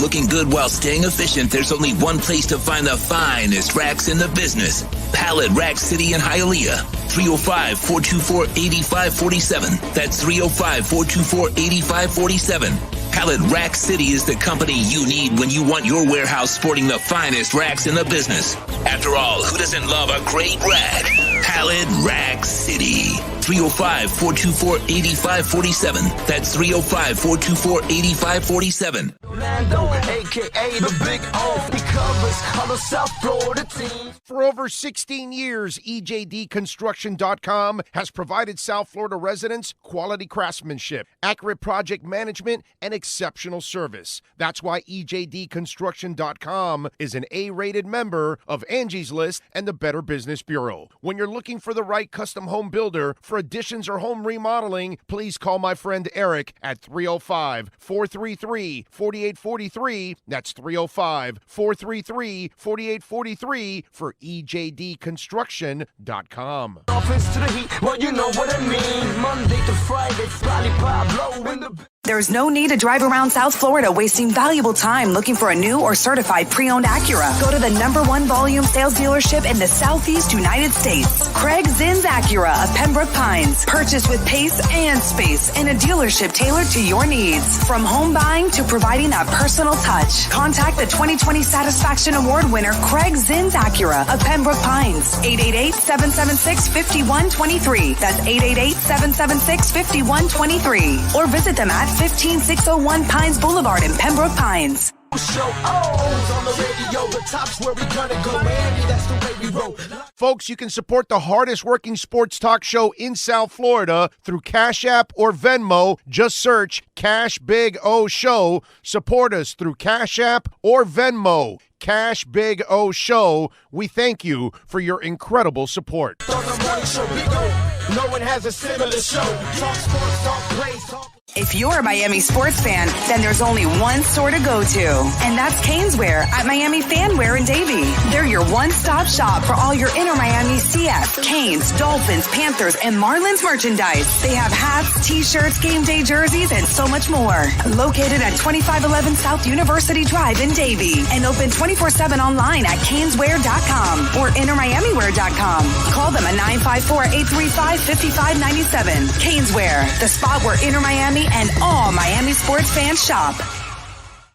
looking good while staying efficient, there's only one place to find the finest racks in the business. Pallet Rack City in Hialeah. 305-424-8547. That's 305-424-8547. Pallet Rack City is the company you need when you want your warehouse sporting the finest racks in the business. After all, who doesn't love a great rack? Pallet Rack City. 305-424-8547. That's 305-424-8547. Orlando, a.k.a. the Big O. He covers all the South Florida teams. For over 16 years, EJDconstruction.com has provided South Florida residents quality craftsmanship, accurate project management, and exceptional service. That's why EJDconstruction.com is an A-rated member of Angie's List and the Better Business Bureau. When you're looking for the right custom home builder for additions or home remodeling, please call my friend Eric at 305-433-4843. That's 305-433-4843 for EJDconstruction.com. Offense to the heat, well, you know what I mean. Monday to Friday, lollipop blow in the... There's no need to drive around South Florida wasting valuable time looking for a new or certified pre-owned Acura. Go to the #1 volume sales dealership in the Southeast United States. Craig Zinn's Acura of Pembroke Pines. Purchased with pace and space in a dealership tailored to your needs. From home buying to providing that personal touch. Contact the 2020 Satisfaction Award winner Craig Zinn's Acura of Pembroke Pines. 888-776-5123. That's 888-776-5123. Or visit them at 15601 Pines Boulevard in Pembroke Pines. Show O's on the radio, the top's where we gonna go, Miami, that's the way we roll. Folks, you can support the hardest working sports talk show in South Florida through Cash App or Venmo. Just search Cash Big O Show. Support us through Cash App or Venmo. Cash Big O Show. We thank you for your incredible support. On the morning show, Big O, no one has a similar show. Talk sports, talk plays, talk... If you're a Miami sports fan, then there's only one store to go to, and that's Caneswear at Miami Fanwear in Davie. They're your one-stop shop for all your inner Miami CF, Canes, Dolphins, Panthers, and Marlins merchandise. They have hats, t-shirts, game day jerseys, and so much more. Located at 2511 South University Drive in Davie, and open 24/7 online at caneswear.com or innermiamiwear.com. Call them at 954-835-5597. Caneswear, the spot where inner Miami and all Miami sports fans shop.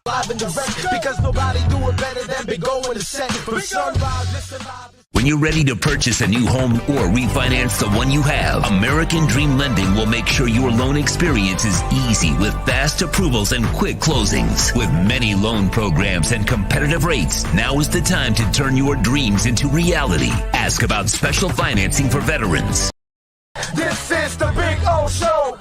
Live and direct, because nobody do it better than Big O in the set. From sunrise, listen live. When you're ready to purchase a new home or refinance the one you have, American Dream Lending will make sure your loan experience is easy with fast approvals and quick closings. With many loan programs and competitive rates, now is the time to turn your dreams into reality. Ask about special financing for veterans. This is the Big O Show.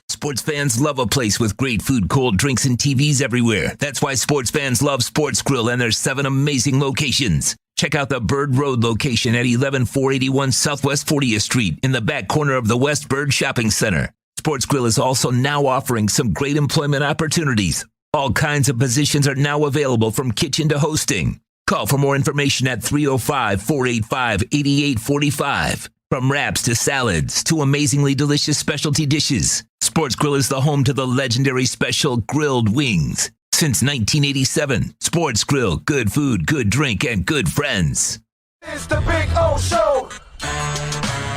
Sports fans love a place with great food, cold drinks, and TVs everywhere. That's why sports fans love Sports Grill and their 7 amazing locations. Check out the Bird Road location at 11481 Southwest 40th Street in the back corner of the West Bird Shopping Center. Sports Grill is also now offering some great employment opportunities. All kinds of positions are now available from kitchen to hosting. Call for more information at 305-485-8845. From wraps to salads to amazingly delicious specialty dishes, Sports Grill is the home to the legendary special grilled wings. Since 1987, Sports Grill, good food, good drink, and good friends. It's the Big O Show.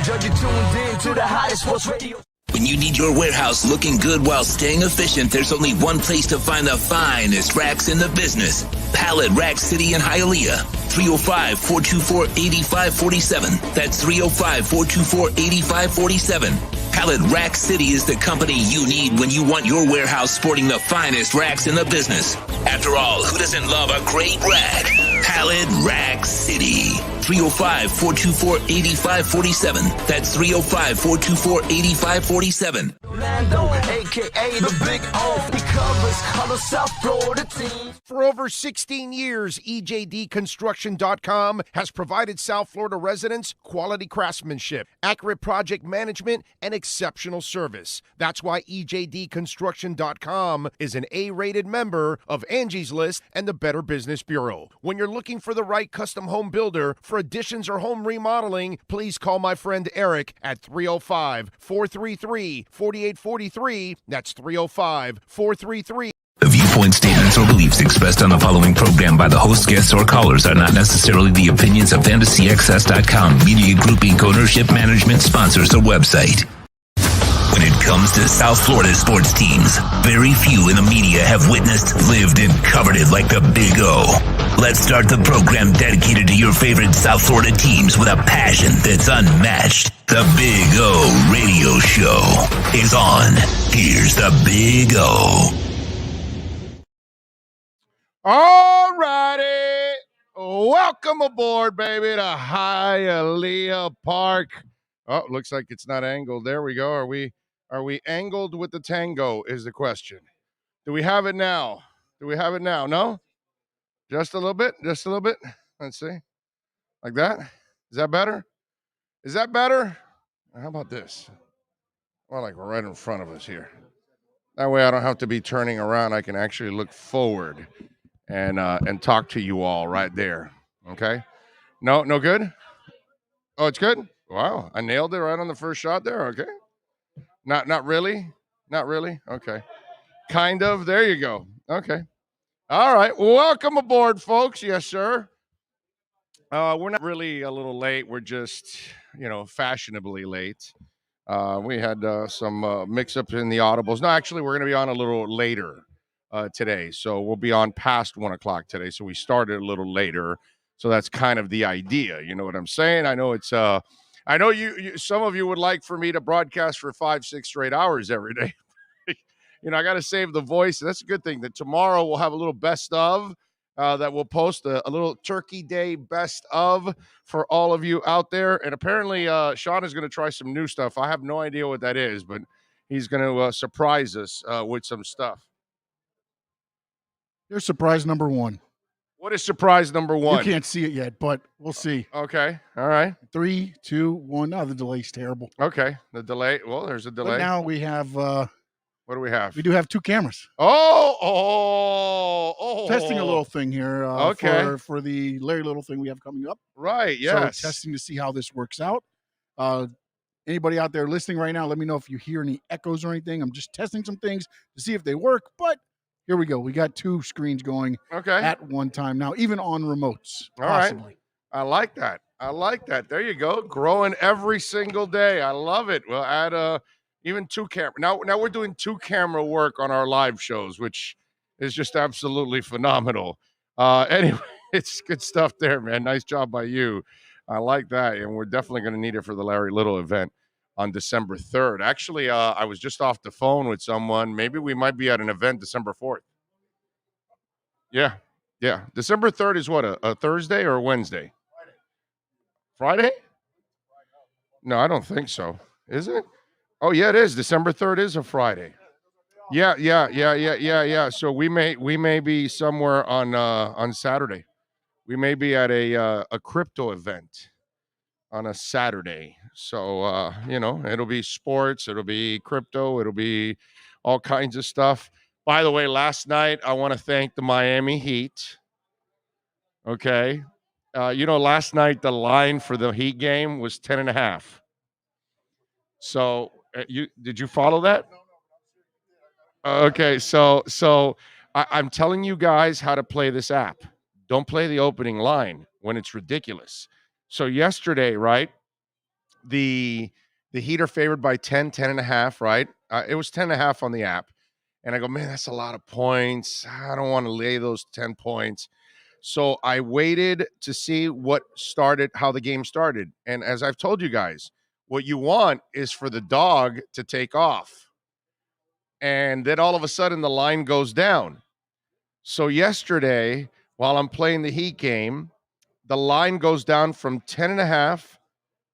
Judge, you tuned in to the hottest sports radio. When you need your warehouse looking good while staying efficient, there's only one place to find the finest racks in the business. Pallet Rack City in Hialeah. 305-424-8547. That's 305-424-8547. Pallet Rack City is the company you need when you want your warehouse sporting the finest racks in the business. After all, who doesn't love a great rack? Pallet Rack City. 305-424-8547. That's 305-424-8547. Orlando, a.k.a. the Big O. He covers all the South Florida teams. For over 16 years, EJDconstruction.com has provided South Florida residents quality craftsmanship, accurate project management, and exceptional service. That's why EJDconstruction.com is an A-rated member of Angie's List and the Better Business Bureau. When you're looking for the right custom home builder for additions or home remodeling, please call my friend Eric at 305-433-4843. That's 305-433. The viewpoint statements or beliefs expressed on the following program by the host, guests, or callers are not necessarily the opinions of FantasyXS.com, Media Group Inc., ownership, management, sponsors, or website. When it comes to South Florida sports teams, very few in the media have witnessed, lived, and covered it like the Big O. Let's start the program dedicated to your favorite South Florida teams with a passion that's unmatched. The Big O Radio Show is on. Here's the Big O. All righty. Welcome aboard, baby, to Hialeah Park. Oh, looks like it's not angled. There we go. Are we angled with the tango is the question. Do we have it now? No? Just a little bit? Let's see. Like that? Is that better? How about this? Well, like right in front of us here. That way I don't have to be turning around. I can actually look forward and talk to you all right there. Okay? No good? Oh, it's good? Wow, I nailed it right on the first shot there. Okay. Not really? Okay. Kind of. There you go. Okay. All right. Welcome aboard, folks. Yes, sir. We're not really a little late. We're just, fashionably late. We had some mix-ups in the audibles. No, actually, we're going to be on a little later today. So we'll be on past 1 o'clock today. So we started a little later. So that's kind of the idea. You know what I'm saying? I know it's I know you some of you would like for me to broadcast for 5-6 straight hours every day. I got to save the voice. That's a good thing. That tomorrow we'll have a little best of that we'll post a little Turkey Day best of for all of you out there. And apparently Sean is going to try some new stuff. I have no idea what that is, but he's going to surprise us with some stuff. Here's surprise number one. What is surprise number one? You can't see it yet, but we'll see. Okay. All right. 3, 2, 1. Oh, the delay's terrible. Okay. The delay. Well, there's a delay. But now we have what do we have? We do have 2 cameras. Oh. Testing a little thing here okay. for the Larry Little thing we have coming up. Right, yes. So testing to see how this works out. Anybody out there listening right now, let me know if you hear any echoes or anything. I'm just testing some things to see if they work, but here we go. We got 2 screens going at one time now, even on remotes. All possibly. Right. I like that. There you go. Growing every single day. I love it. We'll add even 2 camera. Now we're doing 2 camera work on our live shows, which is just absolutely phenomenal. Anyway, it's good stuff there, man. Nice job by you. I like that. And we're definitely going to need it for the Larry Little event on December 3rd. Actually, I was just off the phone with someone. Maybe we might be at an event December 4th. Yeah. December 3rd is what, a Thursday or a Wednesday? Friday? No, I don't think so. Is it? Oh, yeah, it is. December 3rd is a Friday. Yeah. So we may be somewhere on Saturday. We may be at a crypto event on a Saturday. So, it'll be sports, it'll be crypto, it'll be all kinds of stuff. By the way, last night, I want to thank the Miami Heat. Okay. Last night, the line for the Heat game was 10.5. So did you follow that? Okay. So I'm telling you guys how to play this app. Don't play the opening line when it's ridiculous. So yesterday, right? The Heat are favored by 10.5, right? It was 10.5 on the app. And I go, man, that's a lot of points. I don't want to lay those 10 points. So I waited to see how the game started. And as I've told you guys, what you want is for the dog to take off. And then all of a sudden the line goes down. So yesterday, while I'm playing the Heat game, the line goes down from 10.5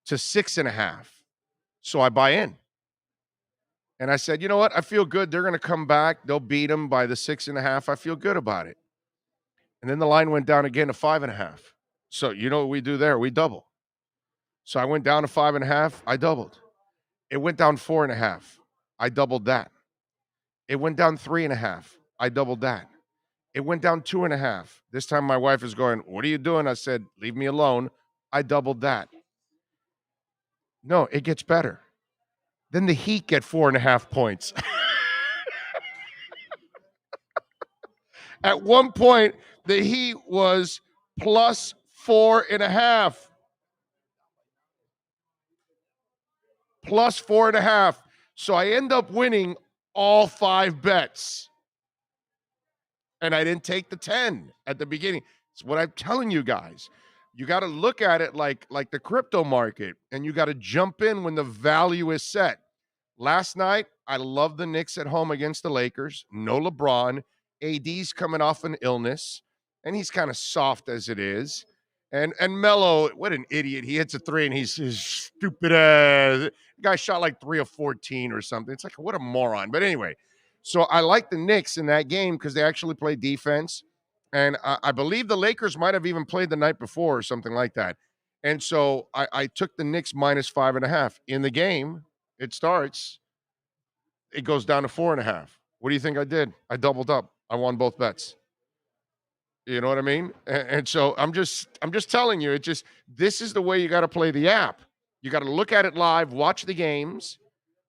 to 6.5. So I buy in. And I said, you know what? I feel good. They're going to come back. They'll beat them by the 6.5. I feel good about it. And then the line went down again to 5.5. So you know what we do there? We double. So I went down to 5.5. I doubled. It went down 4.5. I doubled that. It went down 3.5. I doubled that. It went down 2.5. This time my wife is going, what are you doing? I said, leave me alone. I doubled that. No, it gets better. Then the Heat get 4.5 points. At one point, the Heat was plus 4.5. Plus 4.5. So I end up winning all 5 bets. And I didn't take the 10 at the beginning. It's what I'm telling you guys. You got to look at it like the crypto market, and you got to jump in when the value is set. Last night, I love the Knicks at home against the Lakers. No LeBron. AD's coming off an illness, and he's kind of soft as it is. And Melo, what an idiot. He hits a three, and he's stupid ass. The guy shot like 3 of 14 or something. It's like, what a moron. But anyway, so I like the Knicks in that game because they actually play defense. And I believe the Lakers might have even played the night before or something like that. And so I took the Knicks minus 5.5. In the game, it starts. It goes down to 4.5. What do you think I did? I doubled up. I won both bets. You know what I mean? And so I'm just telling you, this is the way you got to play the app. You got to look at it live, watch the games,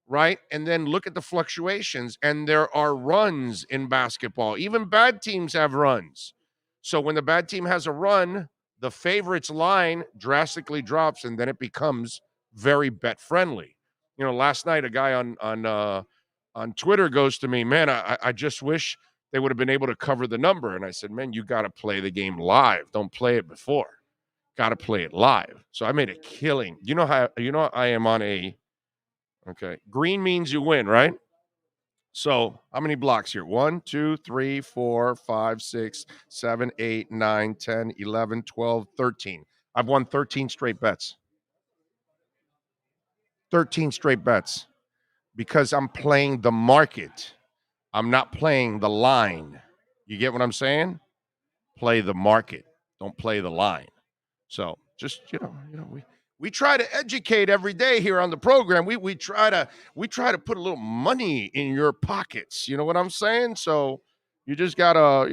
right? And then look at the fluctuations. And there are runs in basketball. Even bad teams have runs. So when the bad team has a run, the favorites line drastically drops, and then it becomes very bet friendly. You know, last night a guy on Twitter goes to me, man, I just wish they would have been able to cover the number. And I said, man, you got to play the game live. Don't play it before. Got to play it live. So I made a killing. You know I am on a, okay, green means you win, right? So how many blocks here? 1, 2, 3, 4, 5, 6, 7, 8, 9, 10, 11, 12, 13. I've won 13 straight bets. 13 straight bets because I'm playing the market. I'm not playing the line. You get what I'm saying? Play the market. Don't play the line. So just, we try to educate every day here on the program. We try to put a little money in your pockets. You know what I'm saying? So you just gotta,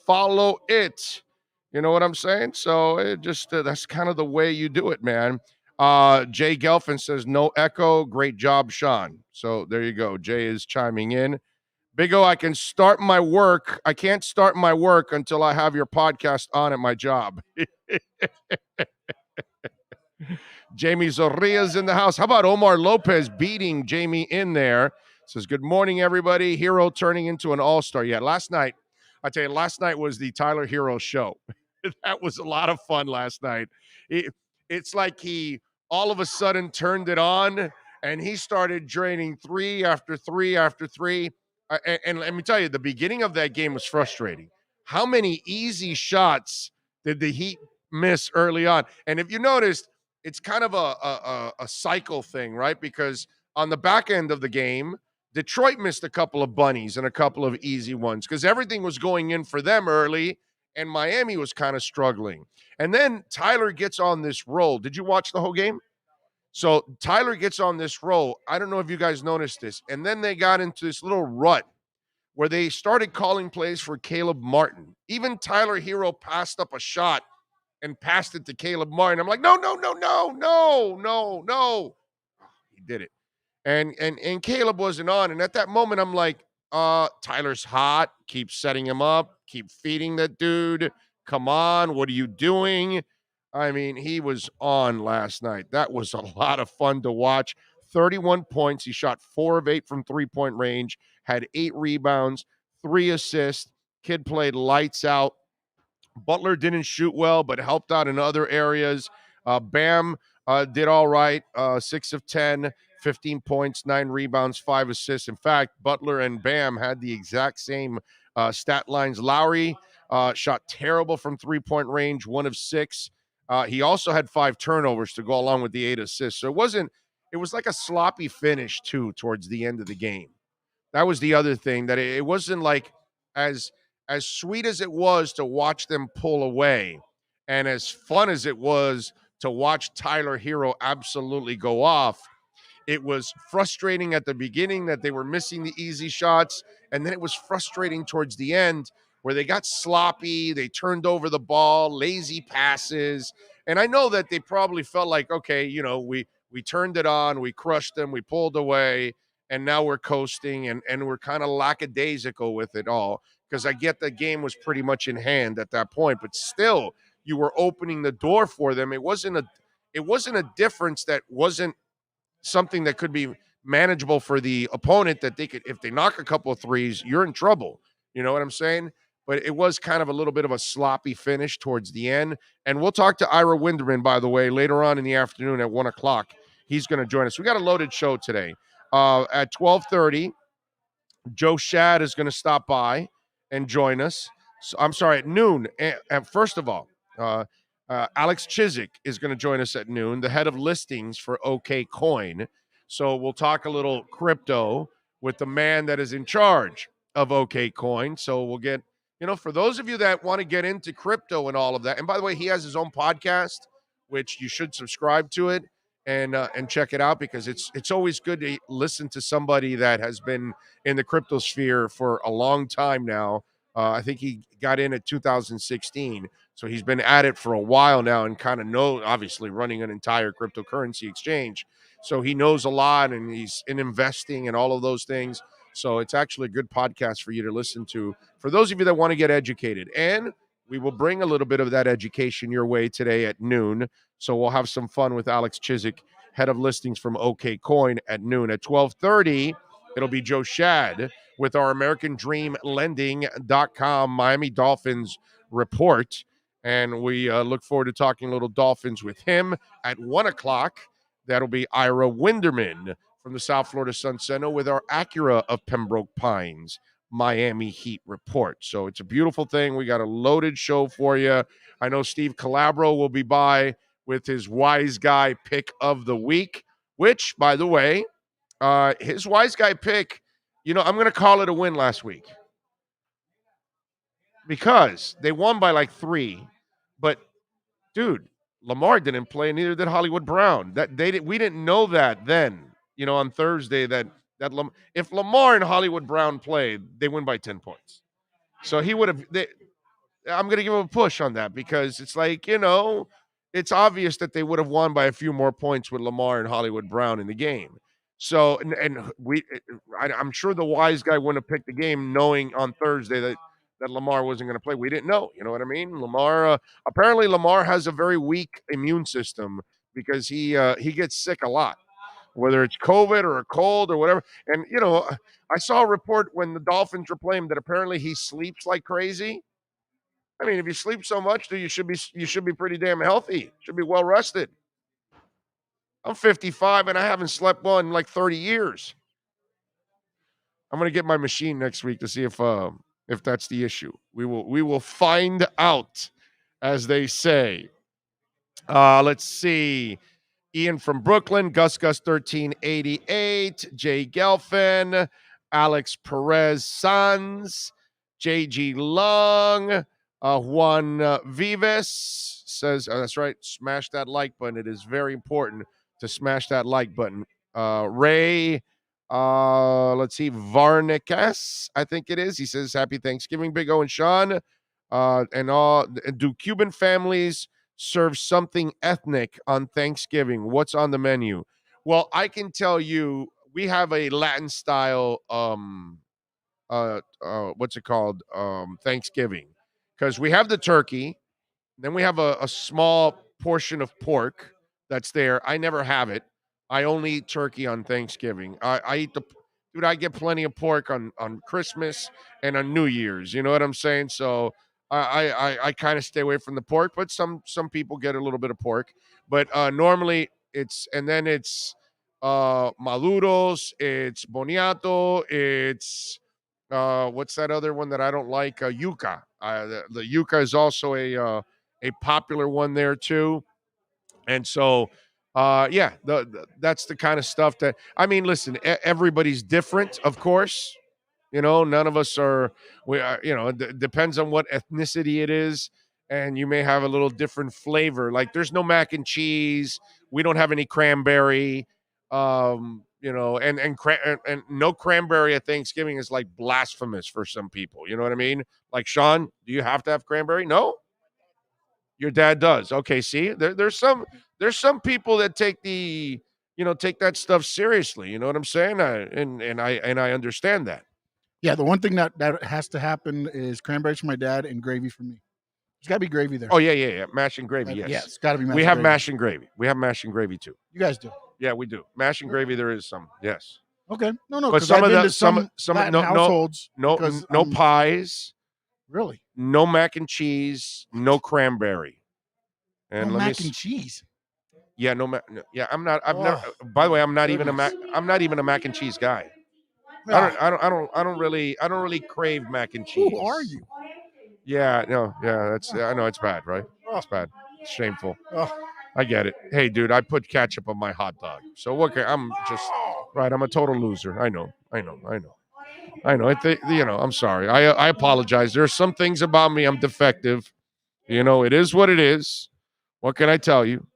follow it. You know what I'm saying? So it just that's kind of the way you do it, man. Jay Gelfin says no echo. Great job, Sean. So there you go. Jay is chiming in. Big O, I can't start my work until I have your podcast on at my job. Jamie Zorrilla's in the house. How about Omar Lopez beating Jamie in there? Says, good morning, everybody. Hero turning into an all-star. Yeah, last night was the Tyler Hero show. That was a lot of fun last night. It's like he all of a sudden turned it on, and he started draining 3 after 3 after 3. And let me tell you, the beginning of that game was frustrating. How many easy shots did the Heat miss early on? And if you noticed, it's kind of a cycle thing, right? Because on the back end of the game, Detroit missed a couple of bunnies and a couple of easy ones because everything was going in for them early, and Miami was kind of struggling. And then Tyler gets on this roll. Did you watch the whole game? So Tyler gets on this roll. I don't know if you guys noticed this. And then they got into this little rut where they started calling plays for Caleb Martin. Even Tyler Hero passed up a shot and passed it to Caleb Martin. I'm like, no. He did it. And Caleb wasn't on. And at that moment, I'm like, Tyler's hot. Keep setting him up. Keep feeding that dude. Come on. What are you doing? I mean, he was on last night. That was a lot of fun to watch. 31 points. He shot 4 of 8 from three-point range, had 8 rebounds, 3 assists. Kid played lights out. Butler didn't shoot well, but helped out in other areas. Bam did all right. 6 of 10, 15 points, 9 rebounds, 5 assists. In fact, Butler and Bam had the exact same stat lines. Lowry shot terrible from three-point range, 1 of 6. He also had 5 turnovers to go along with the 8 assists. So it was like a sloppy finish too towards the end of the game. That was the other thing, that it wasn't like as sweet as it was to watch them pull away, and as fun as it was to watch Tyler Hero absolutely go off. It was frustrating at the beginning that they were missing the easy shots, and then it was frustrating towards the end where they got sloppy, they turned over the ball, lazy passes. And I know that they probably felt like, okay, we turned it on, we crushed them, we pulled away, and now we're coasting and we're kind of lackadaisical with it all, because I get the game was pretty much in hand at that point, but still you were opening the door for them. It wasn't a difference that wasn't something that could be manageable for the opponent, that they could, if they knock a couple of threes, you're in trouble. You know what I'm saying? But it was kind of a little bit of a sloppy finish towards the end. And we'll talk to Ira Winderman, by the way, later on in the afternoon at 1 o'clock. He's going to join us. We got a loaded show today. At 12:30, Joe Shad is going to stop by and join us. So, I'm sorry, at noon. And first of all, Alex Chiswick is going to join us at noon, the head of listings for OK Coin. So we'll talk a little crypto with the man that is in charge of OK Coin. So we'll get, for those of you that want to get into crypto and all of that. And by the way, he has his own podcast, which you should subscribe to it and check it out, because it's always good to listen to somebody that has been in the crypto sphere for a long time now. I think he got in at 2016. So he's been at it for a while now and kind of obviously running an entire cryptocurrency exchange. So he knows a lot, and he's in investing and all of those things. So it's actually a good podcast for you to listen to for those of you that want to get educated. And we will bring a little bit of that education your way today at noon. So we'll have some fun with Alex Chiswick, head of listings from OK Coin, at noon. At 12:30, it'll be Joe Shad with our AmericanDreamLending.com Miami Dolphins report. And we look forward to talking a little Dolphins with him. At 1 o'clock, that'll be Ira Winderman from the South Florida Sun Center with our Acura of Pembroke Pines Miami Heat report. So it's a beautiful thing. We got a loaded show for you. I know Steve Calabro will be by with his Wise Guy pick of the week, which, by the way, his Wise Guy pick, I'm going to call it a win last week, because they won by like 3. But, dude, Lamar didn't play, neither did Hollywood Brown. We didn't know that then, on Thursday, that if Lamar and Hollywood Brown played, they win by 10 points. So he would have. I'm going to give him a push on that, because it's like, it's obvious that they would have won by a few more points with Lamar and Hollywood Brown in the game. So, I'm sure the Wise Guy wouldn't have picked the game knowing on Thursday that Lamar wasn't going to play. We didn't know. You know what I mean? Apparently Lamar has a very weak immune system, because he gets sick a lot, whether it's COVID or a cold or whatever. And, I saw a report when the Dolphins were playing that apparently he sleeps like crazy. I mean, if you sleep so much, you should be pretty damn healthy. Should be well rested. I'm 55 and I haven't slept well in like 30 years. I'm going to get my machine next week to see if that's the issue. We will find out, as they say. Let's see. Ian from Brooklyn, Gus 1388, Jay Gelfin, Alex Perez Sanz, JG Long, Juan Vives says, that's right, smash that like button. It is very important to smash that like button. Ray, let's see, Varnikas, I think it is. He says, happy Thanksgiving, Big O and Sean. Do Cuban families serve something ethnic on Thanksgiving? What's on the menu? Well, I can tell you, we have a Latin style, what's it called? Thanksgiving. Because we have the turkey, then we have a small portion of pork that's there. I never have it. I only eat turkey on Thanksgiving. I get plenty of pork on Christmas and on New Year's. You know what I'm saying? So I kind of stay away from the pork, but some people get a little bit of pork. But normally it's maduros, it's boniato, it's what's that other one that I don't like? Yuca. The yuca is also a popular one there too. And so, that's the kind of stuff that, I mean, listen, everybody's different, of course. None of us are, it depends on what ethnicity it is. And you may have a little different flavor. Like there's no mac and cheese. We don't have any cranberry. And no cranberry at Thanksgiving is like blasphemous for some people. You know what I mean? Like, Sean, do you have to have cranberry? No? Your dad does. Okay, see, there's some people that take the take that stuff seriously. You know what I'm saying? I understand that. Yeah, the one thing that has to happen is cranberries for my dad and gravy for me. There's got to be gravy there. Oh, yeah. Mash and gravy, yes. Yeah, it's got to be mash We and have gravy. mash and gravy. We have mash and gravy, too. You guys do? Yeah, we do. Mash and gravy, there is some, yes. Okay. No, But because I've been to some Latin households. No pies. Really? No mac and cheese. No cranberry. And no mac and cheese. Yeah, I'm not. I've never. By the way, I'm not even a mac and cheese guy. Yeah. I don't really crave mac and cheese. Who are you? Yeah, no, yeah. I know it's bad, right? It's bad. It's shameful. I get it. Hey, dude, I put ketchup on my hot dog. So what? I'm just right. I'm a total loser. I know. I'm sorry. I apologize. There's some things about me. I'm defective. It is what it is. What can I tell you?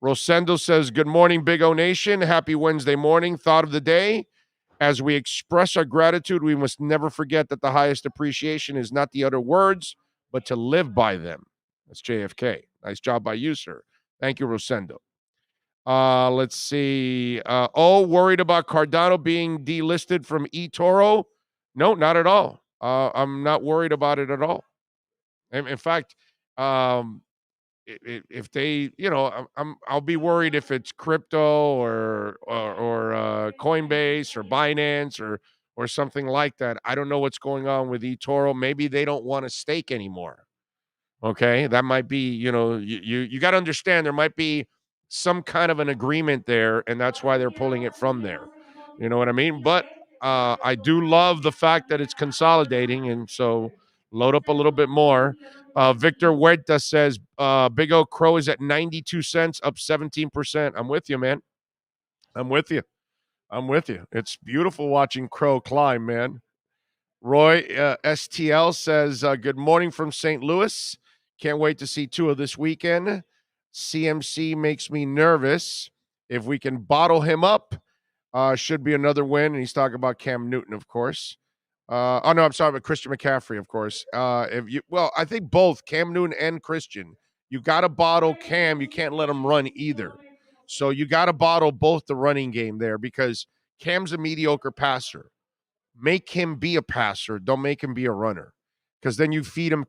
Rosendo says, good morning, Big O Nation. Happy Wednesday morning. Thought of the day. As we express our gratitude, we must never forget that the highest appreciation is not the utter words, but to live by them. That's JFK. Nice job by you, sir. Thank you, Rosendo. Let's see. Worried about Cardano being delisted from eToro? No, not at all. I'm not worried about it at all. In fact, if they, I'll be worried if it's crypto or Coinbase or Binance or something like that. I don't know what's going on with eToro. Maybe they don't want to stake anymore. Okay, that might be, you got to understand there might be some kind of an agreement there, and that's why they're pulling it from there. You know what I mean? But I do love the fact that it's consolidating, and so load up a little bit more. Victor Huerta says, Big O Crow is at 92 cents, up 17%. I'm with you, man. I'm with you. It's beautiful watching Crow climb, man. Roy STL says, good morning from St. Louis. Can't wait to see Tua this weekend. CMC makes me nervous. If we can bottle him up, should be another win. And he's talking about Cam Newton, of course. I'm sorry, but Christian McCaffrey, of course. I think both Cam Newton and Christian. You got to bottle Cam. You can't let him run either. So you got to bottle both the running game there because Cam's a mediocre passer. Make him be a passer. Don't make him be a runner. Because then you feed him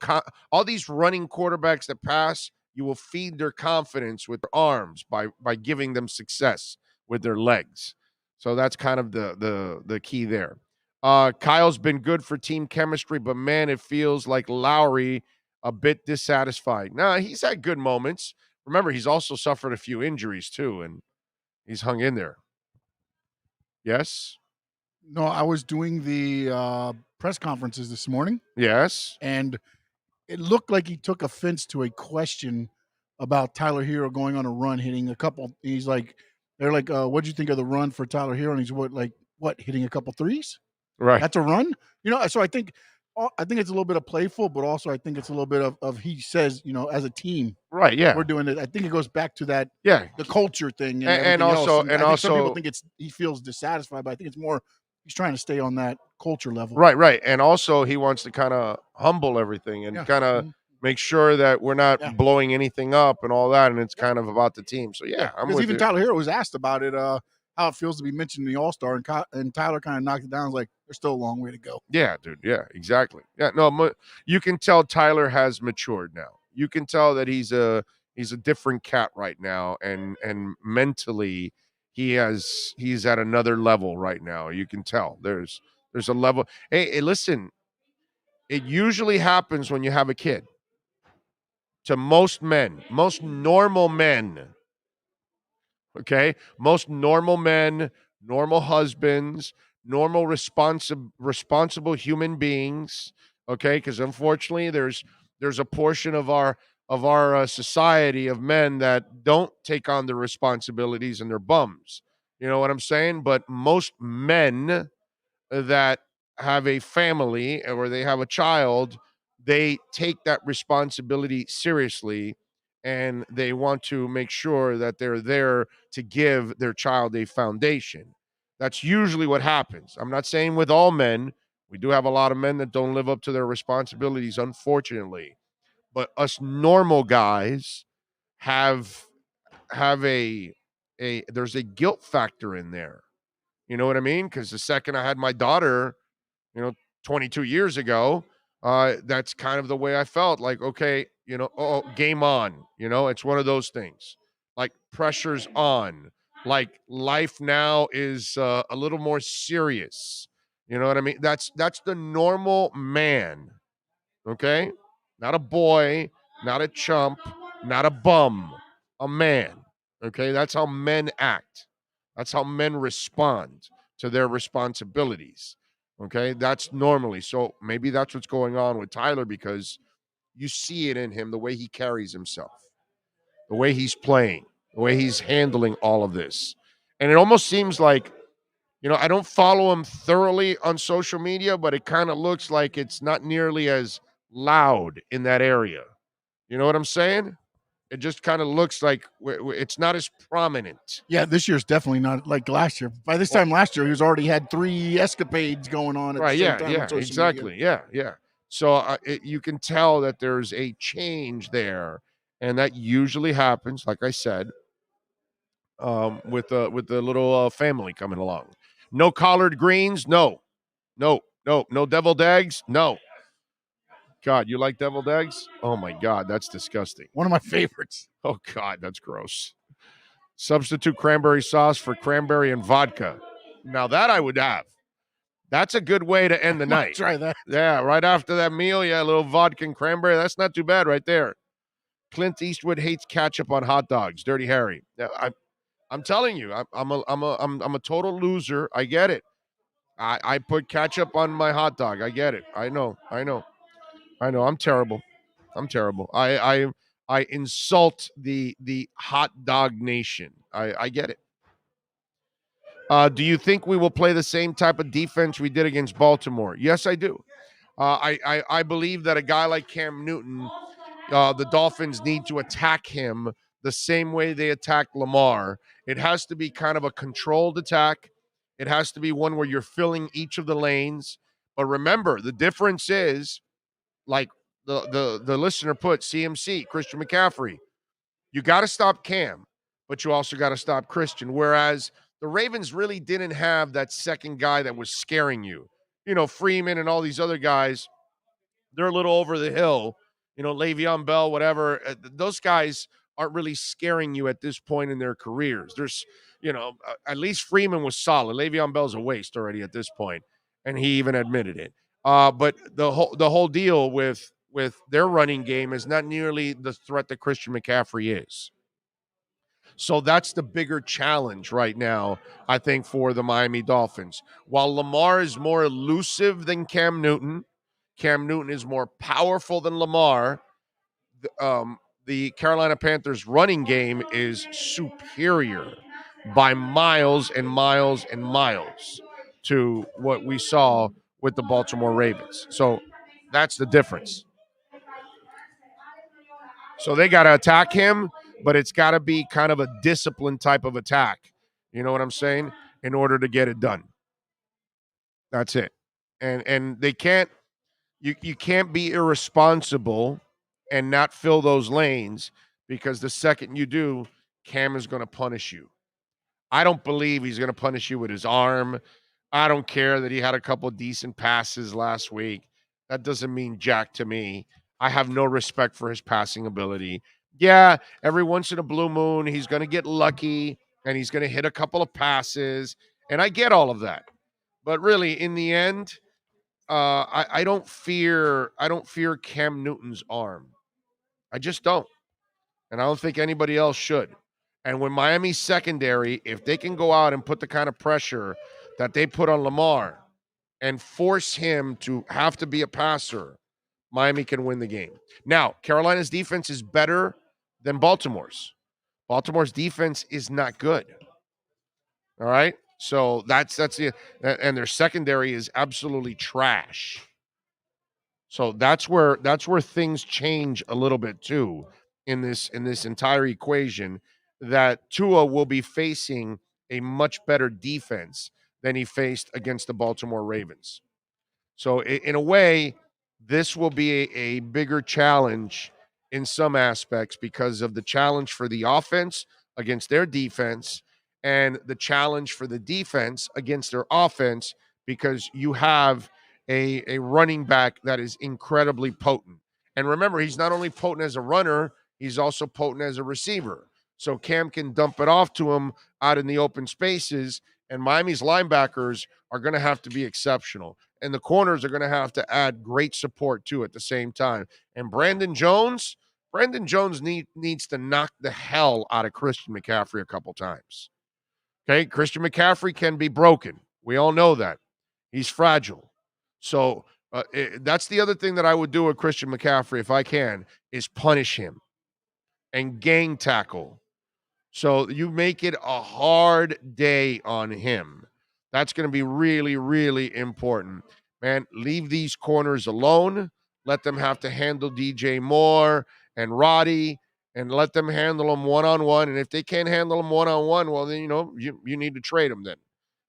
all these running quarterbacks that pass, you will feed their confidence with their arms by giving them success with their legs. So that's kind of the key there. Kyle's been good for team chemistry, but man, it feels like Lowry a bit dissatisfied. Nah, he's had good moments. Remember, he's also suffered a few injuries too, and he's hung in there. Yes? No, I was doing the press conferences this morning. Yes. And it looked like he took offense to a question about Tyler Hero going on a run, hitting a couple. He's like, they're like, what'd you think of the run for Tyler Hero? And he's hitting a couple threes? Right. That's a run? So I think it's a little bit of playful, but also I think it's a little bit of he says, as a team. Right, yeah. We're doing it. I think it goes back to that, the culture thing. And also, else. And also some people think he feels dissatisfied, but I think it's more he's trying to stay on that culture level. Right. And also he wants to kind of humble everything and kind of make sure that we're not blowing anything up and all that. And it's kind of about the team. So, I'm with even you. Tyler Hero was asked about it, how it feels to be mentioned in the All-Star. And Tyler kind of knocked it down. Like, there's still a long way to go. Yeah, dude. Yeah, exactly. Yeah, no, you can tell Tyler has matured now. You can tell that he's a different cat right now. And mentally, he's at another level right now. You can tell there's a level. Hey, listen, it usually happens when you have a kid. To most men, most normal men, okay? Most normal men, normal husbands, normal responsible human beings, okay? Because unfortunately, there's a portion of our society of men that don't take on the responsibilities and they're bums. You know what I'm saying? But most men that have a family or they have a child, they take that responsibility seriously and they want to make sure that they're there to give their child a foundation. That's usually what happens. I'm not saying with all men. We do have a lot of men that don't live up to their responsibilities, unfortunately. But us normal guys have a there's a guilt factor in there. You know what I mean? Because the second I had my daughter, 22 years ago, that's kind of the way I felt. Like, okay, game on. It's one of those things. Like pressure's on. Like life now is a little more serious. You know what I mean? That's the normal man. Okay, not a boy, not a chump, not a bum, a man. Okay, that's how men act. That's how men respond to their responsibilities. Okay, that's normally. So maybe that's what's going on with Tyler because you see it in him, the way he carries himself, the way he's playing, the way he's handling all of this. And it almost seems like, I don't follow him thoroughly on social media, but it kind of looks like it's not nearly as loud in that area. You know what I'm saying? It just kind of looks like it's not as prominent. Yeah, this year's definitely not like last year. By this time last year, he's already had 3 escapades going on at the same time. Yeah, exactly. Media. Yeah. So you can tell that there's a change there, and that usually happens, like I said, with the little family coming along. No collard greens, no deviled eggs, no. God, you like deviled eggs? Oh my God, that's disgusting. One of my favorites. Oh God, that's gross. Substitute cranberry sauce for cranberry and vodka. Now that I would have. That's a good way to end the night. Try that. Yeah, right after that meal, a little vodka and cranberry. That's not too bad right there. Clint Eastwood hates ketchup on hot dogs. Dirty Harry. I'm telling you, I'm a total loser. I get it. I put ketchup on my hot dog. I get it. I know. I'm terrible. I insult the hot dog nation. I get it. Do you think we will play the same type of defense we did against Baltimore? Yes, I do. I believe that a guy like Cam Newton, the Dolphins need to attack him the same way they attacked Lamar. It has to be kind of a controlled attack. It has to be one where you're filling each of the lanes. But remember, the difference is, like the listener put, CMC, Christian McCaffrey. You got to stop Cam, but you also got to stop Christian. Whereas the Ravens really didn't have that second guy that was scaring you. Freeman and all these other guys, they're a little over the hill. Le'Veon Bell, whatever. Those guys aren't really scaring you at this point in their careers. There's, at least Freeman was solid. Le'Veon Bell's a waste already at this point, and he even admitted it. But the whole deal with their running game is not nearly the threat that Christian McCaffrey is. So that's the bigger challenge right now, I think, for the Miami Dolphins. While Lamar is more elusive than Cam Newton is more powerful than Lamar. The Carolina Panthers running game is superior by miles and miles and miles to what we saw with the Baltimore Ravens. So that's the difference. So they got to attack him, but it's got to be kind of a disciplined type of attack. You know what I'm saying? In order to get it done. That's it. And they can't, you can't be irresponsible and not fill those lanes, because the second you do, Cam is going to punish you. I don't believe he's going to punish you with his arm. I don't care that he had a couple of decent passes last week. That doesn't mean jack to me. I have no respect for his passing ability. Yeah, every once in a blue moon, he's going to get lucky and he's going to hit a couple of passes. And I get all of that. But really, in the end, I don't fear Cam Newton's arm. I just don't. And I don't think anybody else should. And when Miami's secondary, if they can go out and put the kind of pressure that they put on Lamar and force him to have to be a passer, Miami can win the game. Now, Carolina's defense is better than Baltimore's. Baltimore's defense is not good. All right? So that's the, and their secondary is absolutely trash. So that's where things change a little bit too in this entire equation, that Tua will be facing a much better defense than he faced against the Baltimore Ravens. So in a way, this will be a bigger challenge in some aspects because of the challenge for the offense against their defense and the challenge for the defense against their offense, because you have a running back that is incredibly potent. And remember, he's not only potent as a runner, he's also potent as a receiver. So Cam can dump it off to him out in the open spaces, and Miami's linebackers are going to have to be exceptional. And the corners are going to have to add great support too at the same time. And Brandon Jones needs to knock the hell out of Christian McCaffrey a couple times. Okay, Christian McCaffrey can be broken. We all know that. He's fragile. So that's the other thing that I would do with Christian McCaffrey if I can, is punish him and gang tackle. So you make it a hard day on him. That's going to be really, really important. Man, leave these corners alone. Let them have to handle DJ Moore and Roddy, and let them handle them one-on-one. And if they can't handle them one-on-one, well, then, you need to trade them then,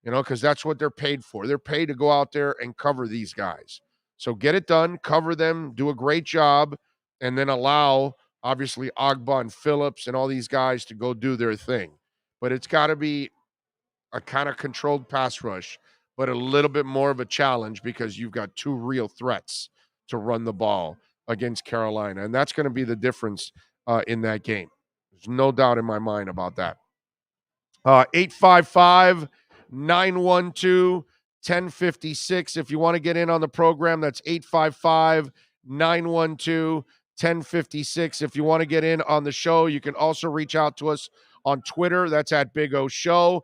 because that's what they're paid for. They're paid to go out there and cover these guys. So get it done, cover them, do a great job, and then allow, obviously, Agba and Phillips and all these guys to go do their thing. But it's got to be a kind of controlled pass rush, but a little bit more of a challenge, because you've got two real threats to run the ball against Carolina. And that's going to be the difference in that game. There's no doubt in my mind about that. 855-912-1056. If you want to get in on the program, that's 855-912-1056. If you want to get in on the show, you can also reach out to us on Twitter. That's at Big O Show.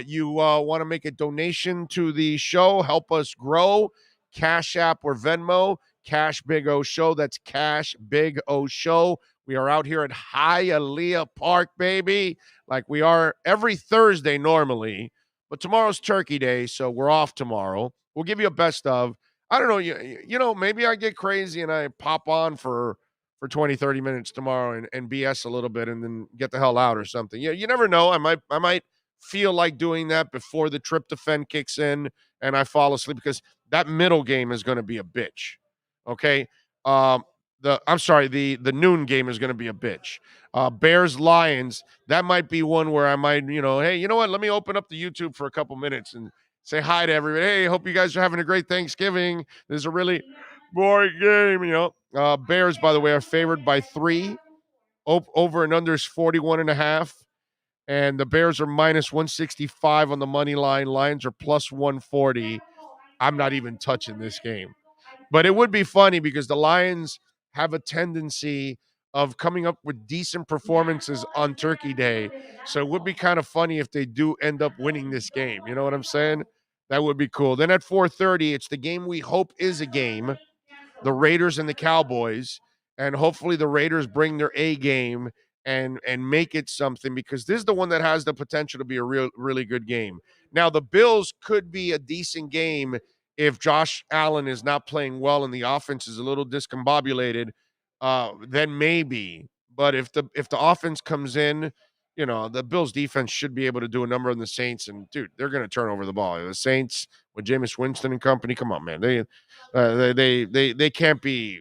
You want to make a donation to the show, help us grow, Cash App or Venmo, Cash Big O Show. That's Cash Big O Show. We are out here at Hialeah Park, baby, like we are every Thursday normally. But tomorrow's Turkey Day, so we're off tomorrow. We'll give you a best of. I don't know, maybe I get crazy and I pop on for 20, 30 minutes tomorrow and BS a little bit and then get the hell out or something. You never know. I might feel like doing that before the tryptophan kicks in and I fall asleep, because that middle game is going to be a bitch. Okay? The noon game is going to be a bitch. Bears-Lions, that might be one where I might, hey, you know what? Let me open up the YouTube for a couple minutes and say hi to everybody. Hey, hope you guys are having a great Thanksgiving. This is a really boring game, Bears, by the way, are favored by 3. Over and under is 41.5. And the Bears are minus 165 on the money line. Lions are plus 140. I'm not even touching this game. But it would be funny because the Lions have a tendency of coming up with decent performances on Turkey Day. So it would be kind of funny if they do end up winning this game. You know what I'm saying? That would be cool. Then at 4:30, it's the game we hope is a game, the Raiders and the Cowboys. And hopefully the Raiders bring their A game and make it something, because this is the one that has the potential to be a really good game. Now, the Bills could be a decent game if Josh Allen is not playing well and the offense is a little discombobulated, then maybe. But if the offense comes in, the Bills defense should be able to do a number on the Saints. And dude, they're going to turn over the ball. The Saints with Jameis Winston and company, come on, man. They can't be.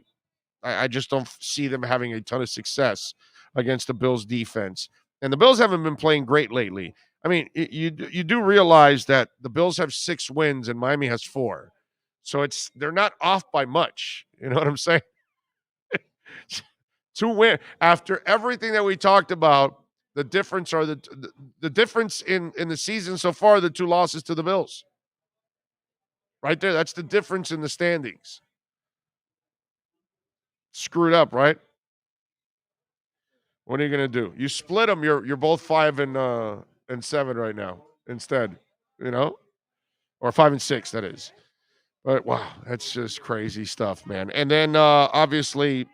I just don't see them having a ton of success against the Bills defense. And the Bills haven't been playing great lately. I mean, you do realize that the Bills have 6 wins and Miami has 4. So they're not off by much. You know what I'm saying? 2 wins. After everything that we talked about, the difference are the difference in the season so far, the 2 losses to the Bills. Right there. That's the difference in the standings. Screwed up, right? What are you going to do? You split them. You're both 5 and 7 right now instead, or 5 and 6, that is. But wow, that's just crazy stuff, man. And then obviously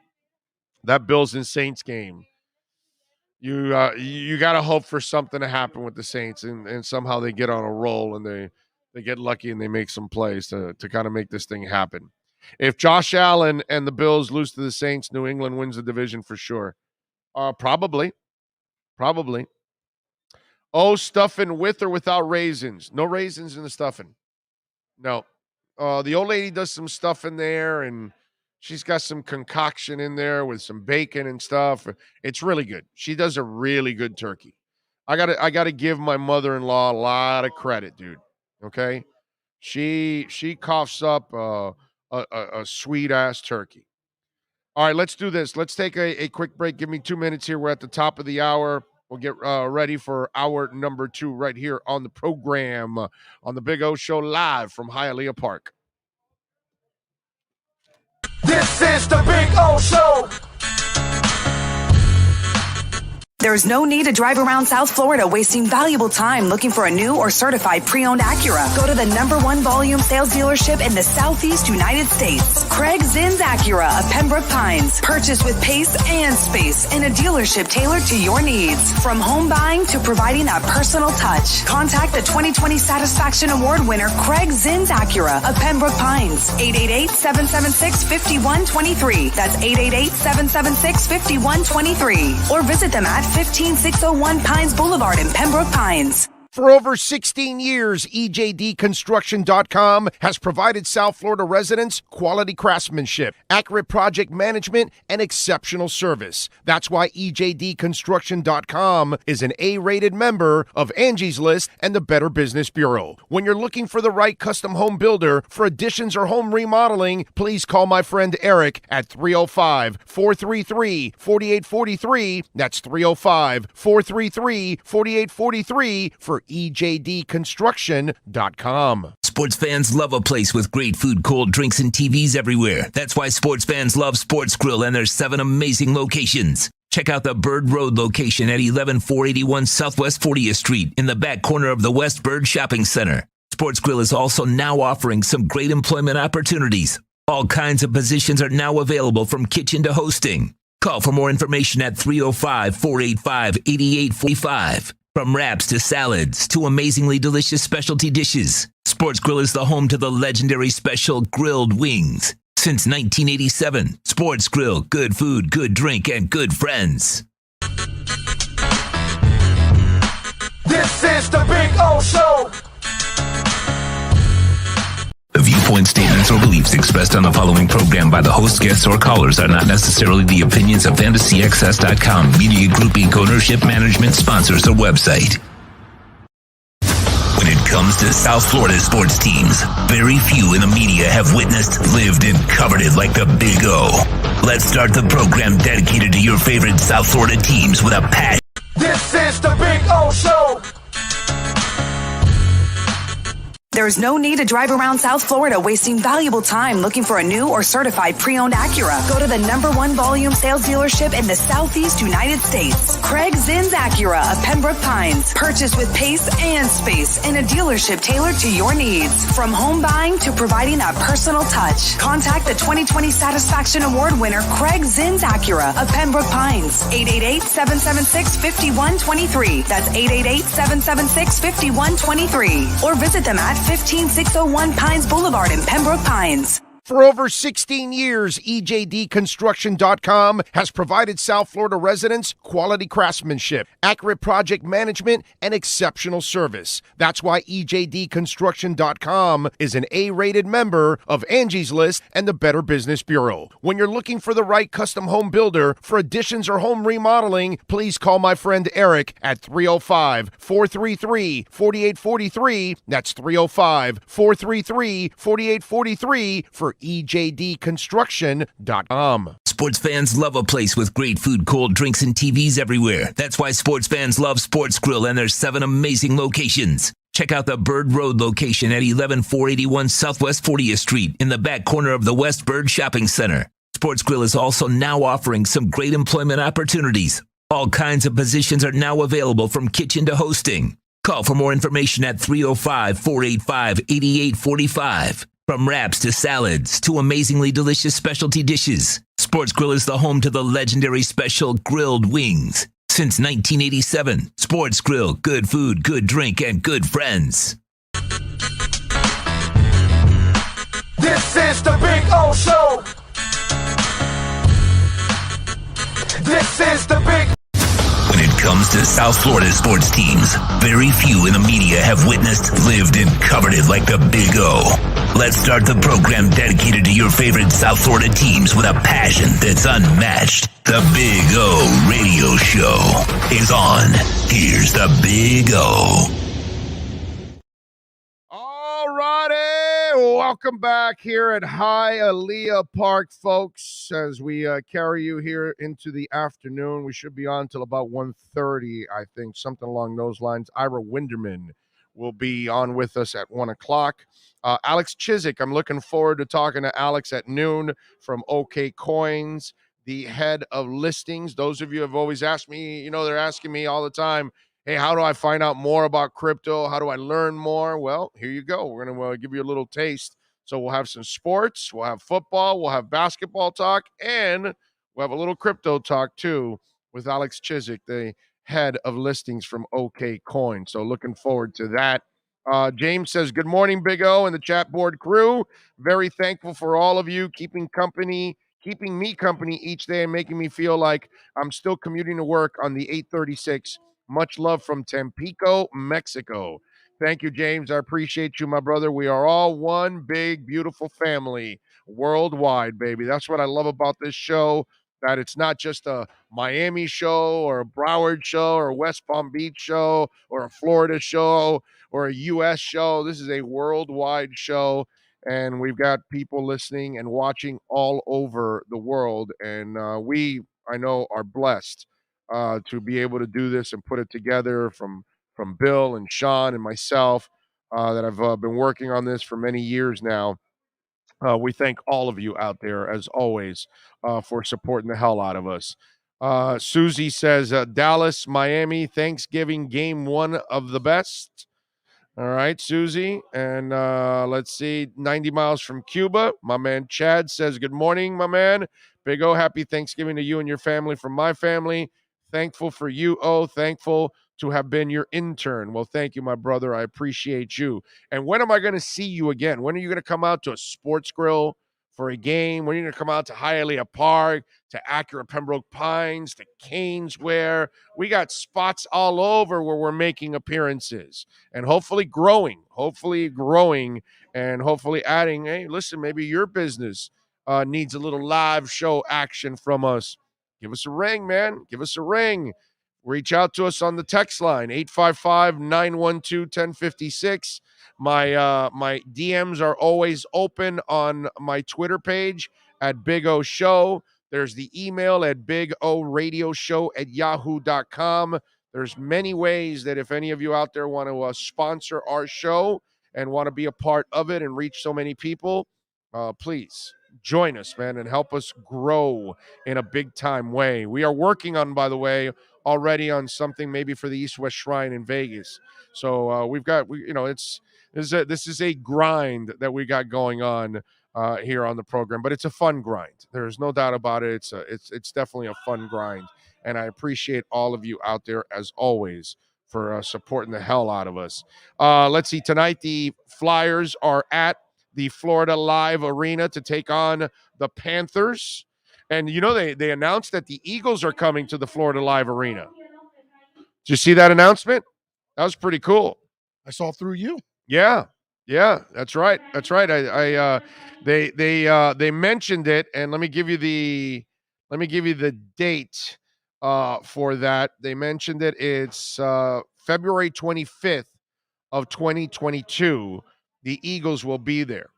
that Bills and Saints game, you got to hope for something to happen with the Saints and somehow they get on a roll and they get lucky and they make some plays to kind of make this thing happen. If Josh Allen and the Bills lose to the Saints, New England wins the division for sure. Probably. Oh, stuffing with or without raisins? No raisins in the stuffing. No. The old lady does some stuff in there, and she's got some concoction in there with some bacon and stuff. It's really good. She does a really good turkey. I gotta give my mother-in-law a lot of credit, dude. Okay, she coughs up a sweet ass turkey. All right, let's do this. Let's take a quick break. Give me 2 minutes here. We're at the top of the hour. We'll get ready for hour number 2 right here on the program on the Big O Show live from Hialeah Park. This is the Big O Show. There's no need to drive around South Florida wasting valuable time looking for a new or certified pre-owned Acura. Go to the #1 volume sales dealership in the Southeast United States. Craig Zinn's Acura of Pembroke Pines. Purchase with pace and space in a dealership tailored to your needs. From home buying to providing that personal touch. Contact the 2020 Satisfaction Award winner Craig Zinn's Acura of Pembroke Pines. 888-776-5123. That's 888-776-5123. Or visit them at 15601 Pines Boulevard in Pembroke Pines. For over 16 years, EJDconstruction.com has provided South Florida residents quality craftsmanship, accurate project management, and exceptional service. That's why EJDconstruction.com is an A-rated member of Angie's List and the Better Business Bureau. When you're looking for the right custom home builder for additions or home remodeling, please call my friend Eric at 305-433-4843. That's 305-433-4843 for EJDconstruction.com. Sports fans love a place with great food, cold drinks, and TVs everywhere. That's why sports fans love Sports Grill and their 7 amazing locations. Check out the Bird Road location at 11481 Southwest 40th Street in the back corner of the West Bird Shopping Center. Sports Grill is also now offering some great employment opportunities. All kinds of positions are now available from kitchen to hosting. Call for more information at 305-485-8845. From wraps to salads to amazingly delicious specialty dishes, Sports Grill is the home to the legendary special grilled wings. Since 1987, Sports Grill, good food, good drink, and good friends. This is the Big O Show. The viewpoint, statements, or beliefs expressed on the following program by the host, guests, or callers are not necessarily the opinions of FantasyXS.com, Media Group Inc., ownership, management, sponsors, or website. When it comes to South Florida sports teams, very few in the media have witnessed, lived, and covered it like the Big O. Let's start the program dedicated to your favorite South Florida teams with a passion. This is the Big O Show. There's no need to drive around South Florida wasting valuable time looking for a new or certified pre-owned Acura. Go to the #1 volume sales dealership in the Southeast United States. Craig Zinn's Acura of Pembroke Pines. Purchase with pace and space in a dealership tailored to your needs. From home buying to providing that personal touch. Contact the 2020 Satisfaction Award winner Craig Zinn's Acura of Pembroke Pines. 888-776-5123. That's 888-776-5123. Or visit them at 15601 Pines Boulevard in Pembroke Pines. For over 16 years, EJDconstruction.com has provided South Florida residents quality craftsmanship, accurate project management, and exceptional service. That's why EJDconstruction.com is an A-rated member of Angie's List and the Better Business Bureau. When you're looking for the right custom home builder for additions or home remodeling, please call my friend Eric at 305-433-4843. That's 305-433-4843 for EJDconstruction.com. Sports fans love a place with great food, cold drinks, and TVs everywhere. That's why sports fans love Sports Grill and their 7 amazing locations. Check out the Bird Road location at 11481 Southwest 40th Street in the back corner of the West Bird Shopping Center. Sports Grill is also now offering some great employment opportunities. All kinds of positions are now available from kitchen to hosting. Call for more information at 305-485-8845. From wraps to salads to amazingly delicious specialty dishes, Sports Grill is the home to the legendary special grilled wings. Since 1987, Sports Grill, good food, good drink, and good friends. This is the Big O Show. This is the Big. When it comes to South Florida sports teams, very few in the media have witnessed, lived, and covered it like the Big O. Let's start the program dedicated to your favorite South Florida teams with a passion that's unmatched. The Big O Radio Show is on. Here's the Big O. All righty. Welcome back here at Hialeah Park, folks, as we carry you here into the afternoon. We should be on till about 1:30, I think, something along those lines. Ira Winderman will be on with us at 1 o'clock. Alex Chiswick, I'm looking forward to talking to Alex at noon from OK Coins, the head of listings. Those of you have always asked me, they're asking me all the time, hey, how do I find out more about crypto? How do I learn more? Well, here you go. We're going to give you a little taste. So we'll have some sports, we'll have football, we'll have basketball talk, and we'll have a little crypto talk too with Alex Chiswick, the head of listings from OK Coin. So looking forward to that. James says, good morning, Big O and the chat board crew. Very thankful for all of you keeping me company each day and making me feel like I'm still commuting to work on the 836. Much love from Tampico, Mexico. Thank you, James. I appreciate you, my brother. We are all one big, beautiful family worldwide, baby. That's what I love about this show, that it's not just a Miami show or a Broward show or a West Palm Beach show or a Florida show or a U.S. show. This is a worldwide show, and we've got people listening and watching all over the world, and I know, are blessed to be able to do this and put it together from Bill and Sean and myself that have been working on this for many years now. We thank all of you out there, as always, for supporting the hell out of us. Susie says, Dallas, Miami, Thanksgiving game, one of the best. All right, Susie. And let's see, 90 miles from Cuba. My man Chad says, good morning, my man. Big O, happy Thanksgiving to you and your family from my family. Thankful for you, thankful to have been your intern. Well, thank you, my brother. I appreciate you. And when am I going to see you again? When are you going to come out to a sports grill for a game? When are you going to come out to Hialeah Park, to Acura Pembroke Pines, to Canesware? We got spots all over where we're making appearances and hopefully growing, and hopefully adding, hey, listen, maybe your business needs a little live show action from us. Give us a ring, man. Give us a ring. Reach out to us on the text line, 855-912-1056. My DMs are always open on my Twitter page at Big O Show. There's the email at bigoradioshow@yahoo.com. There's many ways that if any of you out there want to sponsor our show and want to be a part of it and reach so many people, please join us, man, and help us grow in a big-time way. We are working on, by the way, already on something maybe for the East West Shrine in Vegas. So this is a grind that we got going on here on the program, but it's a fun grind. There's no doubt about it. It's definitely a fun grind, and I appreciate all of you out there as always for supporting the hell out of us. Let's see. Tonight the Flyers are at the Florida Live Arena to take on the Panthers. And, they announced that the Eagles are coming to the Florida Live Arena. Did you see that announcement? That was pretty cool. I saw through you. Yeah, that's right. They mentioned it, and let me give you the date for that. They mentioned it. It's February 25th of 2022. The Eagles will be there.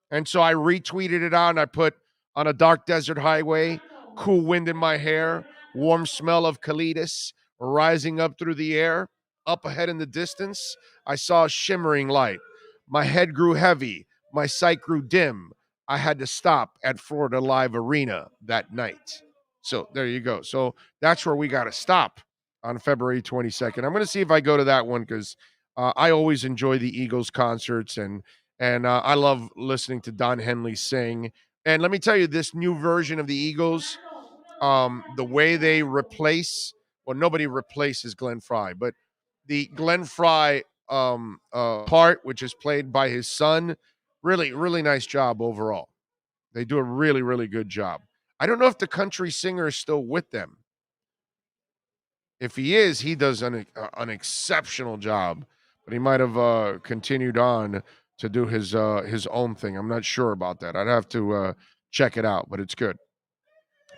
And so I retweeted it out, and I put, on a dark desert highway, cool wind in my hair, warm smell of colitis rising up through the air. Up ahead in the distance, I saw a shimmering light. My head grew heavy. My sight grew dim. I had to stop at Florida Live Arena that night. So there you go. So that's where we got to stop on February 22nd. I'm going to see if I go to that one because I always enjoy the Eagles concerts, and I love listening to Don Henley sing. And let me tell you, this new version of the Eagles, the way they replace, well, nobody replaces Glenn Fry, but the Glenn Fry part, which is played by his son, really, really nice job overall. They do a really, really good job. I don't know if the country singer is still with them. If he is, he does an exceptional job, but he might have continued on to do his own thing. I'm not sure about that. I'd have to check it out, but it's good.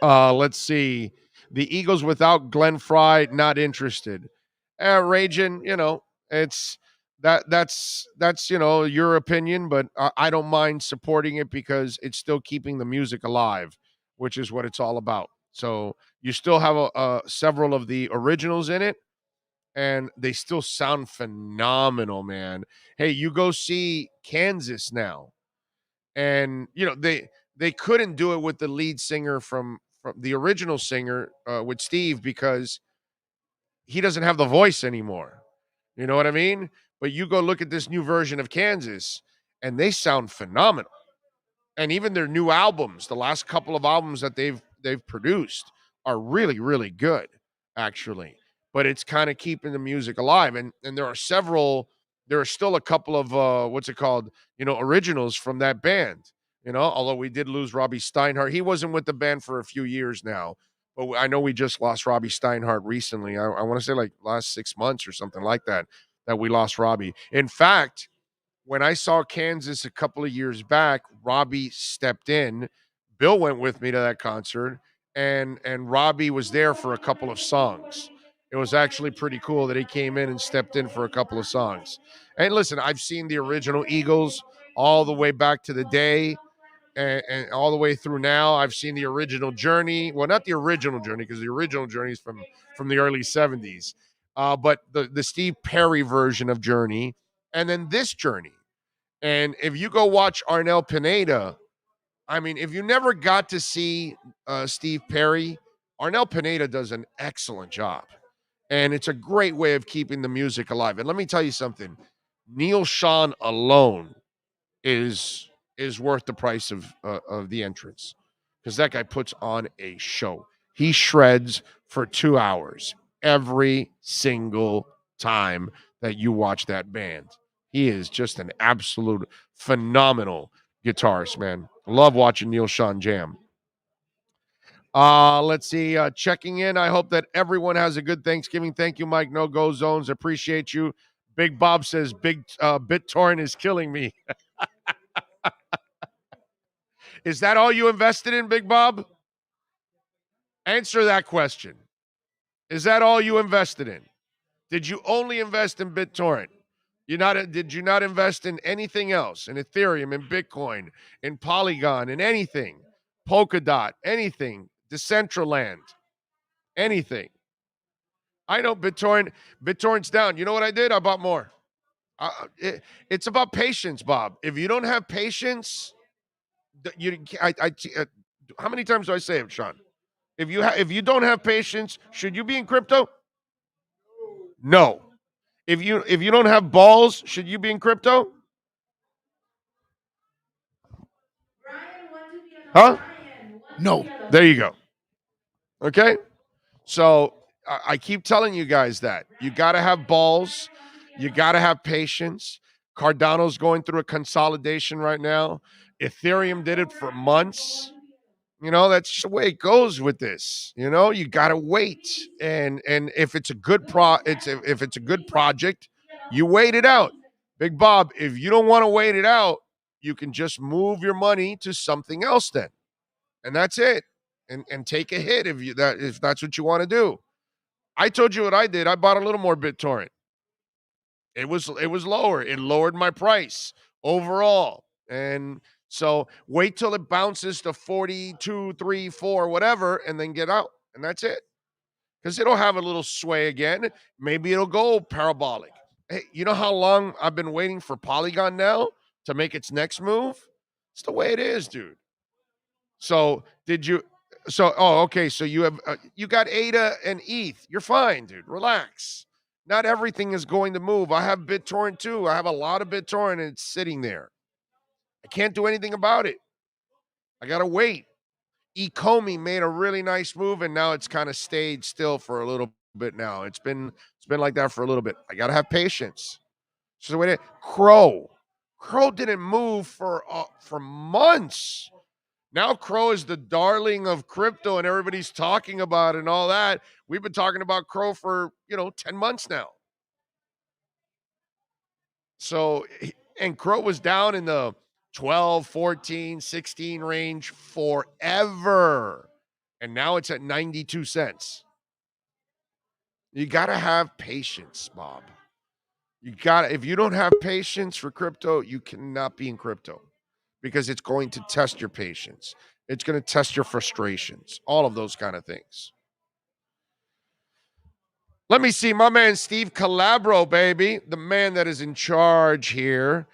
Let's see. The Eagles without Glenn Fry, not interested. Raging, it's that's your opinion, but I don't mind supporting it because it's still keeping the music alive, which is what it's all about. So you still have several of the originals in it, and they still sound phenomenal, man. Hey, you go see Kansas now, and they couldn't do it with the lead singer from the original singer with Steve because he doesn't have the voice anymore. You know what I mean? But you go look at this new version of Kansas, and they sound phenomenal. And even their new albums, the last couple of albums that they've produced, are really really good, actually. But it's kind of keeping the music alive, and there are several. There are still a couple of what's it called? Originals from that band. Although we did lose Robbie Steinhardt, he wasn't with the band for a few years now. But I know we just lost Robbie Steinhardt recently. I want to say like last 6 months or something like that we lost Robbie. In fact, when I saw Kansas a couple of years back, Robbie stepped in. Bill went with me to that concert, and Robbie was there for a couple of songs. It was actually pretty cool that he came in and stepped in for a couple of songs. And listen, I've seen the original Eagles all the way back to the day, and all the way through now. I've seen the original Journey. Well, not the original Journey, because the original Journey is from the early 70s. But the Steve Perry version of Journey, and then this Journey. And if you go watch Arnel Pineda, I mean, if you never got to see Steve Perry, Arnel Pineda does an excellent job. And it's a great way of keeping the music alive. And let me tell you something. Neil Sean alone is worth the price of the entrance, because that guy puts on a show. He shreds for 2 hours every single time that you watch that band. He is just an absolute phenomenal guitarist, man. Love watching Neil Sean jam. Let's see. Checking in. I hope that everyone has a good Thanksgiving. Thank you, Mike. No Go Zones. Appreciate you. Big Bob says BitTorrent is killing me. Is that all you invested in, Big Bob? Answer that question. Is that all you invested in? Did you only invest in BitTorrent? Did you not invest in anything else? In Ethereum, in Bitcoin, in Polygon, in anything? Polkadot, anything? Decentraland, anything? I know BitTorrent's down. You know what I did? I bought more. It's about patience, Bob. If you don't have patience, how many times do I say it, Sean? If you don't have patience, should you be in crypto? No. If you don't have balls, should you be in crypto? Huh? No. There you go. Okay? So I keep telling you guys that. You got to have balls. You got to have patience. Cardano's going through a consolidation right now. Ethereum did it for months. That's just the way it goes with this. You got to wait. And if it's a good if it's a good project, you wait it out. Big Bob, if you don't want to wait it out, you can just move your money to something else then. And that's it. And take a hit if that's what you want to do. I told you what I did. I bought a little more BitTorrent. It was lower. It lowered my price overall. And so wait till it bounces to 42, 3, 4, whatever, and then get out. And that's it. Because it'll have a little sway again. Maybe it'll go parabolic. Hey, you know how long I've been waiting for Polygon now to make its next move? It's the way it is, dude. So okay. So you have you got ADA and ETH. You're fine, dude. Relax. Not everything is going to move. I have BitTorrent too. I have a lot of BitTorrent, and it's sitting there. I can't do anything about it. I gotta wait. Ecomi made a really nice move, and now it's kind of stayed still for a little bit. Now it's been like that for a little bit. I gotta have patience. So the way that Crow didn't move for months. Now Crow is the darling of crypto, and everybody's talking about it and all that. We've been talking about Crow for 10 months now. So And Crow was down in the 12, 14, 16 range forever. And now it's at 92 cents. You got to have patience, Bob. If you don't have patience for crypto, you cannot be in crypto because it's going to test your patience. It's going to test your frustrations, all of those kind of things. Let me see my man Steve Calabro, baby, the man that is in charge here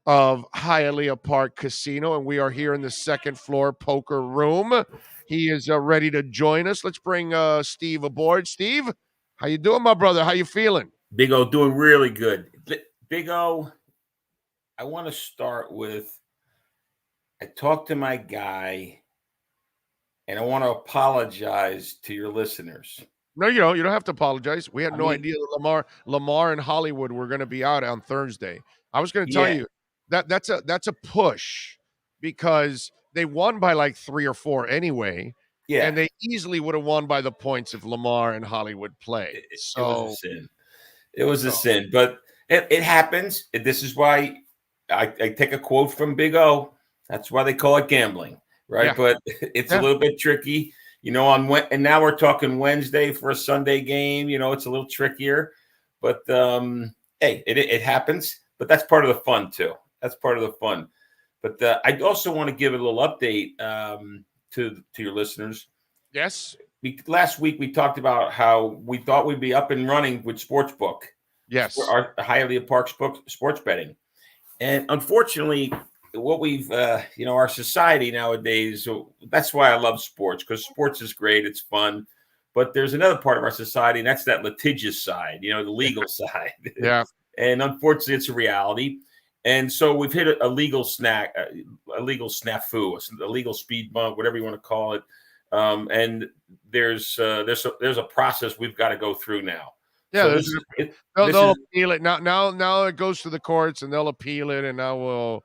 of Hialeah Park Casino, and we are here in the second floor poker room. He is ready to join us. Let's bring Steve aboard. Steve, how you doing, my brother? How you feeling? Big O, doing really good. Big O, I want to start with, I talked to my guy, and I want to apologize to your listeners. No, you don't. You don't have to apologize. We had no idea that Lamar and Hollywood were going to be out on Thursday. I was going to tell you that's a push because they won by like 3 or 4 anyway. Yeah, and they easily would have won by the points if Lamar and Hollywood played. It was a sin. It was a sin, but it happens. This is why I take a quote from Big O. That's why they call it gambling, right? Yeah. But it's a little bit tricky. And now we're talking Wednesday for a Sunday game. It's a little trickier, but hey, it happens. But that's part of the fun too. That's part of the fun. But I also want to give a little update to your listeners. Yes. Last week we talked about how we thought we'd be up and running with Sportsbook. Yes. Our Hialeah Park sports betting, and unfortunately, what we've, our society nowadays, that's why I love sports, because sports is great. It's fun. But there's another part of our society, and that's that litigious side, the legal side. Yeah. And unfortunately, it's a reality. And so we've hit a legal snafu, a legal speed bump, whatever you want to call it. And there's a process we've got to go through now. Yeah, so they'll appeal it. Now it goes to the courts, and they'll appeal it, and now we'll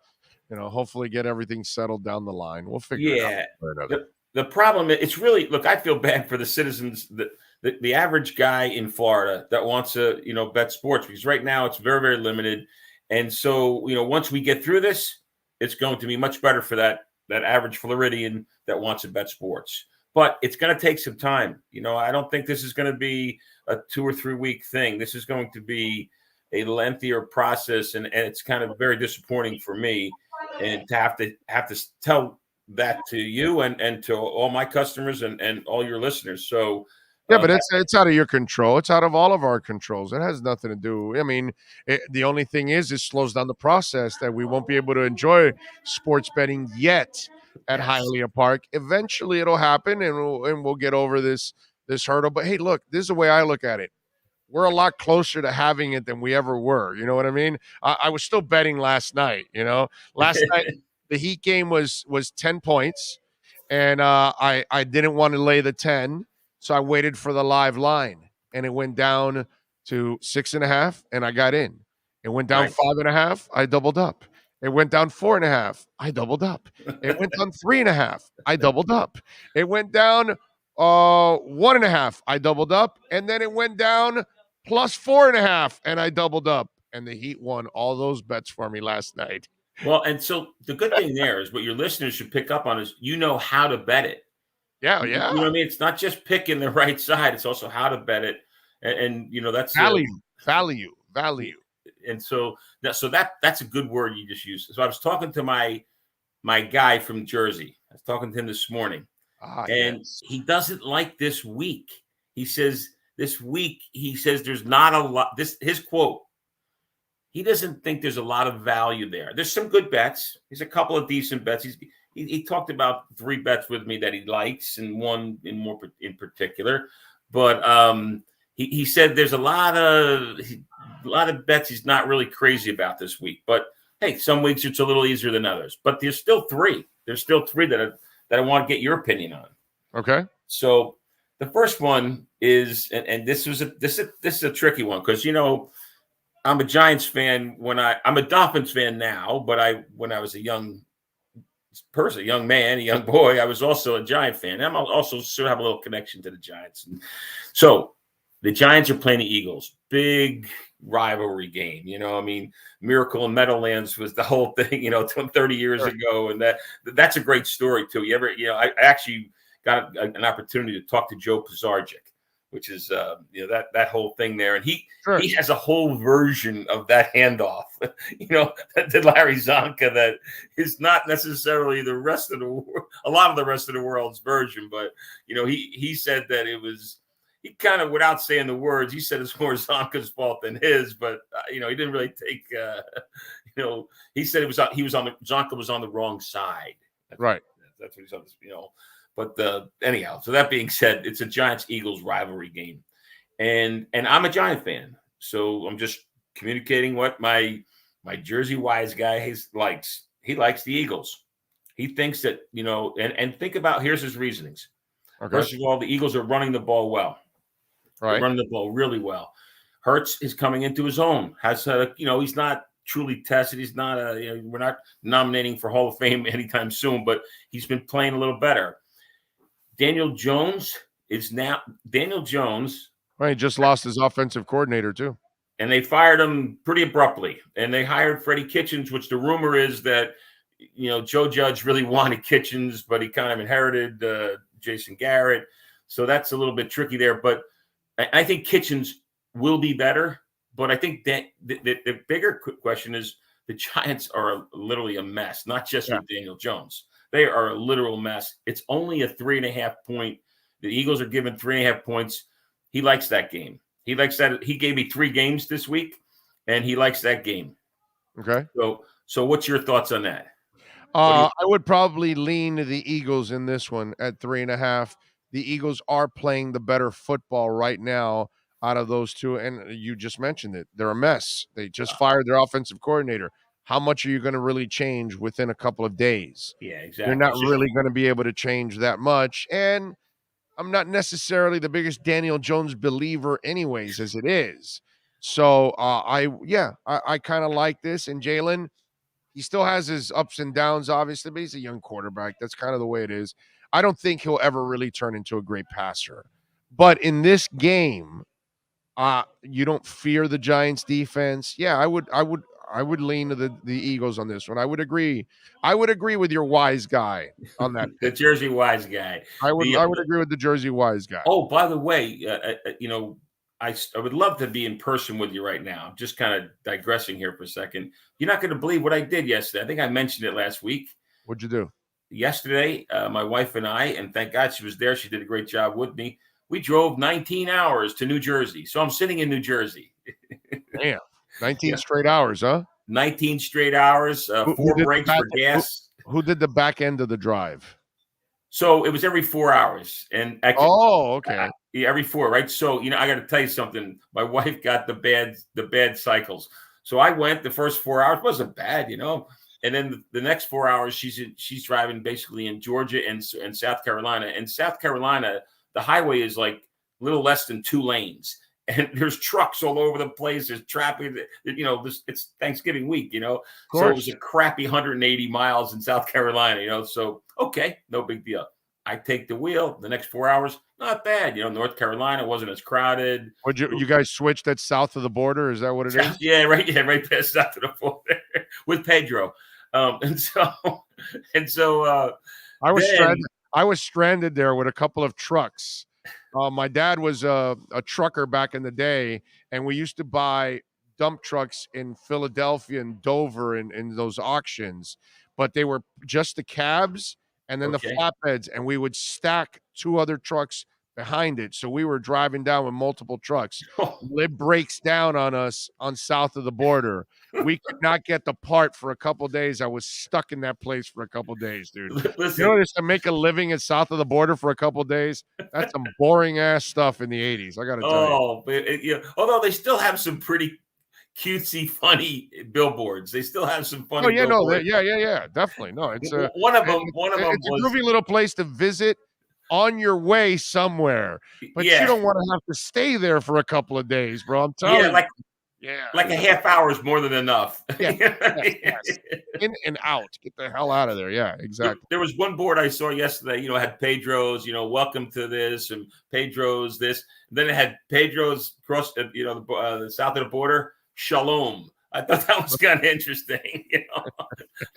hopefully get everything settled down the line. We'll figure it out. The problem is, it's really, look, I feel bad for the citizens, the average guy in Florida that wants to, bet sports, because right now it's very, very limited. And so, once we get through this, it's going to be much better for that average Floridian that wants to bet sports. But it's going to take some time. I don't think this is going to be a 2 or 3 week thing. This is going to be a lengthier process, and it's kind of very disappointing for me, and to have to tell that to you and to all my customers and all your listeners. So yeah, but it's out of your control. It's out of all of our controls. It has nothing to do. I mean, the only thing is it slows down the process that we won't be able to enjoy sports betting yet at Hialeah Park. Eventually, it'll happen, and we'll get over this hurdle. But hey, look, this is the way I look at it. We're a lot closer to having it than we ever were. You know what I mean? I was still betting last night. Last night the Heat game was 10 points, and I didn't want to lay the 10, so I waited for the live line, and it went down to 6.5, and I got in. It went down 5.5, I doubled up. It went down 4.5, I doubled up. It went down 3.5, I doubled up. It went down 1.5, I doubled up, and then it went down plus 4.5, and I doubled up. And the Heat won all those bets for me last night. Well, and so the good thing there is what your listeners should pick up on is how to bet it. Yeah. You know what I mean? It's not just picking the right side; it's also how to bet it, and that's value. And so that's a good word you just used. So I was talking to my guy from Jersey. I was talking to him this morning, and he doesn't like this week. He says this week, there's not a lot. His quote. He doesn't think there's a lot of value there. There's some good bets. There's a couple of decent bets. He talked about 3 bets with me that he likes, and one in particular. But he said there's a lot of bets he's not really crazy about this week. But hey, some weeks it's a little easier than others. But there's still 3. There's still 3 that I want to get your opinion on. Okay. So the first one is, and this is a tricky one, because I'm a Giants fan I'm a Dolphins fan now, but when I was a young person, a young man, a young boy, I was also a Giant fan. I'm also sort of have a little connection to the Giants. And so the Giants are playing the Eagles. Big rivalry game. I mean, Miracle in Meadowlands was the whole thing, 30 years ago, and that's a great story too. I actually got an opportunity to talk to Joe Pizarczyk, which is that whole thing there, and he has a whole version of that handoff, that did Larry Zonka, that is not necessarily the rest of the world, a lot of the rest of the world's version, but he said that it was, he kind of, without saying the words, he said it's more Zonka's fault than his, but he didn't really take he said Zonka was on the wrong side. That's what he's on, But anyhow, so that being said, it's a Giants-Eagles rivalry game. And I'm a Giant fan. So I'm just communicating what my Jersey wise guy likes. He likes the Eagles. He thinks that, and think about, here's his reasonings. Okay. First of all, the Eagles are running the ball well. Right. They're running the ball really well. Hurts is coming into his own. He's not truly tested. He's not we're not nominating for Hall of Fame anytime soon, but he's been playing a little better. Daniel Jones. Well, he just lost his offensive coordinator too. And they fired him pretty abruptly. And they hired Freddie Kitchens, which the rumor is that, Joe Judge really wanted Kitchens, but he kind of inherited Jason Garrett. So that's a little bit tricky there. But I think Kitchens will be better. But I think that the bigger question is the Giants are literally a mess, not just with Daniel Jones. They are a literal mess. It's only a 3.5 point. The Eagles are given 3.5 points. He likes that game. He likes that. He gave me 3 games this week, and he likes that game. Okay. So what's your thoughts on that? I would probably lean to the Eagles in this one at 3.5. The Eagles are playing the better football right now out of those two, and you just mentioned it. They're a mess. They just fired their offensive coordinator. How much are you going to really change within a couple of days? Yeah, exactly. You're not really going to be able to change that much. And I'm not necessarily the biggest Daniel Jones believer anyways, as it is. So I kind of like this. And Jalen, he still has his ups and downs, obviously, but he's a young quarterback. That's kind of the way it is. I don't think he'll ever really turn into a great passer. But in this game, you don't fear the Giants defense. Yeah, I would lean to the Eagles on this one. I would agree with your wise guy on that. The Jersey wise guy. I would agree with the Jersey wise guy. Oh, by the way, I would love to be in person with you right now. I'm just kind of digressing here for a second. You're not going to believe what I did yesterday. I think I mentioned it last week. What'd you do? Yesterday, my wife and I, and thank God she was there. She did a great job with me. We drove 19 hours to New Jersey. So I'm sitting in New Jersey. Damn. 19 straight hours, huh? 19 straight hours, 4 breaks for gas. Who did the back end of the drive? So it was every 4 hours. And okay. Every 4, right? So, I got to tell you something. My wife got the bad cycles. So I went the first 4 hours, wasn't bad, And then the next 4 hours, she's driving basically in Georgia and South Carolina. And South Carolina, the highway is like a little less than 2 lanes. And there's trucks all over the place. There's traffic. It's Thanksgiving week, So it was a crappy 180 miles in South Carolina, So, okay, no big deal. I take the wheel. The next 4 hours, not bad. North Carolina wasn't as crowded. Would you guys switch that south of the border? Is that what it is? Yeah, right. Yeah, right past south of the border with Pedro. And so I was stranded there with a couple of trucks. My dad was a trucker back in the day, and we used to buy dump trucks in Philadelphia and Dover in those auctions, but they were just the cabs and then the flatbeds, and we would stack 2 other trucks behind it. So we were driving down with multiple trucks. Lib breaks down on us on south of the border. We could not get the part for a couple of days. I was stuck in that place for a couple of days, dude. Listen, to make a living at south of the border for a couple of days, that's some boring ass stuff in the 80s. I got to tell you. Although they still have some pretty cutesy, funny billboards. They still have some funny. Billboards. Definitely. No, it's one of them. It's a groovy little place to visit on your way somewhere, but you don't want to have to stay there for a couple of days, bro. I'm telling you. Yeah. Like a half hour is more than enough. Yeah. Yes. In and out. Get the hell out of there. Yeah, exactly. There was one board I saw yesterday, had Pedro's, welcome to this, and Pedro's this. And then it had Pedro's across, the south of the border, Shalom. I thought that was kind of interesting.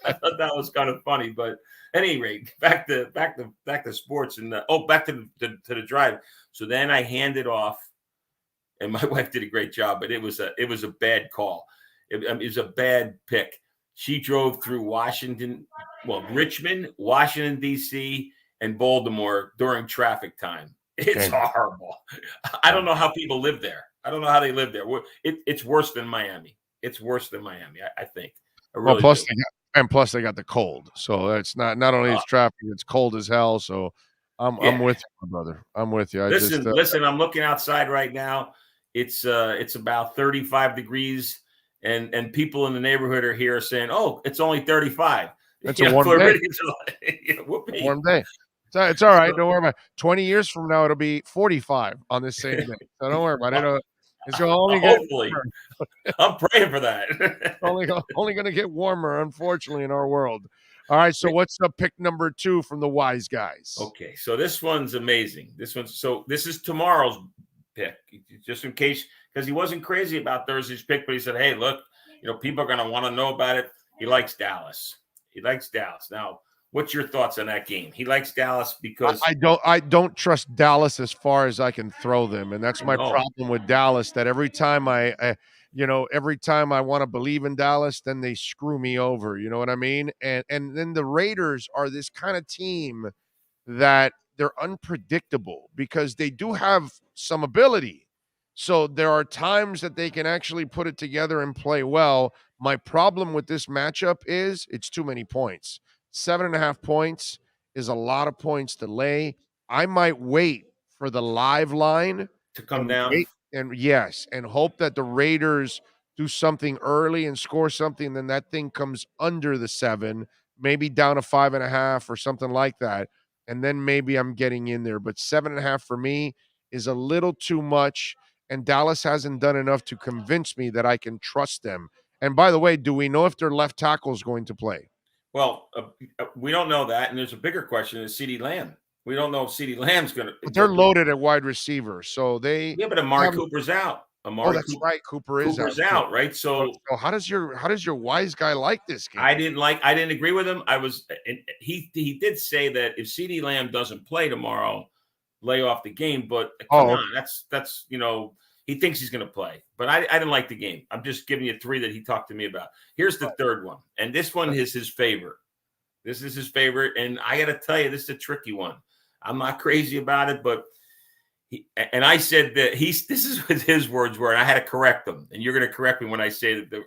I thought that was kind of funny. But at any rate, back to sports and back to the drive. So then I handed off, and my wife did a great job, but it was a bad call. It was a bad pick. She drove through Richmond, Washington, D.C., and Baltimore during traffic time. It's horrible. I don't know how people live there. I don't know how they live there. It's worse than Miami. It's worse than Miami, I think. Plus they got the cold. So it's not only is traffic, it's cold as hell. So I'm with you, my brother. I'm with you. Listen, I'm looking outside right now. It's about 35 degrees. And people in the neighborhood are here saying, "Oh, it's only 35." It's a warm day. Warm day. It's all right. Don't worry about it. 20 years from now, it'll be 45 on this same day. So don't worry about it. It's only hopefully. I'm praying for that. only going to get warmer, unfortunately, in our world. All right. So what's the pick number 2 from the wise guys? Okay. So this one's amazing. This is tomorrow's pick, just in case. Because he wasn't crazy about Thursday's pick, but he said, "Hey, look, people are going to want to know about it." He likes Dallas. Now, what's your thoughts on that game? He likes Dallas because I don't trust Dallas as far as I can throw them, and that's my problem with Dallas. That every time I want to believe in Dallas, then they screw me over. You know what I mean? And then the Raiders are this kind of team that they're unpredictable because they do have some ability. So there are times that they can actually put it together and play well. My problem with this matchup is it's too many points. 7.5 points is a lot of points to lay. I might wait for the live line to come down. And hope that the Raiders do something early and score something. Then that thing comes under the 7, maybe down to 5.5 or something like that. And then maybe I'm getting in there. But 7.5 for me is a little too much. And Dallas hasn't done enough to convince me that I can trust them. And by the way, do we know if their left tackle is going to play? Well, we don't know that. And there's a bigger question is CeeDee Lamb. We don't know if CeeDee Lamb's going to. But they're loaded at wide receiver. So they. Yeah, but Amari Cooper's out. That's right. Cooper's out, right? So how does your wise guy like this game? I didn't agree with him. He did say that if CeeDee Lamb doesn't play tomorrow, lay off the game. But come on, that's he thinks he's going to play. But I didn't like the game. I'm just giving you 3 that he talked to me about. Here's the third one, and this one is his favorite. This is his favorite, and I got to tell you, this is a tricky one. I'm not crazy about it, but I said that this is what his words were, and I had to correct them. And you're going to correct me when I say that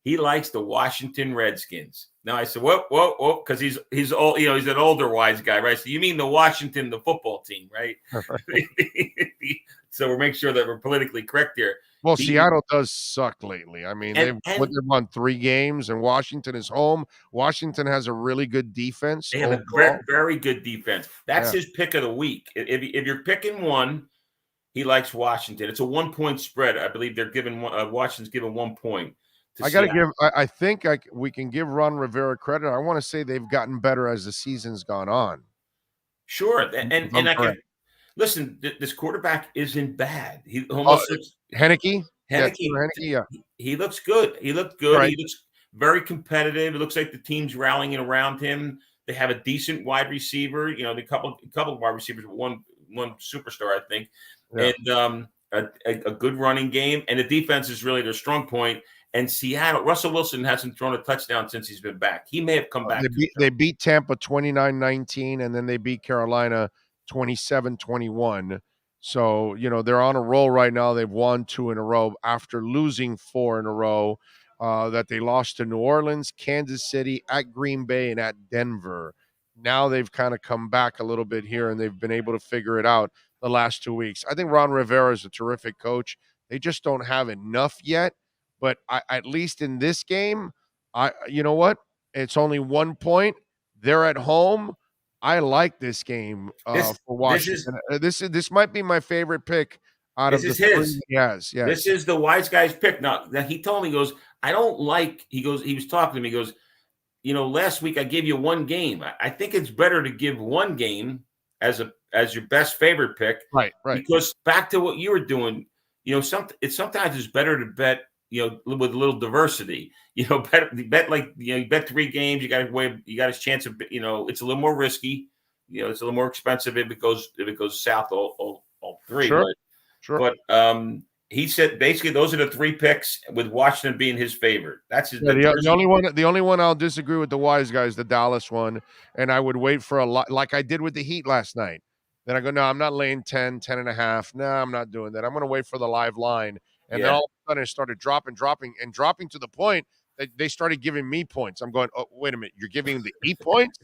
he likes the Washington Redskins. Now I said, whoa, because he's old, he's an older wise guy, right? So you mean the football team, right? So we're making sure that we're politically correct here. Well, Seattle does suck lately. I mean, they've won 3 games, and Washington is home. Washington has a really good defense. They have a very, very good defense. That's his pick of the week. If you're picking one, he likes Washington. It's a 1-point spread. I believe they're giving Washington's given 1 point. I got to give. I think we can give Ron Rivera credit. I want to say they've gotten better as the season's gone on. Sure, and I can. Listen, this quarterback isn't bad. He almost looks Heineke. Yeah. He looks good. He looked good. Right. He looks very competitive. It looks like the team's rallying around him. They have a decent wide receiver. The couple of wide receivers, one superstar, I think, and a good running game. And the defense is really their strong point. And Seattle, Russell Wilson hasn't thrown a touchdown since he's been back. He may have come back. They beat Tampa 29-19, and then they beat Carolina 27-21. So, they're on a roll right now. They've won 2 in a row after losing 4 in a row that they lost to New Orleans, Kansas City, at Green Bay, and at Denver. Now they've kind of come back a little bit here, and they've been able to figure it out the last 2 weeks. I think Ron Rivera is a terrific coach. They just don't have enough yet. But at least in this game, you know what? It's only 1 point. They're at home. I like this game for Washington. This might be my favorite pick out This of is the his. three. Yes. This is the wise guy's pick. Now that he told me, he goes, I don't like. He was talking to me. He goes, last week I gave you one game. I think it's better to give one game as your best favorite pick. Right. Because back to what you were doing, sometimes it's better to bet, with a little diversity. Bet like you bet 3 games. You got a chance of, it's a little more risky. It's a little more expensive if it goes south all 3. Sure. But he said basically those are the 3 picks, with Washington being his favorite. That's his. The only one I'll disagree with the wise guy is the Dallas one, and I would wait for a lot, like I did with the Heat last night. Then I go, no, I'm not laying 10 and a half. No, I'm not doing that. I'm going to wait for the live line. And then all of a sudden it started dropping to the point that they started giving me points. I'm going, oh, wait a minute. You're giving the Heat points?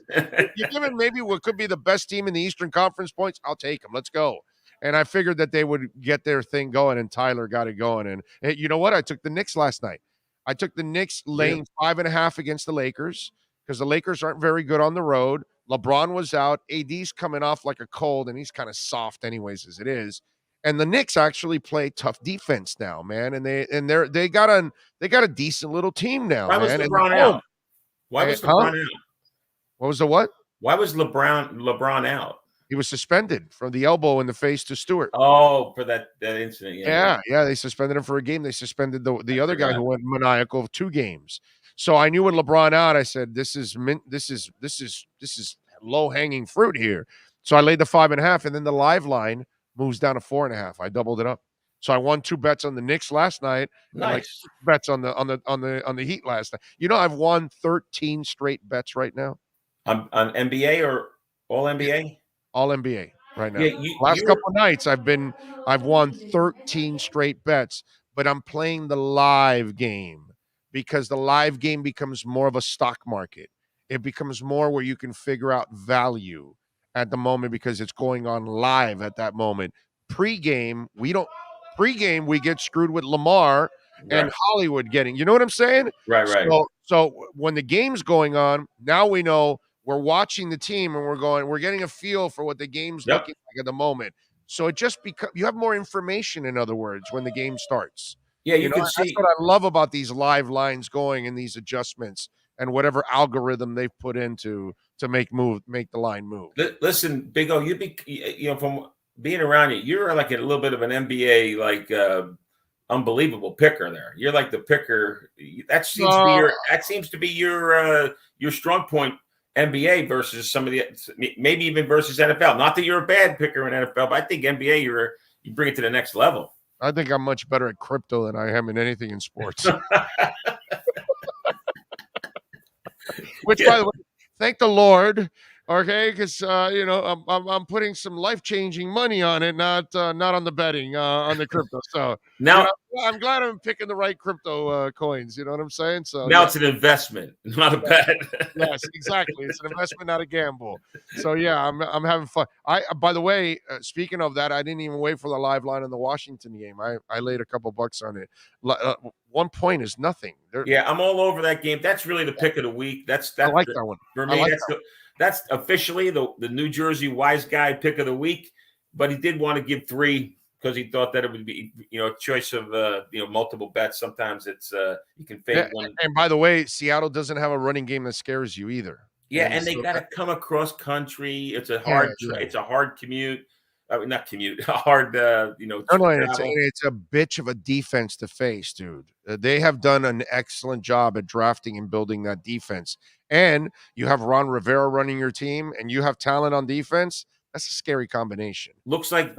You're giving maybe what could be the best team in the Eastern Conference points? I'll take them. Let's go. And I figured that they would get their thing going, and Tyler got it going. And you know what? I took the Knicks last night. I took the Knicks laying 5.5 against the Lakers, because the Lakers aren't very good on the road. LeBron was out. AD's coming off like a cold, and he's kind of soft anyways as it is. And the Knicks actually play tough defense now, man. And they got a decent little team now. Why was man. LeBron out? Why was LeBron out? What was the what? Why was LeBron out? He was suspended from the elbow in the face to Stewart. Oh, for that incident. Yeah. They suspended him for a game. They suspended the other guy who went maniacal 2 games. So I knew with LeBron out, I said, this is low hanging fruit here. So I laid the 5.5, and then the live line moves down to 4.5. I doubled it up. So I won 2 bets on the Knicks last night. Nice. And like 6 bets on the Heat last night. I've won 13 straight bets right now. On NBA or all NBA? All NBA right now. Yeah, last couple of nights I've won 13 straight bets, but I'm playing the live game, because the live game becomes more of a stock market. It becomes more where you can figure out value at the moment, because it's going on live at that moment. Pre-game, we get screwed with Lamar and Hollywood getting, you know what I'm saying? Right. So when the game's going on, now we know we're watching the team, and we're getting a feel for what the game's looking like at the moment. So it just you have more information, in other words, when the game starts. Yeah, you can see. That's what I love about these live lines going, and these adjustments and whatever algorithm they've put into to make the line move. Listen, Big O, from being around you, you're like a little bit of an NBA unbelievable picker there. You're like the picker. That seems to be your strong point. NBA versus some of the, maybe even versus NFL. Not that you're a bad picker in NFL, but I think NBA you bring it to the next level. I think I'm much better at crypto than I am in anything in sports. Which, by the way, thank the Lord. Okay, because I'm putting some life-changing money on it, not on the betting on the crypto. So now I'm glad I'm picking the right crypto coins. You know what I'm saying? So now it's an investment, not a bet. Yes, exactly. It's an investment, not a gamble. So yeah, I'm having fun. By the way, speaking of that, I didn't even wait for the live line in the Washington game. I laid a couple bucks on it. 1 point is nothing. I'm all over that game. That's really the pick of the week. I like that one for me. That's officially the New Jersey wise guy pick of the week, but he did want to give 3 because he thought that it would be, a choice of, multiple bets. Sometimes it's you can fade one. And by the way, Seattle doesn't have a running game that scares you either. Yeah, and they got to come across country. It's a hard, it's a hard commute. Not commute, hard. No, it's a bitch of a defense to face, dude. They have done an excellent job at drafting and building that defense. And you have Ron Rivera running your team, and you have talent on defense. That's a scary combination. Looks like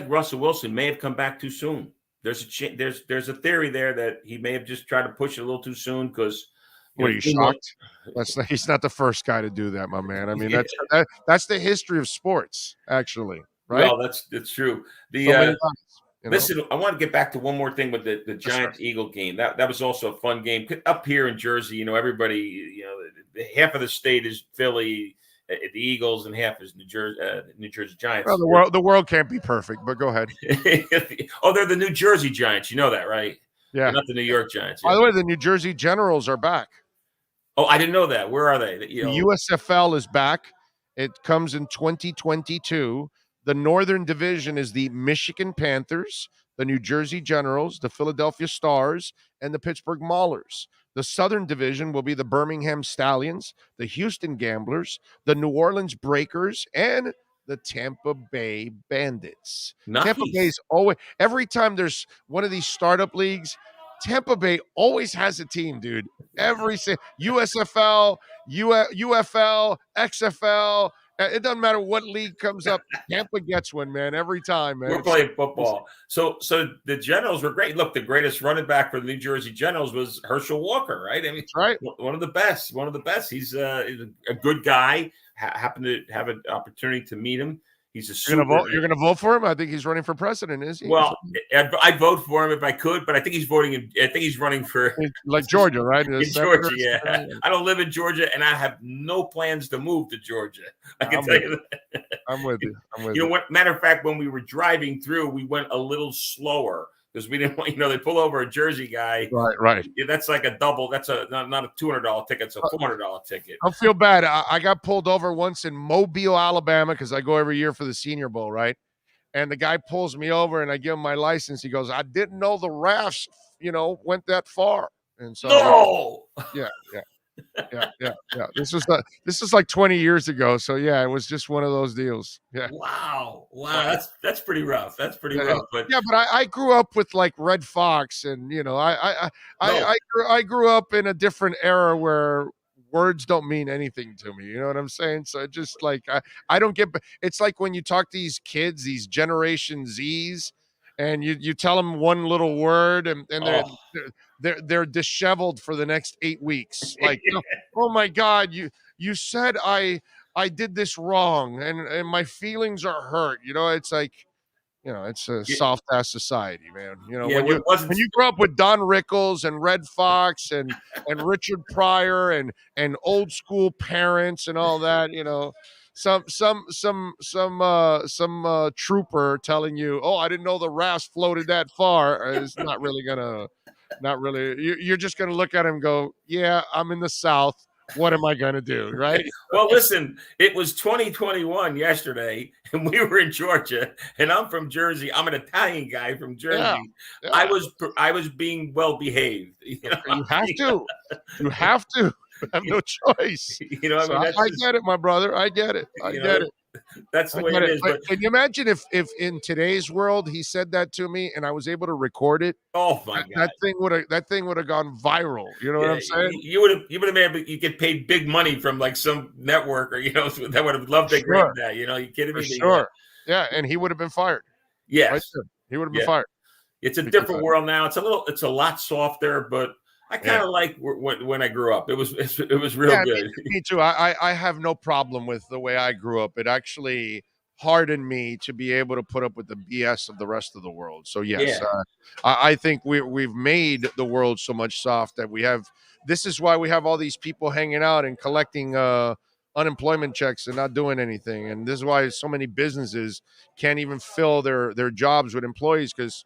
Russell Wilson may have come back too soon. There's a theory there that he may have just tried to push it a little too soon because. Are you shocked? He's not the first guy to do that, my man. I mean, that's the history of sports, actually. Right? Well, that's true. Listen, I want to get back to one more thing with the Giants-Eagle game. That was also a fun game. Up here in Jersey, everybody, half of the state is Philly, the Eagles, and half is New Jersey Giants. Well, the world can't be perfect, but go ahead. Oh, they're the New Jersey Giants. You know that, right? Yeah. They're not the New York Giants. By the way, the New Jersey Generals are back. Oh, I didn't know that. Where are they? The USFL is back. It comes in 2022. The Northern Division is the Michigan Panthers, the New Jersey Generals, the Philadelphia Stars, and the Pittsburgh Maulers. The Southern Division will be the Birmingham Stallions, the Houston Gamblers, the New Orleans Breakers, and the Tampa Bay Bandits. Nice. Tampa Bay's always, every time there's one of these startup leagues, Tampa Bay always has a team, dude. Every USFL, UFL, XFL, it doesn't matter what league comes up. Tampa gets one, man, every time, man. We're playing football. So the Generals were great. Look, the greatest running back for the New Jersey Generals was Herschel Walker, right? I mean, that's right. One of the best. He's a good guy. Happened to have an opportunity to meet him. He's a super. You're gonna vote for him? I think he's running for president, is he? Well, I'd vote for him if I could, but I think he's running for like Georgia, right? In Georgia, yeah. I don't live in Georgia, and I have no plans to move to Georgia. I can tell you that. I'm with you. You know what? Matter of fact, when we were driving through, we went a little slower because we didn't want, they pull over a Jersey guy. Right. Yeah, that's like a double. That's not a $200 ticket. It's a $400 ticket. I feel bad. I got pulled over once in Mobile, Alabama, because I go every year for the Senior Bowl, right? And the guy pulls me over, and I give him my license. He goes, "I didn't know the rafts, went that far." And so, no, yeah. This is like 20 years ago. So yeah, it was just one of those deals. Yeah. Wow. That's pretty rough. But I grew up with like Red Fox, and I grew up in a different era where words don't mean anything to me. You know what I'm saying? So just like I don't get. It's like when you talk to these kids, these Generation Zs, and you tell them one little word, and they're disheveled for the next 8 weeks. Like, oh my God, you said I did this wrong, and my feelings are hurt. It's like, it's a soft ass society, man. When you grow up with Don Rickles and Red Fox and Richard Pryor and old school parents and all that, some trooper telling you, "Oh, I didn't know the rafts floated that far," is not really. You're just gonna look at him and go, "Yeah, I'm in the South. What am I gonna do?" Right? Well, listen, it was 2021 yesterday, and we were in Georgia, and I'm from Jersey. I'm an Italian guy from Jersey. Yeah. I was being well behaved. You have to. You have to. I have no choice. I get it, my brother. I get it. I get it. That's the way it is. But can you imagine if in today's world he said that to me and I was able to record it? Oh my God, that thing would have gone viral. You know what I'm saying? You would have made, you get paid big money from like some network or that would have loved to grab that. You kidding me? For sure. Yeah, and he would have been fired. Yes, right there. He would have been fired. It's a different world now. It's a lot softer, but I kind of like when I grew up. It was real good. Me too. I have no problem with the way I grew up. It actually hardened me to be able to put up with the BS of the rest of the world. So yes, I think we've made the world so much soft that we have. This is why we have all these people hanging out and collecting unemployment checks and not doing anything. And this is why so many businesses can't even fill their jobs with employees, because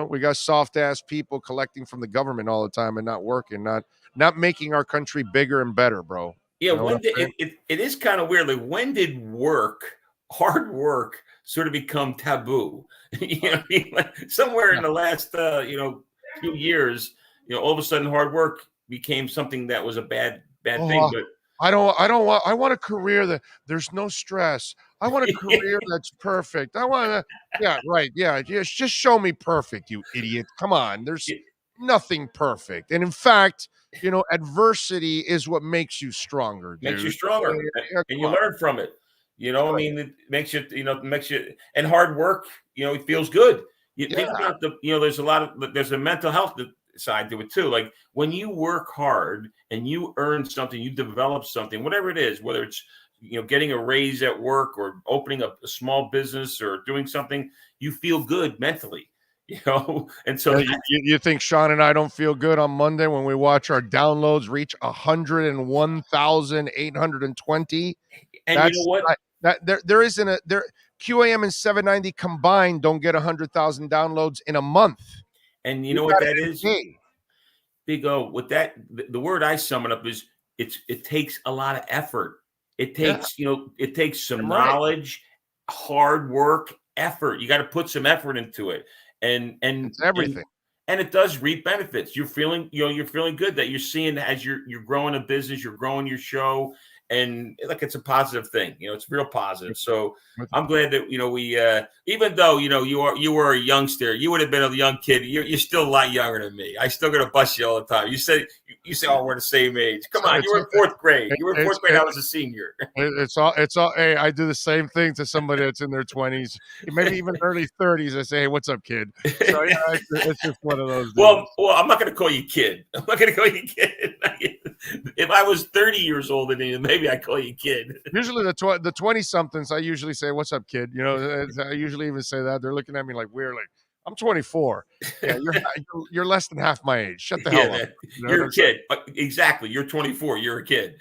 we got soft ass people collecting from the government all the time and not working, not making our country bigger and better, bro. Yeah, it is kind of weird. Like, when did hard work sort of become taboo? Somewhere in the last few years, all of a sudden hard work became something that was a bad thing. But I want a career that there's no stress. I want a career that's perfect. I want to, yeah, right. Yeah. Just show me perfect, you idiot. Come on. There's nothing perfect. And in fact, adversity is what makes you stronger, dude. Makes you stronger. And you learn from it. I mean, it makes you, and hard work, it feels good. Think about there's a mental health side to it too. Like, when you work hard and you earn something, you develop something, whatever it is, whether it's getting a raise at work or opening up a small business or doing something, you feel good mentally, and so you think Sean and I don't feel good on Monday when we watch our downloads reach 101,820? And you know what? There isn't QAM and 790 combined don't get 100,000 downloads in a month. And you know what that is? Big O, with that, the word I sum it up is it takes a lot of effort. It takes, it takes some knowledge hard work, effort. You got to put some effort into it, and it's everything. And it does reap benefits. You're feeling good that you're seeing as you're growing a business, you're growing your show, and like it's a positive thing. It's real positive. So I'm glad that we even though you were a youngster, you would have been a young kid. You're still a lot younger than me. I still gonna bust you all the time. You say oh, we're the same age. Come on, you were in fourth grade. You were in fourth grade. I was a senior. It's all. Hey, I do the same thing to somebody that's in their 20s, maybe even early 30s. I say, hey, what's up, kid? So yeah, it's just one of those. Well, I'm not going to call you kid. I'm not going to call you kid. If I was 30 years older than you, maybe I call you kid. Usually the 20-somethings, I usually say, "What's up, kid?" I usually even say that. They're looking at me like weird, like I'm 24. Yeah, you're less than half my age. Shut the hell up. You're a kid. Exactly. You're 24. You're a kid.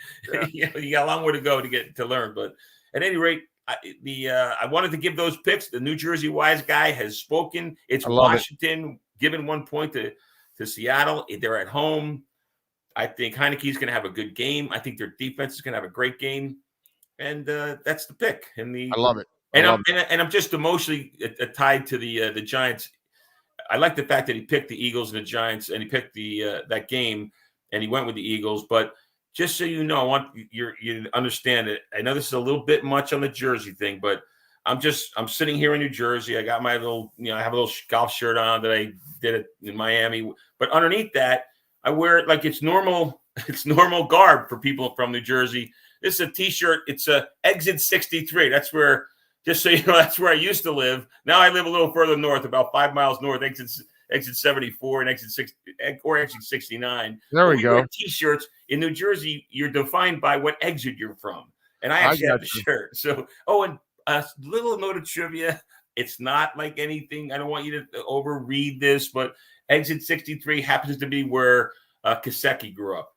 Yeah. You got a long way to go to learn. But at any rate, I wanted to give those picks. The New Jersey wise guy has spoken. It's Washington giving 1 point to Seattle. They're at home. I think Heineke's going to have a good game. I think their defense is going to have a great game, and that's the pick. I love it. I'm just emotionally tied to the Giants. I like the fact that he picked the Eagles and the Giants, and he picked that game, and he went with the Eagles. But just so you know, I want you to understand it. I know this is a little bit much on the jersey thing, but I'm sitting here in New Jersey. I got my little, I have a little golf shirt on that I did it in Miami. But underneath that, I wear it like it's normal. It's normal garb for people from New Jersey. This is a T-shirt. It's a Exit 63. That's where, just so you know, that's where I used to live. Now I live a little further north, about 5 miles north. Exit 74 and exit 69. There we go. T-shirts in New Jersey, you're defined by what exit you're from, and I actually have the shirt. So, and a little note of trivia: it's not like anything. I don't want you to overread this, but exit 63 happens to be where Kaseki grew up.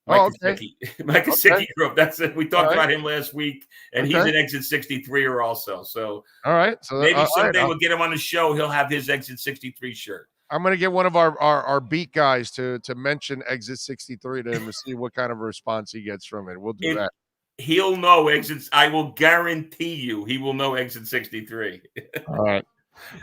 Mike Kaseki grew up. That's it. We talked about him last week, and he's an exit 63er also. So, all right. So maybe someday we'll get him on the show. He'll have his exit 63 shirt. I'm going to get one of our beat guys to mention exit 63 to him to see what kind of response he gets from it. We'll do that. He'll know exits. I will guarantee you he will know exit 63. All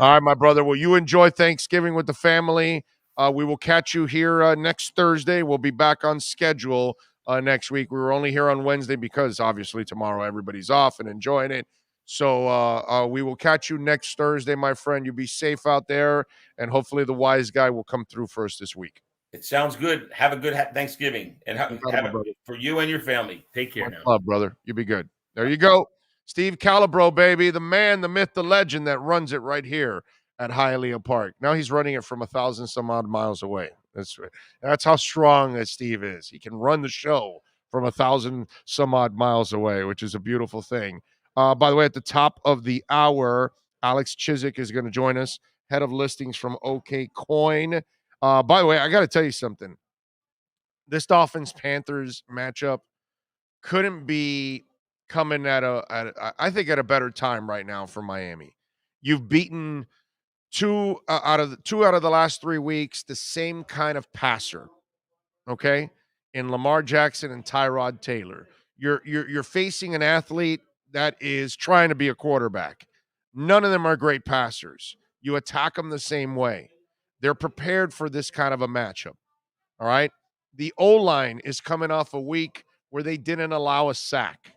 right, my brother. Well, you enjoy Thanksgiving with the family. We will catch you here next Thursday. We'll be back on schedule next week. We were only here on Wednesday because obviously tomorrow everybody's off and enjoying it. So we will catch you next Thursday, my friend. You be safe out there, and hopefully the wise guy will come through for us this week. It sounds good. Have a good Thanksgiving, and for you and your family. Take care now. Love, brother. You be good. There you go. Steve Calabro, baby, the man, the myth, the legend that runs it right here at Hialeah Park. Now he's running it from 1,000 some odd miles away. That's how strong that Steve is. He can run the show from 1,000 some odd miles away, which is a beautiful thing. By the way, at the top of the hour, Alex Chiswick is going to join us, head of listings from OK Coin. By the way, I got to tell you something. This Dolphins-Panthers matchup couldn't be coming at a better time right now for Miami. You've beaten two out of the last 3 weeks, the same kind of passer, okay, in Lamar Jackson and Tyrod Taylor. You're facing an athlete that is trying to be a quarterback. None of them are great passers. You attack them the same way. They're prepared for this kind of a matchup, all right? The O-line is coming off a week where they didn't allow a sack,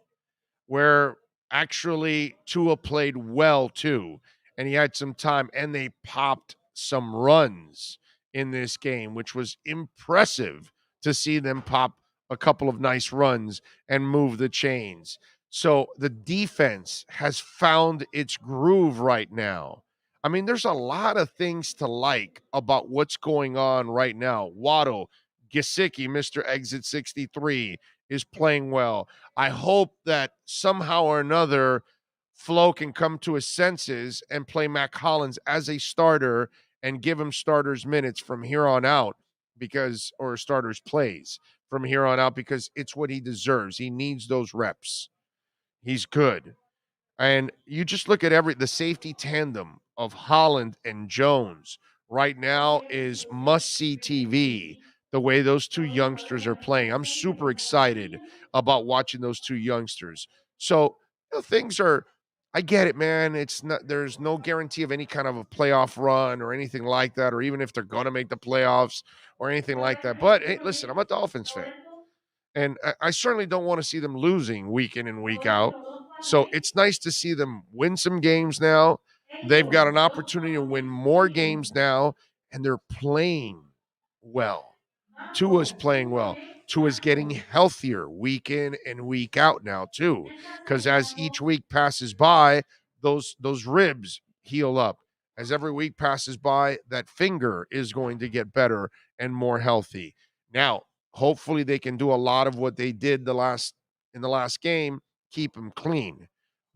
where actually Tua played well too, and he had some time, and they popped some runs in this game, which was impressive to see them pop a couple of nice runs and move the chains. So the defense has found its groove right now. I mean, there's a lot of things to like about what's going on right now. Waddle, Gesicki, Mr. Exit 63, is playing well. I hope that somehow or another Flo can come to his senses and play Mac Hollins as a starter and give him starters minutes from here on out or starters plays from here on out because it's what he deserves. He needs those reps. He's good. And you just look at the safety tandem of Holland and Jones right now is must-see TV, the way those two youngsters are playing. I'm super excited about watching those two youngsters. So things are, I get it, man. There's no guarantee of any kind of a playoff run or anything like that, or even if they're gonna make the playoffs or anything like that. But hey, listen, I'm a Dolphins fan. And I certainly don't want to see them losing week in and week out. So it's nice to see them win some games now. They've got an opportunity to win more games now, and they're playing well. Tua's playing well. Tua's getting healthier week in and week out now, too. Because as each week passes by, those ribs heal up. As every week passes by, that finger is going to get better and more healthy. Now, hopefully they can do a lot of what they did in the last game, keep them clean.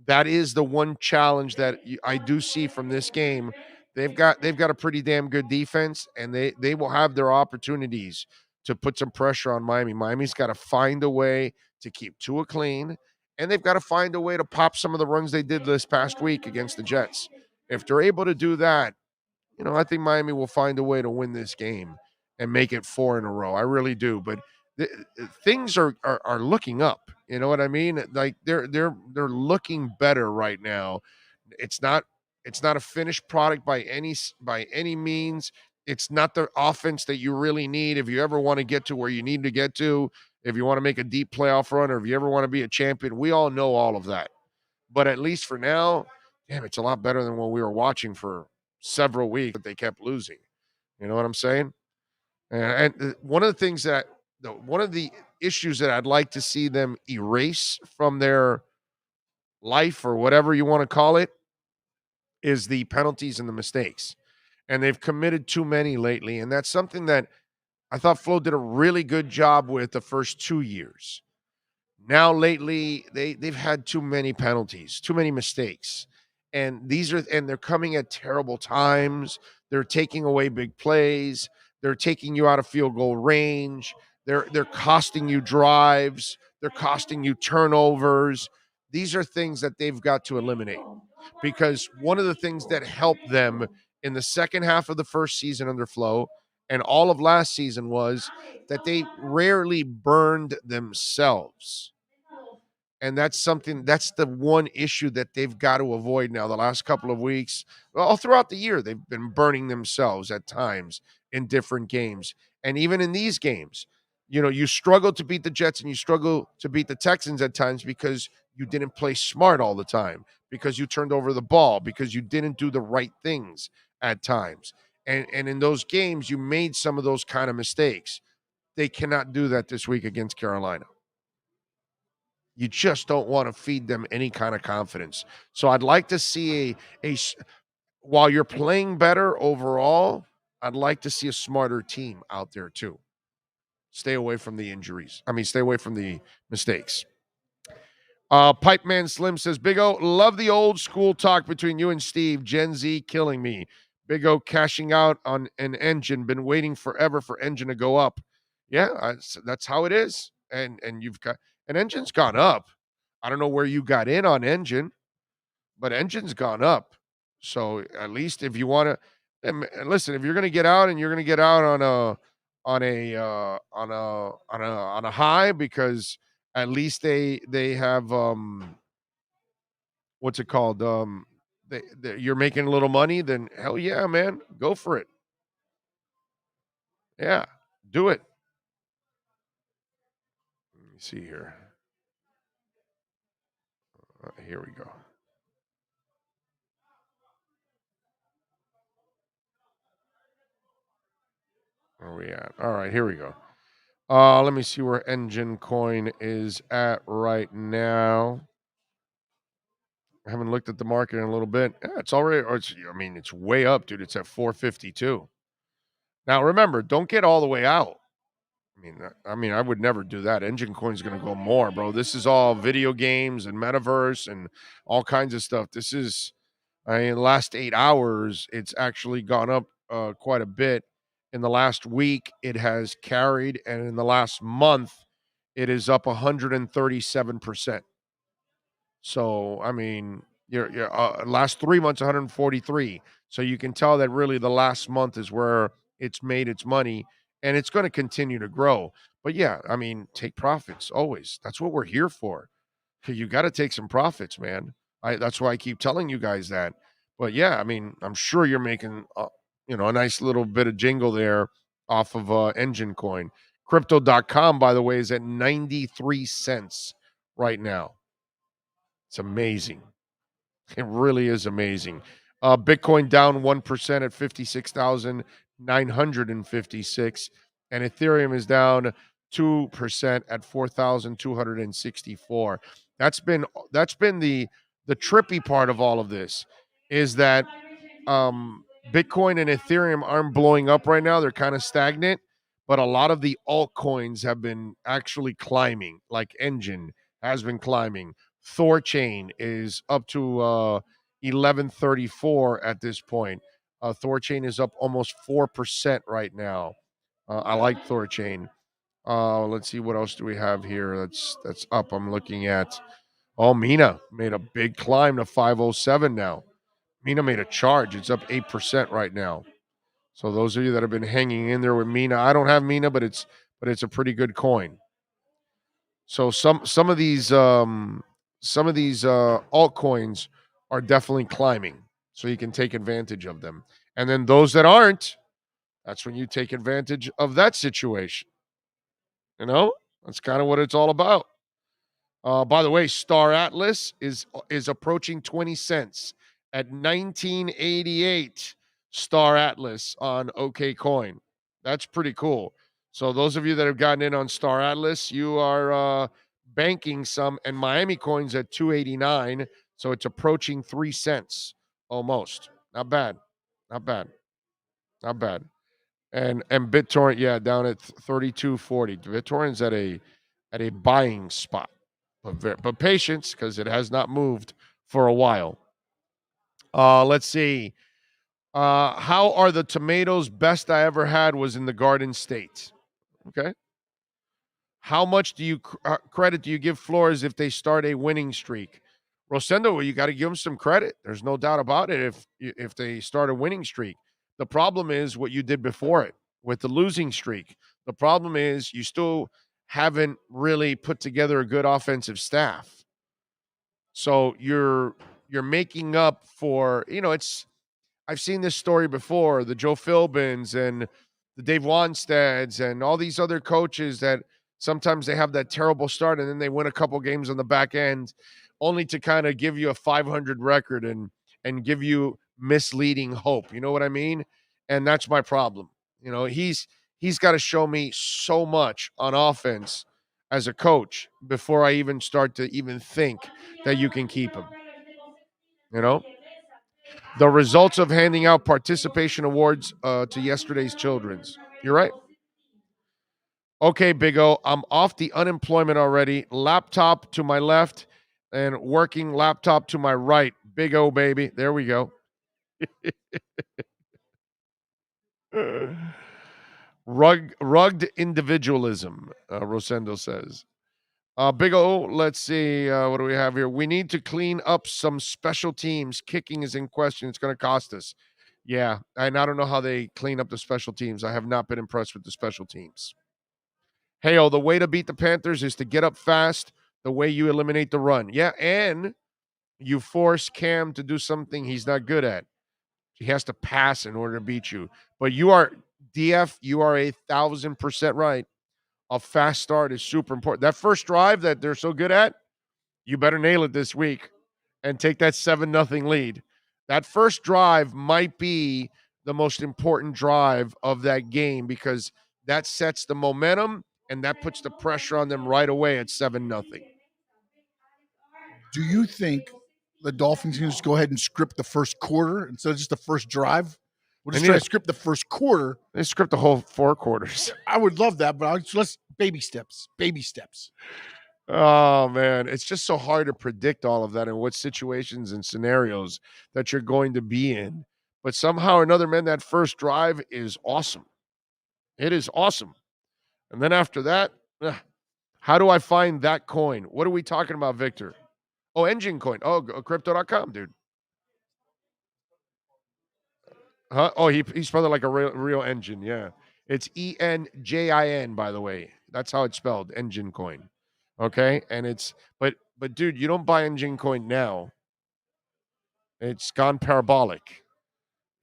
That is the one challenge that I do see from this game. They've got a pretty damn good defense, and they will have their opportunities to put some pressure on Miami. Miami's got to find a way to keep Tua clean, and they've got to find a way to pop some of the runs they did this past week against the Jets. If they're able to do that, I think Miami will find a way to win this game and make it 4 in a row. I really do. But things are looking up. You know what I mean? Like they're looking better right now. It's not a finished product by any means. It's not the offense that you really need if you ever want to get to where you need to get to, if you want to make a deep playoff run, or if you ever want to be a champion. We all know all of that. But at least for now, damn, it's a lot better than what we were watching for several weeks that they kept losing. You know what I'm saying? And one of the things one of the issues that I'd like to see them erase from their life, or whatever you want to call it, is the penalties and the mistakes. And they've committed too many lately. And that's something that I thought Flo did a really good job with the first 2 years. Now lately, they've had too many penalties, too many mistakes. And they're coming at terrible times. They're taking away big plays. They're taking you out of field goal range. They're costing you drives. They're costing you turnovers. These are things that they've got to eliminate, because one of the things that helped them in the second half of the first season under Flo and all of last season was that they rarely burned themselves. And that's the one issue that they've got to avoid now. The last couple of weeks, all throughout the year, they've been burning themselves at times in different games. And even in these games, you struggle to beat the Jets and you struggle to beat the Texans at times because you didn't play smart all the time, because you turned over the ball, because you didn't do the right things at times. And in those games, you made some of those kind of mistakes. They cannot do that this week against Carolina. You just don't want to feed them any kind of confidence. So I'd like to see while you're playing better overall, I'd like to see a smarter team out there too. Stay away from the injuries. Stay away from the mistakes. Pipe Man Slim says, Big O, love the old school talk between you and Steve. Gen Z killing me. Big O cashing out on an engine. Been waiting forever for engine to go up. Yeah, that's how it is. And you've got an engine's gone up. I don't know where you got in on engine, but engine's gone up. So at least if you want to listen, if you're going to get out, and you're going to get out on a high, because at least they have what's it called? You're making a little money, then hell yeah, man, go for it. Yeah, do it. Let me see here. Here we go. Where are we at? All right, here we go. Let me see where Engine Coin is at right now. I haven't looked at the market in a little bit. Yeah, it's already, it's way up, dude. It's at 452. Now, remember, don't get all the way out. I would never do that. Engine Coin's going to go more, bro. This is all video games and metaverse and all kinds of stuff. This is, in the last 8 hours, it's actually gone up quite a bit. In the last week, it has carried, and in the last month, it is up 137%. So, your last 3 months, 143. So you can tell that really the last month is where it's made its money, and it's going to continue to grow. But yeah, take profits always. That's what we're here for. You got to take some profits, man. That's why I keep telling you guys that. But yeah, I mean, I'm sure you're making a nice little bit of jingle there off of Engine Coin. Crypto.com, by the way, is at 93 cents right now. It's amazing. It really is amazing. Bitcoin down 1% at 56,956, and Ethereum is down 2% at 4,264. That's been the trippy part of all of this, is that Bitcoin and Ethereum aren't blowing up right now. They're kind of stagnant, but a lot of the altcoins have been actually climbing, like Engine has been climbing. Thorchain is up to 1134 at this point. Thorchain is up almost 4% right now. I like Thorchain. Let's see, what else do we have here that's up. I'm looking at Mina made a big climb to 507 now. Mina made a charge. It's up 8% right now. So those of you that have been hanging in there with Mina, I don't have Mina, but it's a pretty good coin. So some of these altcoins are definitely climbing, so you can take advantage of them. And then those that aren't, that's when you take advantage of that situation. That's kind of what it's all about. By the way, Star Atlas is approaching 20 cents at 1988. Star Atlas on OK Coin. That's pretty cool. So those of you that have gotten in on Star Atlas, you are banking some, and Miami Coin's at 289, so it's approaching 3 cents almost. Not bad. Not bad. Not bad. And BitTorrent, yeah, down at 32.40. BitTorrent's at a buying spot. But patience, because it has not moved for a while. Let's see. How are the tomatoes? Best I ever had was in the Garden State. Okay. How much do you credit do you give Flores if they start a winning streak? Rosendo, you got to give them some credit. There's no doubt about it if they start a winning streak. The problem is what you did before it with the losing streak. The problem is you still haven't really put together a good offensive staff. So you're making up for, I've seen this story before, the Joe Philbins and the Dave Wansteads and all these other coaches that sometimes they have that terrible start and then they win a couple games on the back end only to kind of give you a 500 record and give you misleading hope. You know what I mean? And that's my problem. He's got to show me so much on offense as a coach before I even start to even think that you can keep him. The results of handing out participation awards to yesterday's children's. You're right. Okay, Big O, I'm off the unemployment already. Laptop to my left and working laptop to my right. Big O, baby. There we go. Rugged individualism, Rosendo says. Big O, let's see. What do we have here? We need to clean up some special teams. Kicking is in question. It's going to cost us. Yeah, and I don't know how they clean up the special teams. I have not been impressed with the special teams. Hey, the way to beat the Panthers is to get up fast, the way you eliminate the run. Yeah, and you force Cam to do something he's not good at. He has to pass in order to beat you. But you are, DF, you are 1,000% right. A fast start is super important. That first drive that they're so good at, you better nail it this week and take that 7-0 lead. That first drive might be the most important drive of that game because that sets the momentum and that puts the pressure on them right away at 7-0. Do you think the Dolphins can just go ahead and script the first quarter instead of just the first drive? We'll just try to script the first quarter. They script the whole 4 quarters. I would love that, but let's baby steps. Baby steps. Oh, man. It's just so hard to predict all of that and what situations and scenarios that you're going to be in. But somehow or another, man, that first drive is awesome. It is awesome. And then after that, how do I find that coin? What are we talking about, Victor? Oh, Engine Coin. Oh, crypto.com, dude. Huh? Oh, he spelled it like a real engine. Yeah. It's ENJIN, by the way. That's how it's spelled, Engine Coin. Okay? And it's but dude, you don't buy Engine Coin now. It's gone parabolic.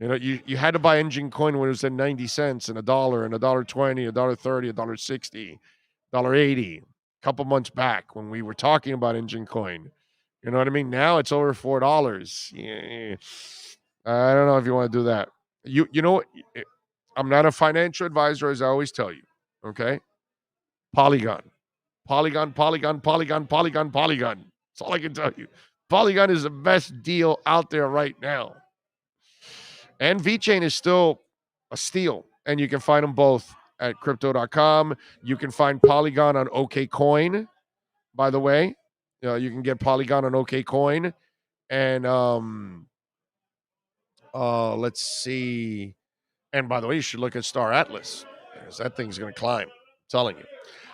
You know, you had to buy engine coin when it was at 90 cents and $1 and $1.20, $1.30, $1.60, $1.80. A couple months back when we were talking about engine coin. You know what I mean? Now it's over $4. Yeah. I don't know if you want to do that. You know what? I'm not a financial advisor, as I always tell you. Okay? Polygon. Polygon, Polygon, Polygon, Polygon, Polygon. That's all I can tell you. Polygon is the best deal out there right now. And VeChain is still a steal. And you can find them both at crypto.com. You can find Polygon on OKCoin, by the way. You can get Polygon on OKCoin. And let's see. And by the way, you should look at Star Atlas, because that thing's going to climb. I'm telling you.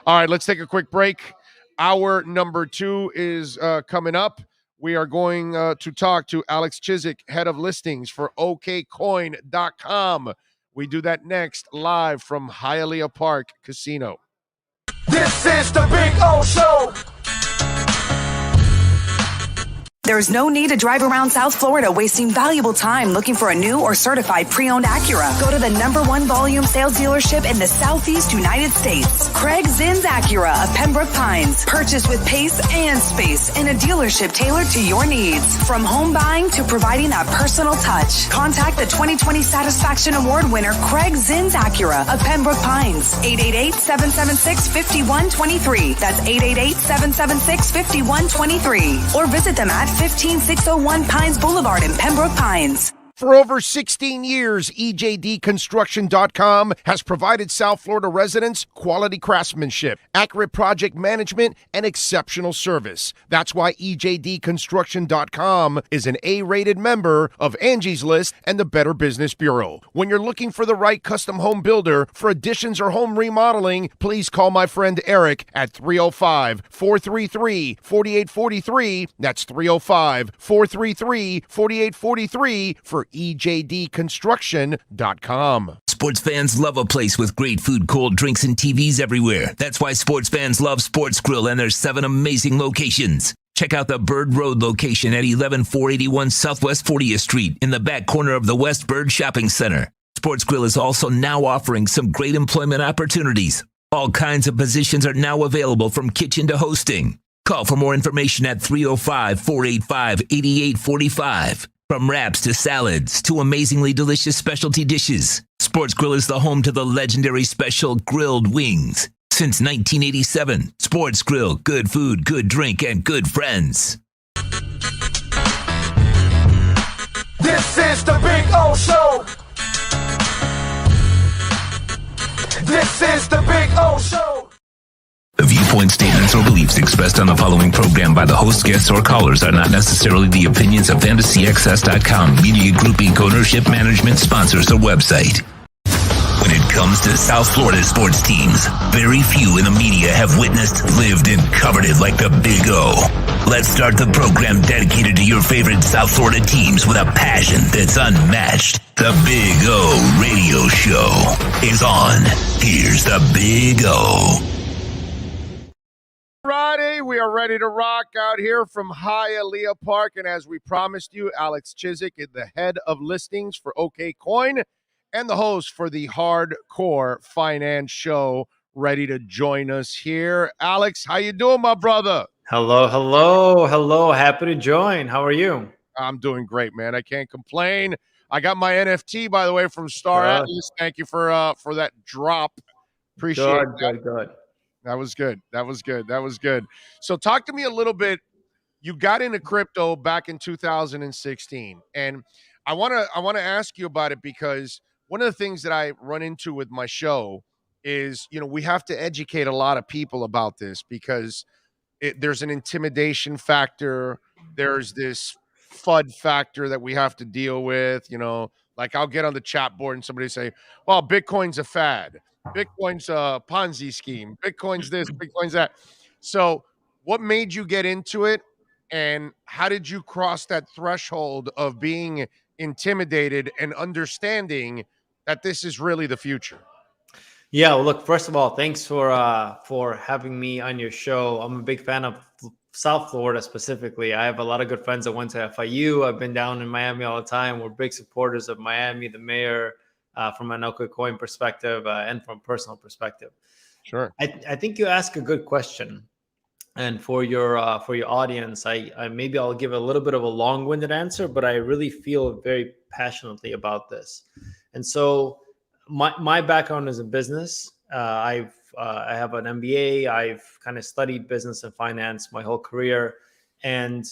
All right, let's take a quick break. Hour number 2 is coming up. We are going to talk to Alex Chiswick, head of listings for OKCoin.com. We do that next, live from Hialeah Park Casino. This is the Big O Show. There's no need to drive around South Florida wasting valuable time looking for a new or certified pre-owned Acura. Go to the #1 volume sales dealership in the Southeast United States. Craig Zinn's Acura of Pembroke Pines. Purchased with pace and space in a dealership tailored to your needs. From home buying to providing that personal touch. Contact the 2020 Satisfaction Award winner Craig Zinn's Acura of Pembroke Pines. 888-776-5123. That's 888-776-5123. Or visit them at 15601 Pines Boulevard in Pembroke Pines. For over 16 years, EJDconstruction.com has provided South Florida residents quality craftsmanship, accurate project management, and exceptional service. That's why EJDconstruction.com is an A-rated member of Angie's List and the Better Business Bureau. When you're looking for the right custom home builder for additions or home remodeling, please call my friend Eric at 305-433-4843. That's 305-433-4843 for EJDconstruction.com. Sports fans love a place with great food, cold drinks, and TVs everywhere. That's why sports fans love Sports Grill and their 7 amazing locations. Check out the Bird Road location at 11481 Southwest 40th Street in the back corner of the West Bird Shopping Center. Sports Grill is also now offering some great employment opportunities. All kinds of positions are now available, from kitchen to hosting. Call for more information at 305-485-8845. From wraps to salads to amazingly delicious specialty dishes, Sports Grill is the home to the legendary special grilled wings. Since 1987, Sports Grill, good food, good drink, and good friends. This is the Big O Show. This is the Big O Show. The viewpoint, statements, or beliefs expressed on the following program by the host, guests, or callers are not necessarily the opinions of FantasyAccess.com, Media Group, Inc., ownership, management, sponsors, or website. When it comes to South Florida sports teams, very few in the media have witnessed, lived, and covered it like the Big O. Let's start the program dedicated to your favorite South Florida teams with a passion that's unmatched. The Big O Radio Show is on. Here's the Big O. Friday, we are ready to rock out here from Hialeah Park, and as we promised you, Alex Chiswick is the head of listings for OKCoin and the host for the Hardcore Finance Show, ready to join us here. Alex, how you doing, my brother? Hello. Happy to join. How are you? I'm doing great, man. I can't complain. I got my NFT, by the way, from Star Atlas. Thank you for that drop. Appreciate it. Good. That was good. So talk to me a little bit. You got into crypto back in 2016, and I want to ask you about it, because one of the things that I run into with my show is, we have to educate a lot of people about this, because there's an intimidation factor. There's this FUD factor that we have to deal with. Like I'll get on the chat board and somebody say, well, Bitcoin's a fad. Bitcoin's a Ponzi scheme. Bitcoin's this, Bitcoin's that. So what made you get into it, and how did you cross that threshold of being intimidated and understanding that this is really the future? Yeah, well, look, first of all, thanks for having me on your show. I'm a big fan of South Florida specifically. I have a lot of good friends that went to FIU. I've been down in Miami all the time. We're big supporters of Miami, the mayor, from an coin perspective and from personal perspective. Sure. I think you ask a good question. And for your audience, I maybe I'll give a little bit of a long-winded answer, but I really feel very passionately about this. And so my background is in business. I have an MBA. I've kind of studied business and finance my whole career, and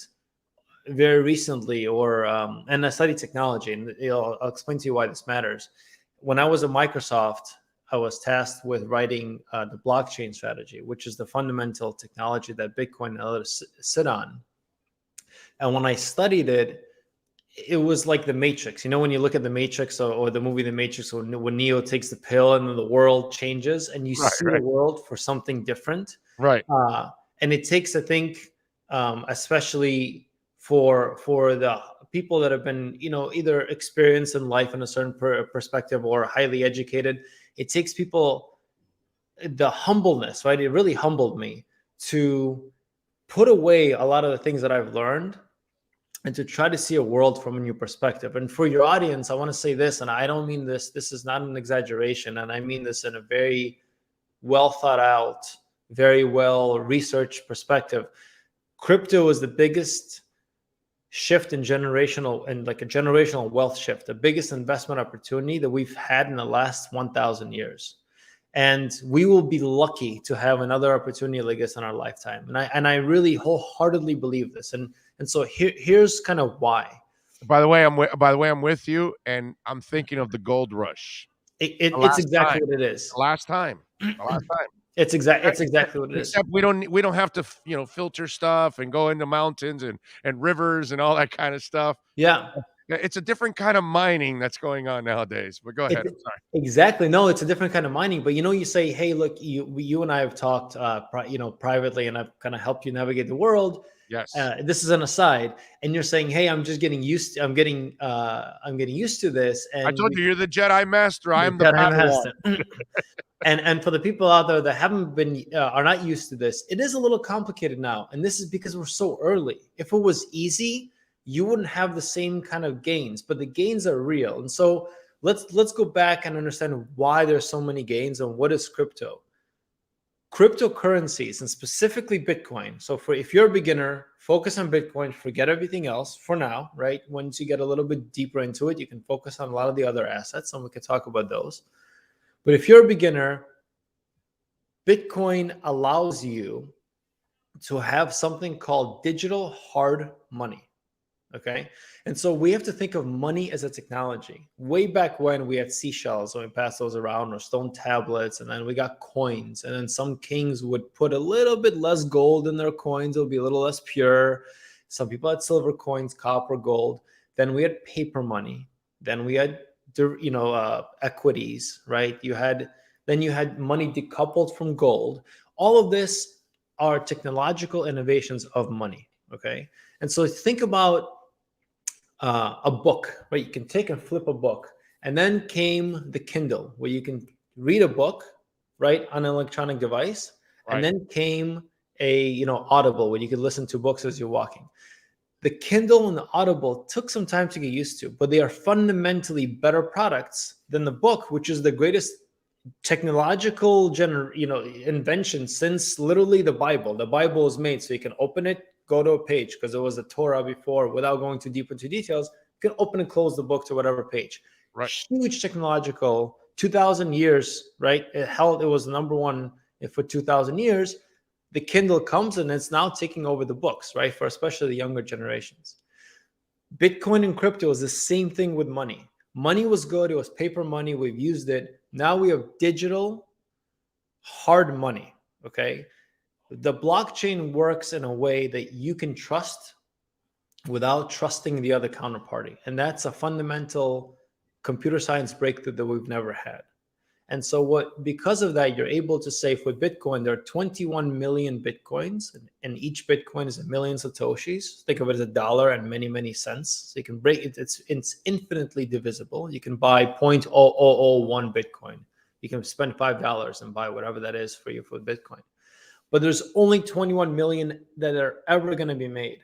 very recently, and I studied technology. And I'll explain to you why this matters. When I was at Microsoft, I was tasked with writing the blockchain strategy, which is the fundamental technology that Bitcoin and others sit on. And when I studied it, it was like the Matrix. You know, when you look at the Matrix or the movie The Matrix, when Neo takes the pill and then the world changes and you see the world for something different. Right. And it takes, I think, especially for the people that have been, either experienced in life in a certain perspective or highly educated, it takes people the humbleness, right? It really humbled me to put away a lot of the things that I've learned and to try to see a world from a new perspective. And for your audience, I want to say this, and I don't mean this is not an exaggeration, and I mean this in a very well thought out, very well researched perspective. Crypto is the biggest shift in generational wealth shift, the biggest investment opportunity that we've had in the last 1,000 years. And we will be lucky to have another opportunity like this in our lifetime. And I really wholeheartedly believe this. And so here's kind of why. By the way, I'm with you, and I'm thinking of the gold rush. It's exactly what it is. The last time. It's exactly what it is. Except we don't have to, filter stuff and go into mountains and rivers and all that kind of stuff. Yeah. It's a different kind of mining that's going on nowadays. But go ahead. I'm sorry. Exactly. No, it's a different kind of mining. But you say, hey, look, you and I have talked, privately, and I've kind of helped you navigate the world. Yes. This is an aside, and you're saying, hey, I'm just getting used. I'm getting used to this. And I told you, you're the Jedi Master. I'm the Padawan. And for the people out there that haven't been are not used to this, it is a little complicated now. And this is because we're so early. If it was easy, you wouldn't have the same kind of gains, but the gains are real. And so let's go back and understand why there's so many gains and what is crypto. Cryptocurrencies, and specifically Bitcoin. So if you're a beginner, focus on Bitcoin, forget everything else for now, right? Once you get a little bit deeper into it, you can focus on a lot of the other assets, and we can talk about those. But if you're a beginner, Bitcoin allows you to have something called digital hard money. Okay. And so we have to think of money as a technology. Way back when we had seashells, and we passed those around, or stone tablets, and then we got coins. And then some kings would put a little bit less gold in their coins. It would be a little less pure. Some people had silver coins, copper, gold. Then we had paper money. Then we had, equities, right? You had money decoupled from gold. All of this are technological innovations of money. Okay. And so think about a book, right? You can take and flip a book. And then came the Kindle, where you can read a book, right, on an electronic device. Right. And then came a, Audible, where you could listen to books as you're walking. The Kindle and the Audible took some time to get used to, but they are fundamentally better products than the book, which is the greatest technological invention since literally the Bible. The Bible is made so you can open it, go to a page, because there was a Torah before. Without going too deep into details, you can open and close the book to whatever page. Right. Huge technological, 2,000 years, right? It was number one for 2,000 years. The Kindle comes and it's now taking over the books, right? For especially the younger generations. Bitcoin and crypto is the same thing with money. Money was good. It was paper money. We've used it. Now we have digital hard money, okay? The blockchain works in a way that you can trust without trusting the other counterparty. And that's a fundamental computer science breakthrough that we've never had. And so because of that, you're able to say for Bitcoin, there are 21 million Bitcoins, and each Bitcoin is 1 million Satoshis. Think of it as $1 and many, many cents. So you can break it. It's infinitely divisible. You can buy 0.0001 Bitcoin. You can spend $5 and buy whatever that is for you for Bitcoin. but there's only 21 million that are ever going to be made.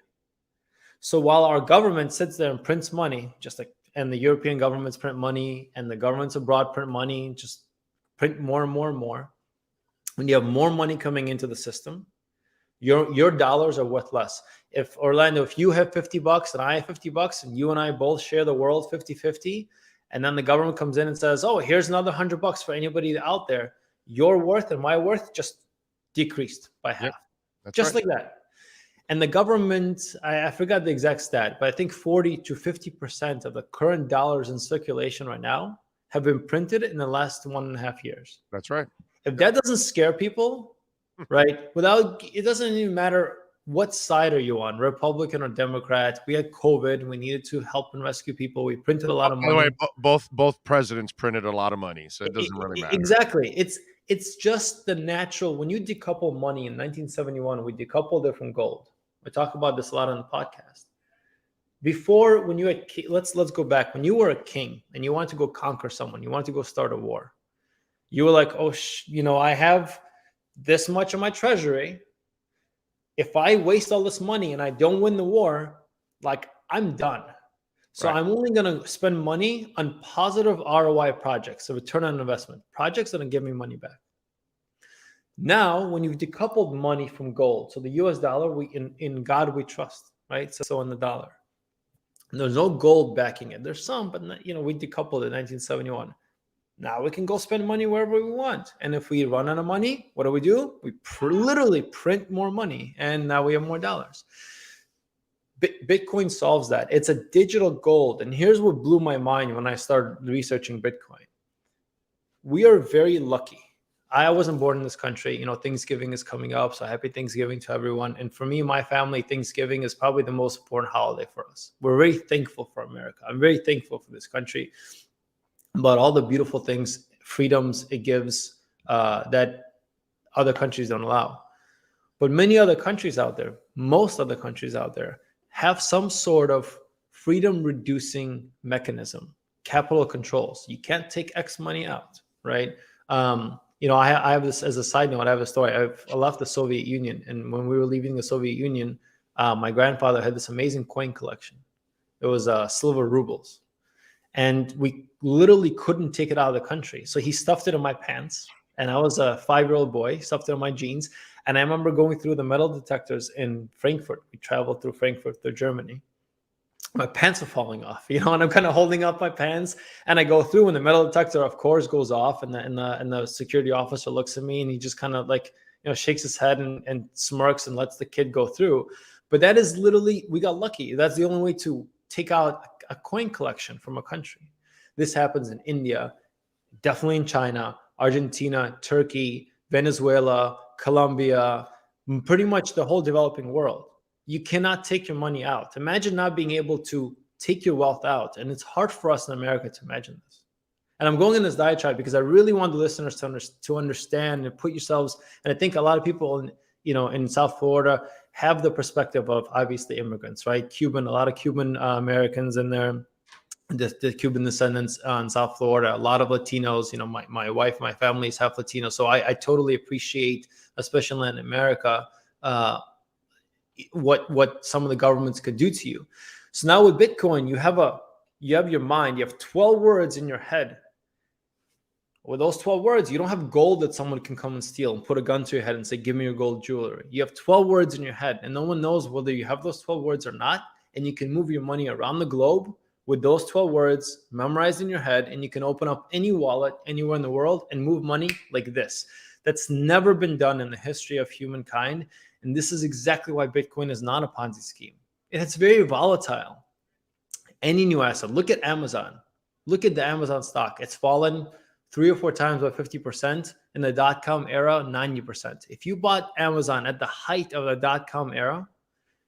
So while our government sits there and prints money, and the European governments print money, and the governments abroad print money, just print more and more and more. When you have more money coming into the system, your dollars are worth less. If you have $50 and I have $50 and you and I both share the world 50-50, and then the government comes in and says, oh, here's another $100 for anybody out there, your worth and my worth just decreased by half. Yep. Just right. Like that. And the government, I forgot the exact stat, but I think 40 to 50% of the current dollars in circulation right now have been printed in the last 1.5 years. That's right. If that doesn't scare people, right, it doesn't even matter what side are you on, Republican or Democrat. We had COVID. We needed to help and rescue people. We printed a lot of money. By the way, both presidents printed a lot of money, so it doesn't really matter. Exactly. It's just the natural. When you decouple money in 1971, we decoupled it from gold. I talk about this a lot on the podcast. Before, when you had, let's go back. When you were a king and you wanted to go conquer someone, you wanted to go start a war, you were like, oh, I have this much in my treasury. If I waste all this money and I don't win the war, like, I'm done. So right. I'm only going to spend money on positive ROI projects, so return on investment, projects that will give me money back. Now, when you've decoupled money from gold, so the US dollar, in God we trust, right? So in the dollar, and there's no gold backing it. There's some, but we decoupled in 1971. Now we can go spend money wherever we want. And if we run out of money, what do? We literally print more money, and now we have more dollars. Bitcoin solves that. It's a digital gold. And here's what blew my mind when I started researching Bitcoin. We are very lucky. I wasn't born in this country. Thanksgiving is coming up, so happy Thanksgiving to everyone. And for me, my family, Thanksgiving is probably the most important holiday for us. We're very thankful for America. I'm very thankful for this country, about all the beautiful things, freedoms it gives that other countries don't allow. But many other countries out there, most other countries out there, have some sort of freedom-reducing mechanism, capital controls. You can't take X money out, right? I have this as a side note. I have a story. I left the Soviet Union, and when we were leaving the Soviet Union, my grandfather had this amazing coin collection. It was silver rubles, and we literally couldn't take it out of the country. So he stuffed it in my pants, and I was a 5-year-old boy, stuffed it in my jeans. And I remember going through the metal detectors in Frankfurt. We traveled through Frankfurt, through Germany. My pants are falling off, and I'm kind of holding up my pants, and I go through, and the metal detector, of course, goes off, and the security officer looks at me, and he just kind of shakes his head and smirks and lets the kid go through. But that is literally, we got lucky. That's the only way to take out a coin collection from a country. This happens in India, definitely in China, Argentina, Turkey, Venezuela, Colombia, pretty much the whole developing world. You cannot take your money out. Imagine not being able to take your wealth out. And it's hard for us in America to imagine this. And I'm going in this diatribe because I really want the listeners to understand and put yourselves, and I think a lot of people in South Florida have the perspective of obviously immigrants, right? A lot of Cuban Americans in there, the Cuban descendants in South Florida, a lot of Latinos. My wife, my family is half Latino. So I totally appreciate, especially in America, what some of the governments could do to you. So now with Bitcoin, you have your mind, you have 12 words in your head. With those 12 words, you don't have gold that someone can come and steal and put a gun to your head and say, give me your gold jewelry. You have 12 words in your head, and no one knows whether you have those 12 words or not. And you can move your money around the globe with those 12 words memorized in your head, and you can open up any wallet anywhere in the world and move money like this. That's never been done in the history of humankind. And this is exactly why Bitcoin is not a Ponzi scheme. It's very volatile. Any new asset. Look at Amazon. Look at the Amazon stock. It's fallen 3 or 4 times by 50%. In the dot-com era, 90%. If you bought Amazon at the height of the dot-com era,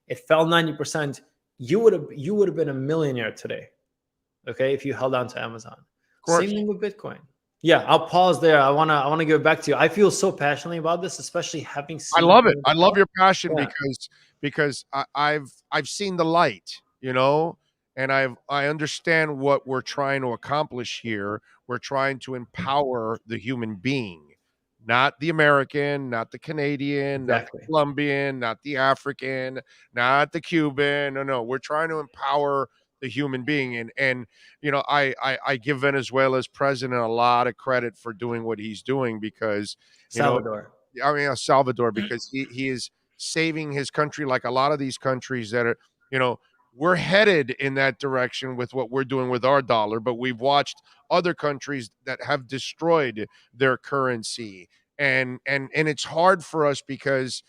it fell 90%. You would have been a millionaire today, okay, if you held on to Amazon. Same thing with Bitcoin. Yeah, I'll pause there. I wanna give it back to you. I feel so passionately about this, especially having seen. I love it. I love your passion because I've seen the light, and I understand what we're trying to accomplish here. We're trying to empower the human being, not the American, not the Canadian, not Exactly. the Colombian, not the African, not the Cuban. No, we're trying to empower the human being. And I give Venezuela's president a lot of credit for doing what he's doing because, Salvador. Salvador, because he is saving his country like a lot of these countries that are, we're headed in that direction with what we're doing with our dollar, but we've watched other countries that have destroyed their currency. And it's hard for us because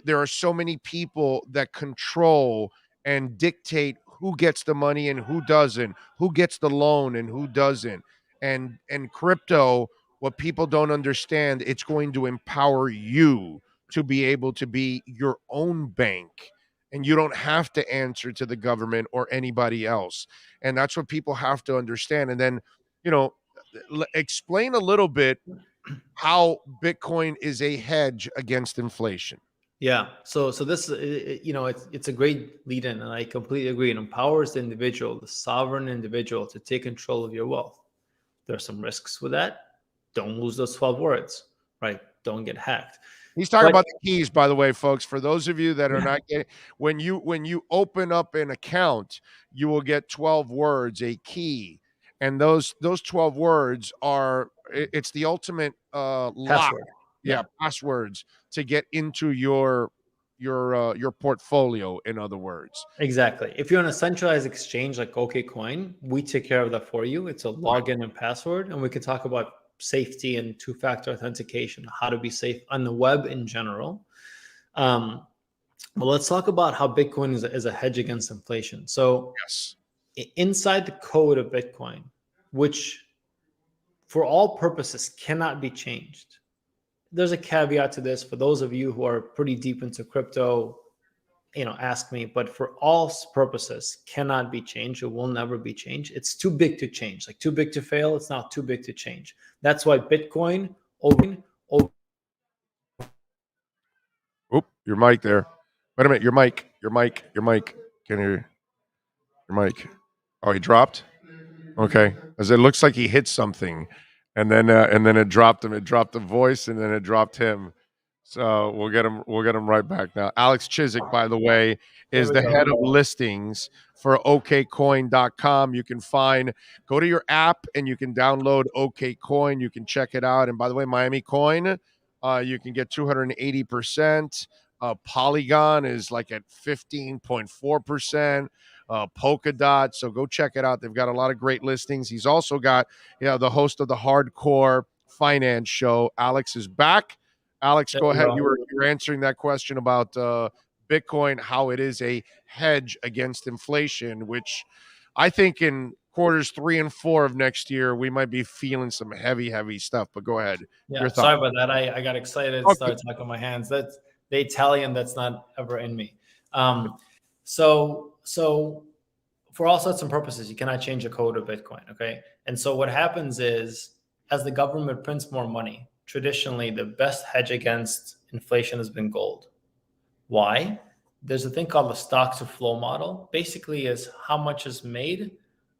there are so many people that control and dictate who gets the money and who doesn't, who gets the loan and who doesn't. And crypto, what people don't understand, it's going to empower you to be able to be your own bank, and you don't have to answer to the government or anybody else. And that's what people have to understand. And then, explain a little bit how Bitcoin is a hedge against inflation. Yeah. So this, it's a great lead in, and I completely agree. It empowers the individual, the sovereign individual, to take control of your wealth. There are some risks with that. Don't lose those 12 words, right? Don't get hacked. He's talking about the keys, by the way, folks. For those of you that are not getting, when you open up an account, you will get 12 words, a key, and those 12 words are it's the ultimate lock, Password. passwords to get into your portfolio. In other words, Exactly. If you're on a centralized exchange like OKCoin, we take care of that for you. It's a login and password, and we can talk about safety and two-factor authentication, how to be safe on the web in general. Well, let's talk about how Bitcoin is a hedge against inflation. So yes, inside the code of Bitcoin, which for all purposes cannot be changed. There's a caveat to this. For those of you who are pretty deep into crypto, ask me, but for all purposes cannot be changed. It will never be changed. It's too big to change, like too big to fail. It's not too big to change. That's why Bitcoin over. Oop, your mic there. Wait a minute, your mic. Can you, your mic? Oh, he dropped? Okay. As it looks like he hit something, and then it dropped him. It dropped the voice, and then it dropped him. So we'll get him right back now. Alex Chiswick, by the way, is the head of listings for okcoin.com. You can go to your app and you can download OKCoin. You can check it out. And by the way, Miami Coin, you can get 280%. Polygon is like at 15.4%. Polkadot. So go check it out. They've got a lot of great listings. He's also got the host of the Hardcore Finance Show. Alex is back. Alex, go ahead. You were answering that question about Bitcoin, how it is a hedge against inflation, which I think in quarters 3 and 4 of next year, we might be feeling some heavy stuff. But go ahead. Yeah, sorry about that. I got excited, started talking my hands. That's the Italian that's not ever in me. So for all sorts and purposes, you cannot change the code of Bitcoin, okay? And so what happens is, as the government prints more money, traditionally the best hedge against inflation has been gold. Why? There's a thing called the stock to flow model. Basically is how much is made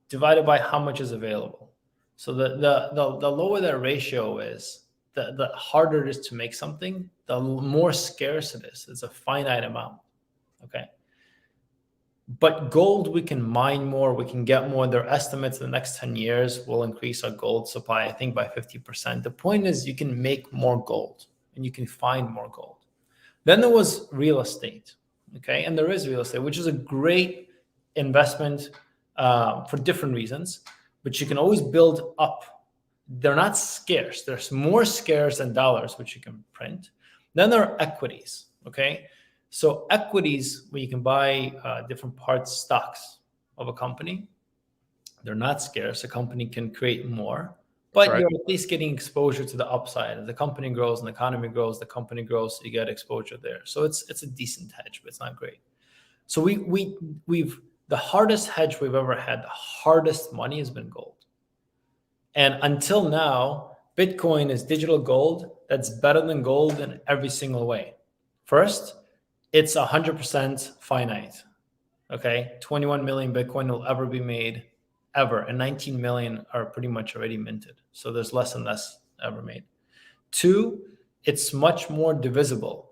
divided by how much is available. So the lower that ratio is, the harder it is to make something, the more scarce it is. It's a finite amount, okay? But gold, we can mine more, we can get more. Their estimates in the next 10 years will increase our gold supply, I think, by 50%. The point is you can make more gold and you can find more gold. Then there was real estate, okay? And there is real estate, which is a great investment for different reasons, but you can always build up. They're not scarce. They're more scarce than dollars, which you can print. Then there are equities, okay? So equities, where you can buy different parts, stocks of a company, they're not scarce. A company can create more, but you're at least getting exposure to the upside. As the company grows and the economy grows, the company grows, so you get exposure there. So it's a decent hedge, but it's not great. So we've the hardest hedge we've ever had, the hardest money has been gold. And until now, Bitcoin is digital gold that's better than gold in every single way. First, it's 100% finite, okay? 21 million Bitcoin will ever be made, ever. And 19 million are pretty much already minted. So there's less and less ever made. 2, it's much more divisible.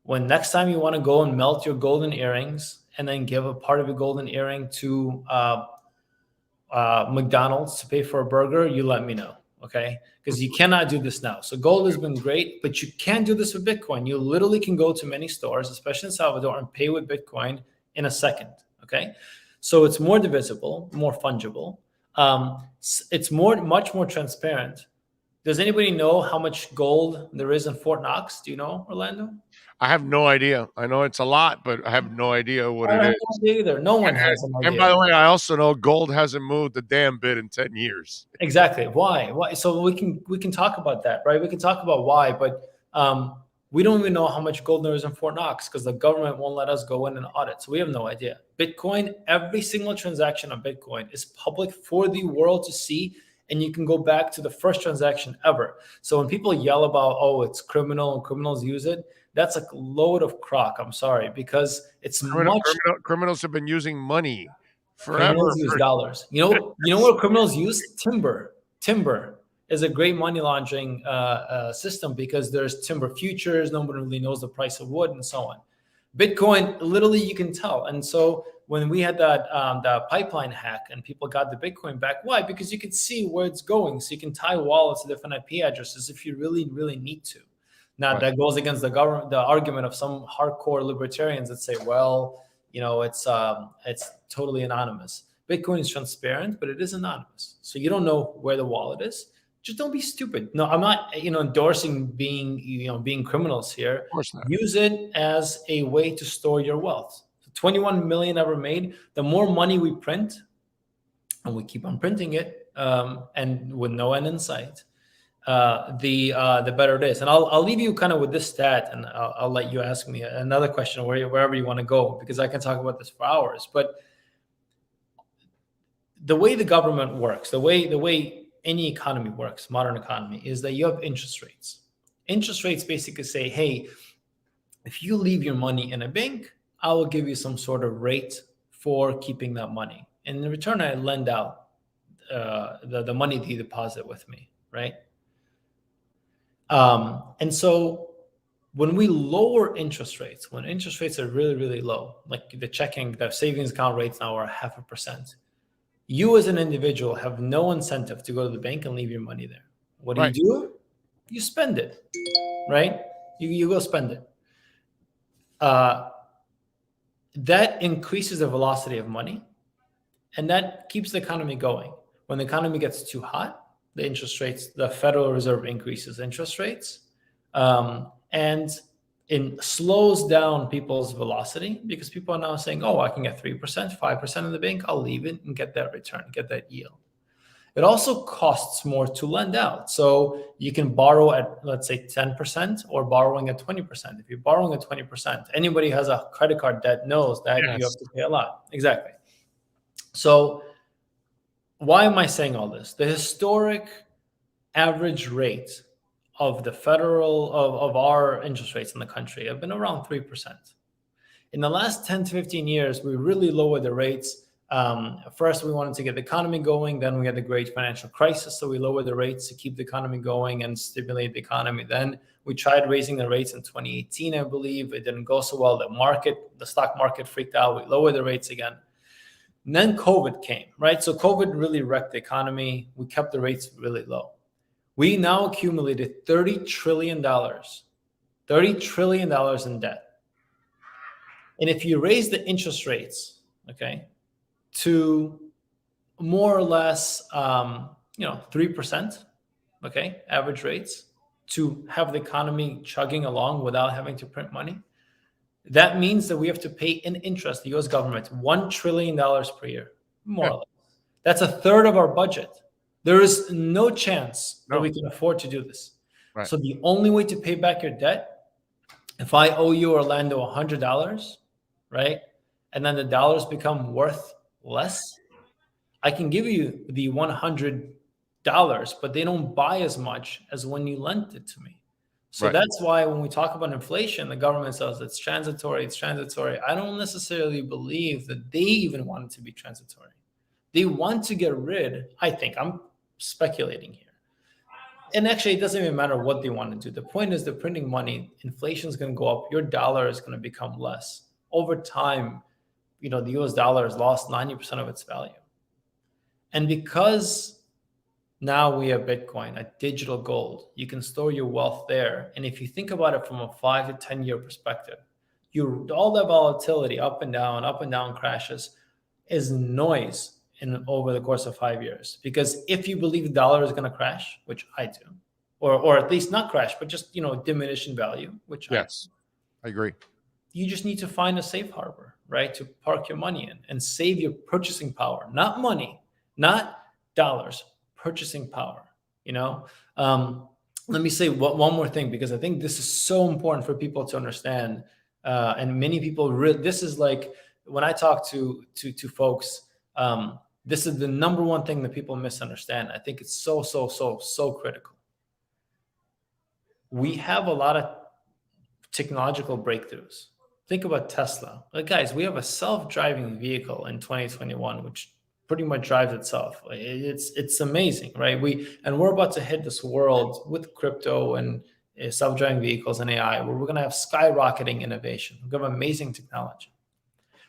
When next time you want to go and melt your golden earrings and then give a part of your golden earring to McDonald's to pay for a burger, you let me know, okay? Because you cannot do this now. So gold has been great, but you can't do this with Bitcoin. You literally can go to many stores, especially in Salvador, and pay with Bitcoin in a second, okay? So it's more divisible, more fungible. It's much more transparent. Does anybody know how much gold there is in Fort Knox? Do you know, Orlando? I have no idea. I know it's a lot, but I have no idea what it is. I have no idea either. No one has an idea. And by the way, I also know gold hasn't moved a damn bit in 10 years. Exactly. Why? So we can talk about that, right? We can talk about why, but we don't even know how much gold there is in Fort Knox because the government won't let us go in and audit. So we have no idea. Bitcoin, every single transaction on Bitcoin is public for the world to see. And you can go back to the first transaction ever. So when people yell about, oh, it's criminal and criminals use it, that's a load of crock. I'm sorry, because it's criminals have been using money forever. Criminals use dollars. You know what criminals use? Timber. Timber is a great money laundering system because there's timber futures. Nobody really knows the price of wood and so on. Bitcoin, literally, you can tell. And so when we had that pipeline hack and people got the Bitcoin back, why? Because you can see where it's going. So you can tie wallets to different IP addresses if you really, really need to. Now, that goes against the argument of some hardcore libertarians that say, well, it's totally anonymous. Bitcoin is transparent, but it is anonymous. So you don't know where the wallet is. Just don't be stupid. No, I'm not, endorsing being criminals here. Of course not. Use it as a way to store your wealth. 21 million ever made. The more money we print, and we keep on printing it, and with no end in sight, the better it is. And I'll leave you kind of with this stat, and I'll let you ask me another question wherever you want to go, because I can talk about this for hours. But the way the government works, the way any economy works, modern economy, is that you have interest rates. Interest rates basically say, hey, if you leave your money in a bank, I will give you some sort of rate for keeping that money. And in return, I lend out the money that you deposit with me, right? And so when we lower interest rates, when interest rates are really, really low, like the savings account rates now are 0.5%, you as an individual have no incentive to go to the bank and leave your money there. What do you do? You spend it, right? You go spend it. That increases the velocity of money, and that keeps the economy going. When the economy gets too hot, the Federal Reserve increases interest rates, and it slows down people's velocity because people are now saying, oh, I can get 3%, 5% in the bank. I'll leave it and get that return, get that yield. It also costs more to lend out. So you can borrow at, let's say, 10% or borrowing at 20%. If you're borrowing at 20%, anybody who has a credit card debt knows that you have to pay a lot. Exactly. So why am I saying all this? The historic average rate of the federal of our interest rates in the country have been around 3%. In the last 10 to 15 years, we really lowered the rates. First, we wanted to get the economy going. Then we had the great financial crisis. So we lowered the rates to keep the economy going and stimulate the economy. Then we tried raising the rates in 2018, I believe. It didn't go so well. The stock market freaked out. We lowered the rates again. And then COVID came, right? So COVID really wrecked the economy. We kept the rates really low. We now accumulated $30 trillion in debt. And if you raise the interest rates, okay, to more or less, 3%, okay, average rates, to have the economy chugging along without having to print money, that means that we have to pay in interest, the U.S. government, $1 trillion per year, more or less. That's a third of our budget. There is no chance that we can afford to do this. Right. So the only way to pay back your debt, if I owe you, Orlando, $100, right, and then the dollars become worth less, I can give you the $100, but they don't buy as much as when you lent it to me. So that's why when we talk about inflation, the government says it's transitory. I don't necessarily believe that they even want it to be transitory. They want to get rid, I think, I'm speculating here, And actually, it doesn't even matter what they want to do. The point is, they're printing money. Inflation is going to go up. Your dollar is going to become less over time. The U.S. dollar has lost 90% of its value, and because now we have Bitcoin, a digital gold, you can store your wealth there. And if you think about it from a 5 to 10 year perspective, all that volatility, up and down crashes, is noise over the course of 5 years. Because if you believe the dollar is going to crash, which I do, or at least not crash, but just diminish in value, which yes, I agree. You just need to find a safe harbor, right, to park your money in and save your purchasing power, not money, not dollars, purchasing power. Let me say one more thing, because I think this is so important for people to understand. And many people, this is like when I talk to folks. This is the number one thing that people misunderstand. I think it's so critical. We have a lot of technological breakthroughs. Think about Tesla. Guys, we have a self-driving vehicle in 2021, which pretty much drives itself. It's amazing, right? We're about to hit this world with crypto and self-driving vehicles and AI, where we're going to have skyrocketing innovation. We're going to have amazing technology.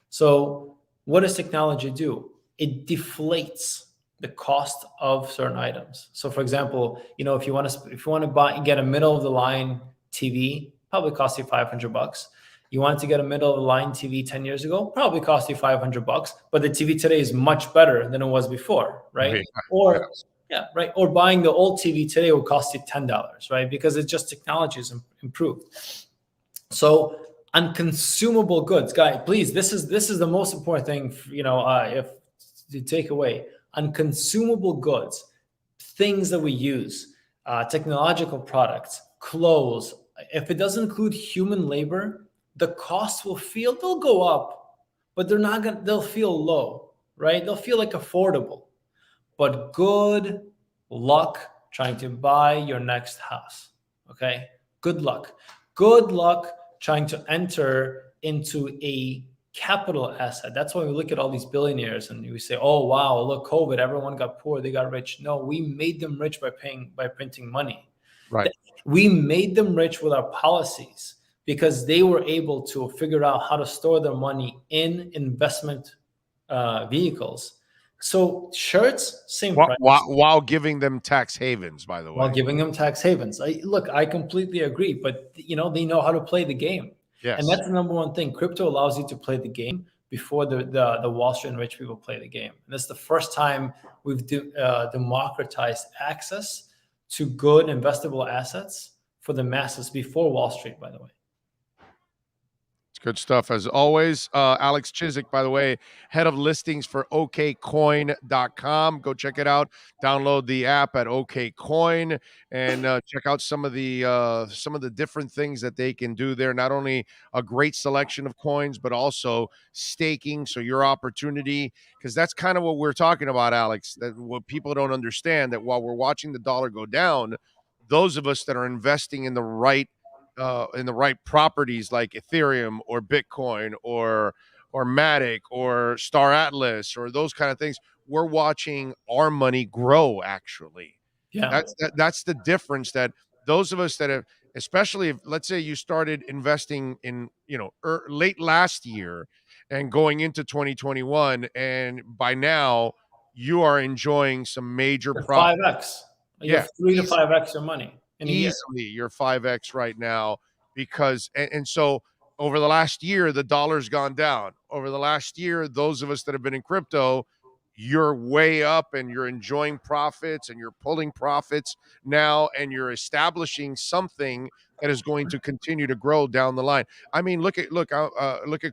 So what does technology do? It deflates the cost of certain items. So, for example, if you want to get a middle of the line TV, probably cost you $500. You wanted to get a middle of the line TV 10 years ago, probably cost you $500. But the TV today is much better than it was before, right? Or buying the old TV today will cost you $10, right? Because it's just technology is improved. So on consumable goods, guys, please, this is the most important thing, if to take away. On consumable goods, things that we use, technological products, clothes, if it doesn't include human labor, the costs they'll go up, but they'll feel low, right? They'll feel like affordable. But good luck trying to buy your next house, okay? Good luck. Good luck trying to enter into a capital asset. That's why we look at all these billionaires and we say, oh, wow, look, COVID, everyone got poor, they got rich. No, we made them rich by printing money. Right. We made them rich with our policies because they were able to figure out how to store their money in investment vehicles. So shirts, same price. While giving them tax havens, by the way. While giving them tax havens. I completely agree, but they know how to play the game. Yes. And that's the number one thing. Crypto allows you to play the game before the Wall Street and rich people play the game. And that's the first time we've democratized access to good investable assets for the masses before Wall Street, by the way. Good stuff as always. Alex Chizik, by the way, head of listings for okcoin.com. Go check it out. Download the app at okcoin and check out some of the different things that they can do there. Not only a great selection of coins, but also staking. So your opportunity, because that's kind of what we're talking about, Alex, that what people don't understand, that while we're watching the dollar go down, those of us that are investing in the right properties like Ethereum or Bitcoin or Matic or Star Atlas or those kind of things, we're watching our money grow. Actually, that's the difference. That those of us that have, especially if, let's say, you started investing in late last year and going into 2021, and by now you are enjoying some major profit. 5x. You have 3 to 5x your money. Easily you're 5x right now because and so over the last year the dollar's gone down. Over the last year, those of us that have been in crypto, you're way up and you're enjoying profits and you're pulling profits now and you're establishing something that is going to continue to grow down the line. I mean, look at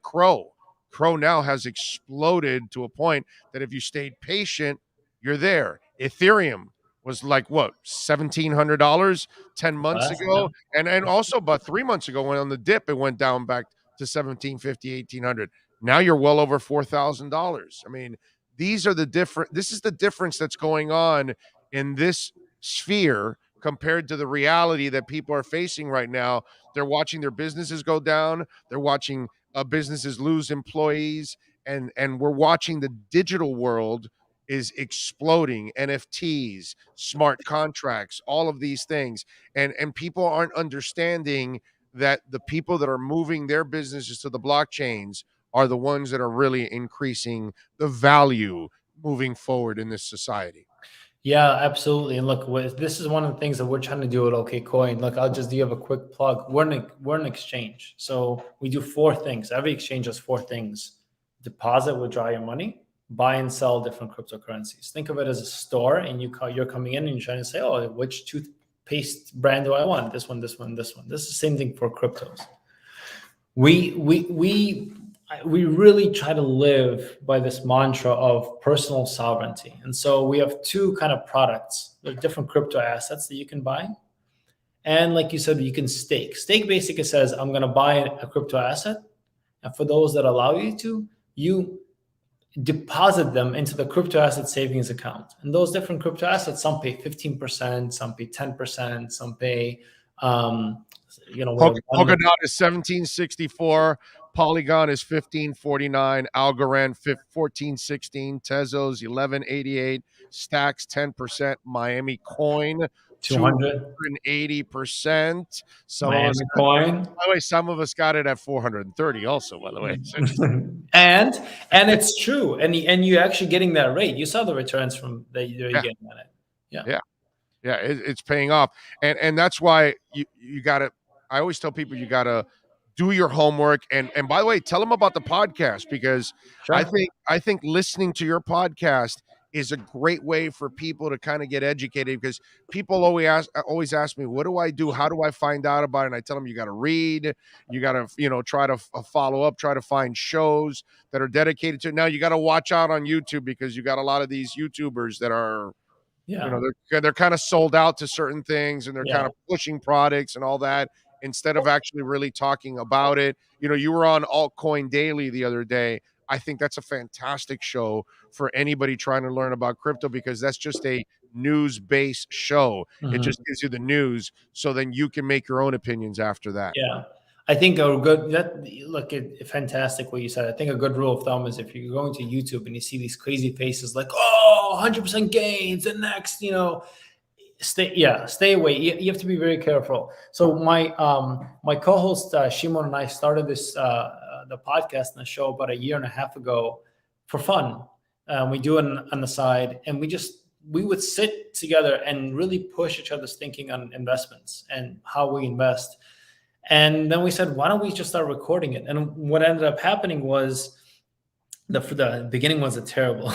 Crow. Crow now has exploded to a point that if you stayed patient, you're there. Ethereum was like what, $1,700 10 months ago, and also about 3 months ago when on the dip it went down back to $1,750, $1,800. Now you're well over $4,000. I mean, this is the difference that's going on in this sphere compared to the reality that people are facing right now. They're watching their businesses go down. They're watching businesses lose employees, and we're watching the digital world is exploding. NFTs, smart contracts, all of these things. And people aren't understanding that the people that are moving their businesses to the blockchains are the ones that are really increasing the value moving forward in this society. Yeah, absolutely. And look, this is one of the things that we're trying to do at OKCoin. Look, I'll just give a quick plug. We're an exchange. So we do 4 things. Every exchange does 4 things: deposit, withdraw your money, buy and sell different cryptocurrencies. Think of it as a store, and you're coming in and you're trying to say, oh, which toothpaste brand do I want? This one, this one, this one. This is the same thing for cryptos. We really try to live by this mantra of personal sovereignty. And so we have 2 kind of products. There are different crypto assets that you can buy. And like you said, you can stake. Stake basically says, I'm going to buy a crypto asset. And for those that allow you to, you deposit them into the crypto asset savings account. And those different crypto assets, some pay 15%, some pay 10%, some pay, Polkadot is 1764. Polygon is 1549, Algorand 1416, Tezos 1188, Stacks 10%, Miami Coin 280%. Miami Coin. By the way, some of us got it at 430 also, by the way. and it's true. And you're actually getting that rate. You saw the returns from that you're getting on it. Yeah, it's paying off. And that's why you got to, I always tell people you got to do your homework. And by the way, tell them about the podcast, because I think listening to your podcast is a great way for people to kind of get educated, because people always ask me, what do I do? How do I find out about it? And I tell them, you got to read, you got to, try to follow up, try to find shows that are dedicated to it. Now you got to watch out on YouTube, because you got a lot of these YouTubers that are, they're kind of sold out to certain things, and they're kind of pushing products and all that, instead of actually really talking about it. You were on Altcoin Daily the other day. I think that's a fantastic show for anybody trying to learn about crypto, because that's just a news-based show. Mm-hmm. It just gives you the news, so then you can make your own opinions after that. Yeah. I think fantastic what you said. I think a good rule of thumb is, if you're going to YouTube and you see these crazy faces like, 100% gains, and next, stay away. You have to be very careful. So my co-host Shimon and I started this the podcast and the show about 1.5 years ago for fun. We do it on the side, and we would sit together and really push each other's thinking on investments and how we invest. And then we said, why don't we just start recording it? And what ended up happening was, the beginning wasn't terrible,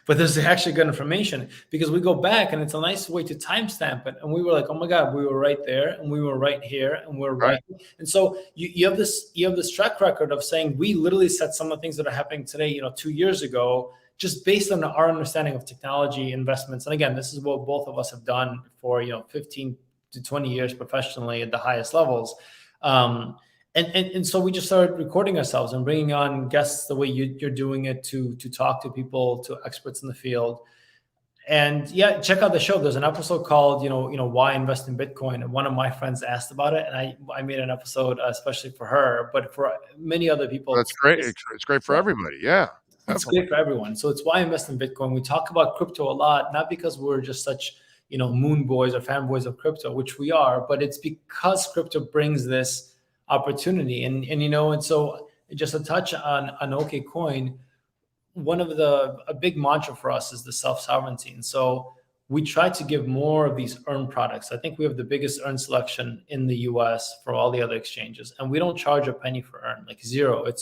but there's actually good information, because we go back and it's a nice way to timestamp it. And we were like, oh my God, we were right there, and we were right here, and we're right. And so you have this track record of saying, we literally said some of the things that are happening today, 2 years ago, just based on our understanding of technology investments. And again, this is what both of us have done for 15 to 20 years professionally at the highest levels. And so we just started recording ourselves and bringing on guests the way you're doing it, to talk to people, to experts in the field. And check out the show. There's an episode called, why invest in Bitcoin. And one of my friends asked about it, and I made an episode especially for her, but for many other people. That's great. It's great for everybody. Yeah. It's great for everyone. So it's why invest in Bitcoin. We talk about crypto a lot, not because we're just such, moon boys or fanboys of crypto, which we are, but it's because crypto brings this opportunity. And so just a touch on OKCoin, a big mantra for us is the self-sovereignty. And so we try to give more of these earned products. I think we have the biggest earned selection in the US for all the other exchanges. And we don't charge a penny for earn, like zero. It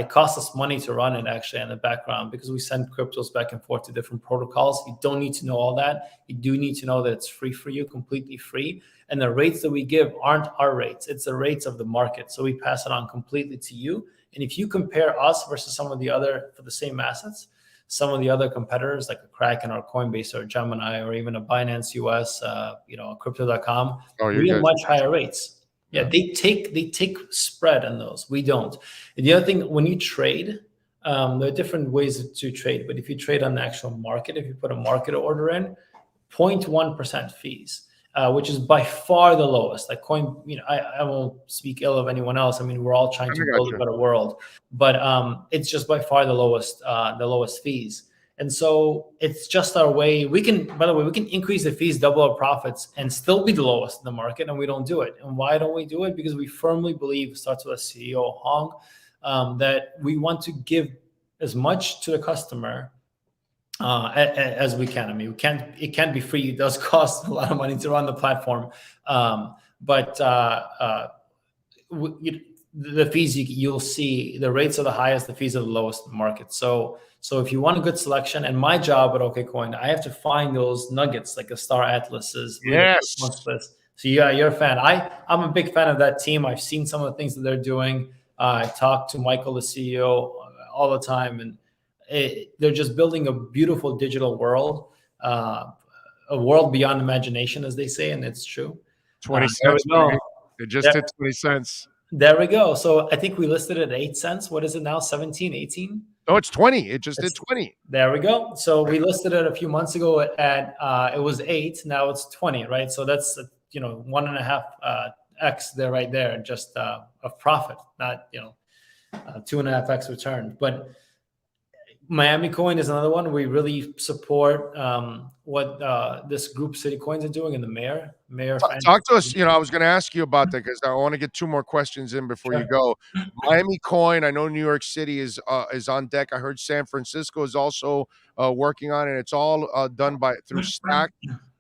costs us money to run it actually in the background, because we send cryptos back and forth to different protocols. You don't need to know all that. You do need to know that it's free for you, completely free. And the rates that we give aren't our rates. It's the rates of the market. So we pass it on completely to you. And if you compare us versus some of the other, for the same assets, some of the other competitors like a Kraken or Coinbase or Gemini or even a Binance US, Crypto.com, we have much higher rates. Yeah, they take spread on those. We don't. And the other thing, when you trade, there are different ways to trade. But if you trade on the actual market, if you put a market order in, 0.1% fees, which is by far the lowest. Like Coin, I won't speak ill of anyone else. I mean, we're all trying to build a better world, but it's just by far the lowest fees. And so it's just our way. We can, by the way, we can increase the fees, double our profits, and still be the lowest in the market, and we don't do it. And why don't we do it? Because we firmly believe, it starts with a CEO, Hong, that we want to give as much to the customer as we can. I mean, it can't be free. It does cost a lot of money to run the platform. But the fees, you'll see the rates are the highest, the fees are the lowest in the market. So if you want a good selection, and my job at OKCoin, I have to find those nuggets like the Star Atlases. Yes. So yeah, you're a fan. I'm a big fan of that team. I've seen some of the things that they're doing. I talk to Michael, the CEO, all the time, and they're just building a beautiful digital world, a world beyond imagination, as they say, and it's true. 20 cents. It just hit 20 cents. There we go. So I think we listed it at 8 cents. What is it now? 17, 18? Oh, it's 20. It just did 20. There we go. So we listed it a few months ago at it was 8. Now it's 20, right? So that's 1.5 x there, right there, just of profit, not 2.5x return. But Miami Coin is another one. We really support what this group City Coins are doing, and the mayor. Talk to us. I was going to ask you about that because I want to get 2 more questions in before you go. Miami Coin. I know New York City is on deck. I heard San Francisco is also working on it. It's all done through Stack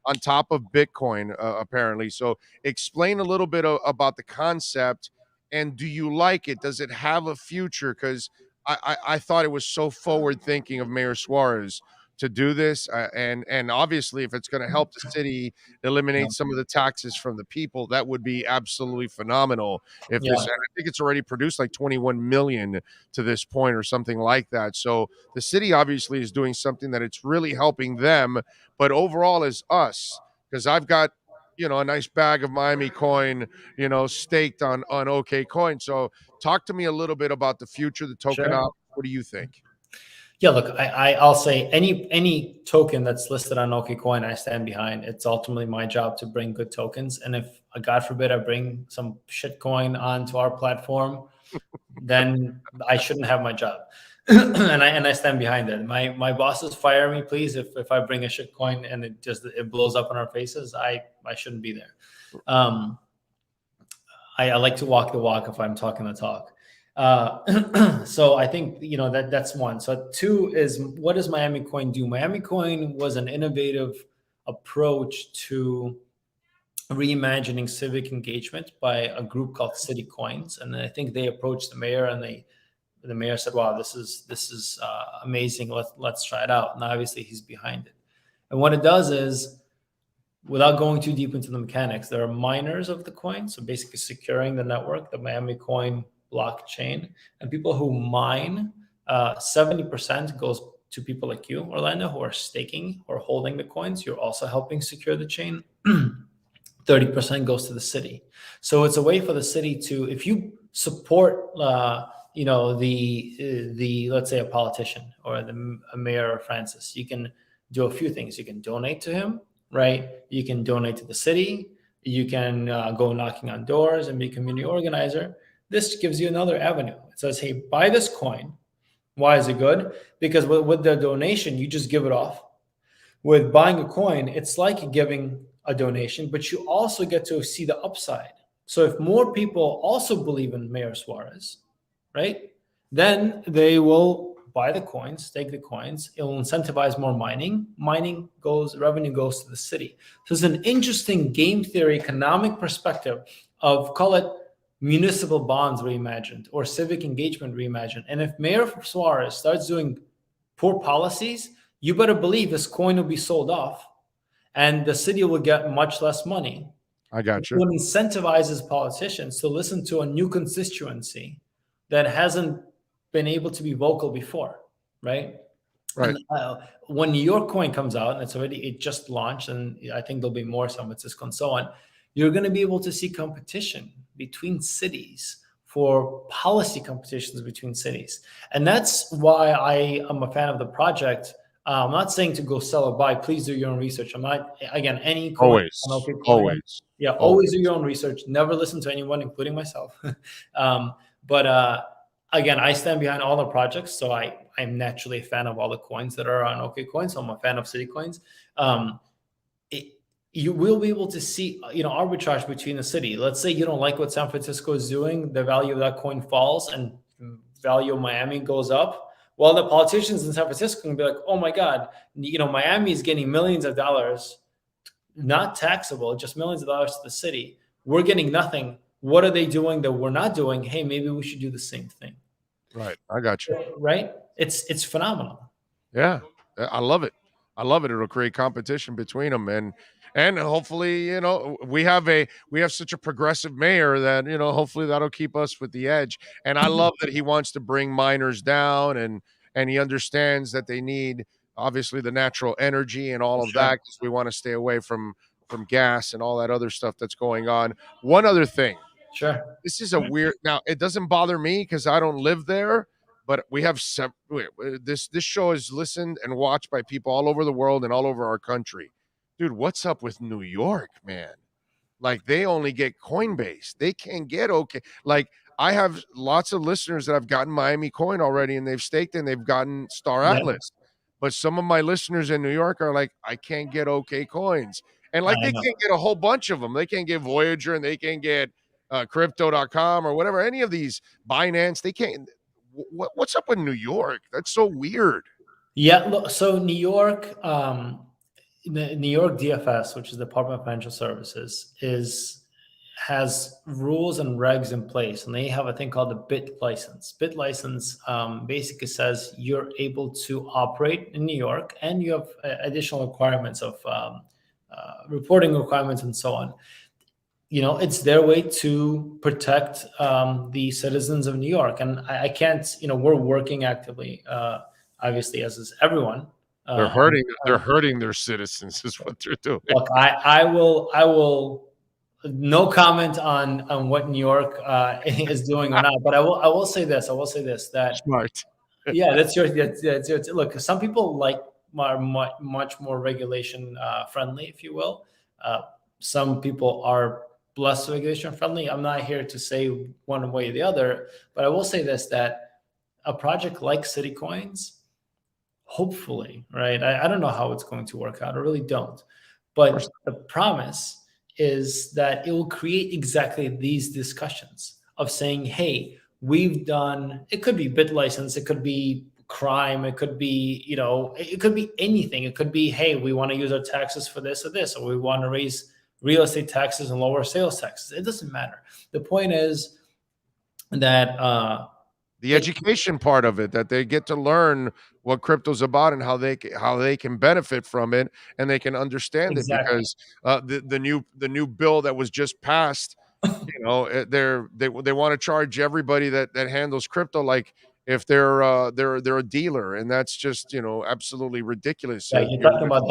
on top of Bitcoin, apparently. So explain a little bit about the concept, and do you like it? Does it have a future? Because I thought it was so forward thinking of Mayor Suarez to do this, and obviously if it's going to help the city eliminate some of the taxes from the people, that would be absolutely phenomenal. If this, and I think it's already produced like 21 million to this point or something like that. So the city obviously is doing something that it's really helping them, but overall as us, because I've got a nice bag of Miami Coin, staked on OKCoin. So talk to me a little bit about the future, the token. Sure. What do you think? Yeah, look, I'll say any token that's listed on OKCoin, I stand behind. It's ultimately my job to bring good tokens. And if, God forbid, I bring some shit coin onto our platform, then I shouldn't have my job. and I stand behind it. My bosses fire me, please, if I bring a shit coin and it blows up in our faces. I shouldn't be there. I like to walk the walk if I'm talking the talk. So I think that's one. So 2 is, what does Miami Coin do? Miami Coin was an innovative approach to reimagining civic engagement by a group called City Coins, and I think they approached the mayor, and the mayor said, "Wow, this is amazing. Let's try it out." And obviously he's behind it. And what it does is, without going too deep into the mechanics, there are miners of the coin, so basically securing the network, the Miami Coin blockchain, and people who mine, 70% goes to people like you, Orlando, who are staking or holding the coins. You're also helping secure the chain. 30% goes to the city. So it's a way for the city to, if you support, the let's say a politician or a mayor or Francis, you can do a few things. You can donate to him, right? You can donate to the city. You can go knocking on doors and be a community organizer. This gives you another avenue. It says, hey, buy this coin. Why is it good? Because with the donation, you just give it off. With buying a coin, it's like giving a donation, but you also get to see the upside. So if more people also believe in Mayor Suarez, right, then they will buy the coins, stake the coins. It will incentivize more mining. Revenue goes to the city. So it's an interesting game theory, economic perspective of, call it, municipal bonds reimagined or civic engagement reimagined. And if Mayor Suarez starts doing poor policies, you better believe this coin will be sold off and the city will get much less money. I got you. It incentivizes politicians to listen to a new constituency that hasn't been able to be vocal before, right? Right. And, when New York coin comes out, and it just launched, and I think there'll be more, San Francisco and so on, you're going to be able to see competition between cities for policy competitions between cities. And that's why I am a fan of the project. I'm not saying to go sell or buy. Please do your own research. I'm not, again, any coin. Always. Always do your own research. Never listen to anyone, including myself. But again, I stand behind all the projects, so I'm naturally a fan of all the coins that are on OKCoin. So I'm a fan of City Coins. You will be able to see, arbitrage between the city. Let's say you don't like what San Francisco is doing, the value of that coin falls, and value of Miami goes up. Well, the politicians in San Francisco can be like, oh my God, Miami is getting millions of dollars, not taxable, just millions of dollars to the city. We're getting nothing. What are they doing that we're not doing? Hey, maybe we should do the same thing. Right. I got you. Right. It's phenomenal. Yeah. I love it. I love it. It'll create competition between them. And hopefully, we have such a progressive mayor that, hopefully that'll keep us with the edge. And I love that he wants to bring miners down and he understands that they need obviously the natural energy and all of that, because we want to stay away from gas and all that other stuff that's going on. One other thing. Sure. This is a weird, now it doesn't bother me because I don't live there, but we have this show is listened and watched by people all over the world and all over our country. Dude, what's up with New York, man? Like, they only get Coinbase. They can't get okay. Like, I have lots of listeners that have gotten Miami Coin already, and they've staked and they've gotten Star Atlas. But some of my listeners in New York are like, I can't get OK Coins. And like, they can't get a whole bunch of them. They can't get Voyager, and they can't get crypto.com or whatever, any of these, Binance. They can't. What's up with New York? That's so weird. Yeah. Look, so New York, the New York DFS, which is the Department of Financial Services, has rules and regs in place, and they have a thing called the BIT license. BIT license basically says you're able to operate in New York, and you have additional requirements of reporting requirements and so on. It's their way to protect the citizens of New York, and I can't. We're working actively, obviously, as is everyone. They're hurting their citizens, is what they're doing. Look, I will. No comment on what New York is doing or not, but I will say this. That smart. Yeah, that's your. Look, some people are much more regulation friendly, if you will. Some people are less regulation friendly. I'm not here to say one way or the other, but I will say this: that a project like City Coins, hopefully, right? I don't know how it's going to work out. I really don't. But the promise is that it will create exactly these discussions of saying, hey, we've done, it could be bit license, it could be crime, it could be, it could be anything. It could be, hey, we want to use our taxes for this or this, or we want to raise real estate taxes and lower sales taxes. It doesn't matter. The point is that the education part of it, that they get to learn what crypto's about and how they can benefit from it, and they can understand it, because the new bill that was just passed, they want to charge everybody that handles crypto like if they're a dealer, and that's just absolutely ridiculous. Yeah, you're talking about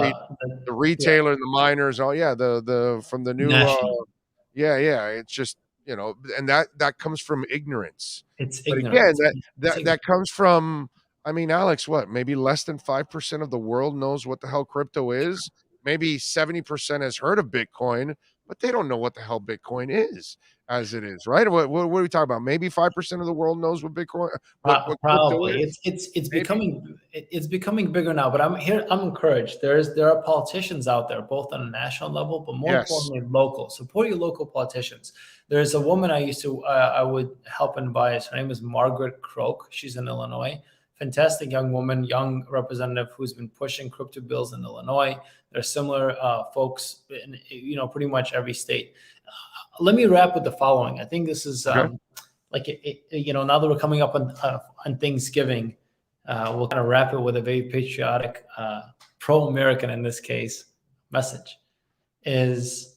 the retailer and the miners. Oh yeah, the from the new it's just and that comes from ignorance. It's but ignorance. Again, that comes from, I mean, Alex, what, maybe less than 5% of the world knows what the hell crypto is. Maybe 70% has heard of Bitcoin, but they don't know what the hell Bitcoin is as it is, right? What are we talking about? Maybe 5% of the world knows what Bitcoin. What probably it's becoming bigger now. But I'm encouraged. There are politicians out there, both on a national level, but more importantly, local. Support your local politicians. There's a woman I would help advise. Her name is Margaret Croak. She's in Illinois. Fantastic young woman, young representative who's been pushing crypto bills in Illinois. There's similar folks in pretty much every state. Let me wrap with the following. I think this is now that we're coming up on Thanksgiving, we'll kind of wrap it with a very patriotic, pro-American in this case message. Is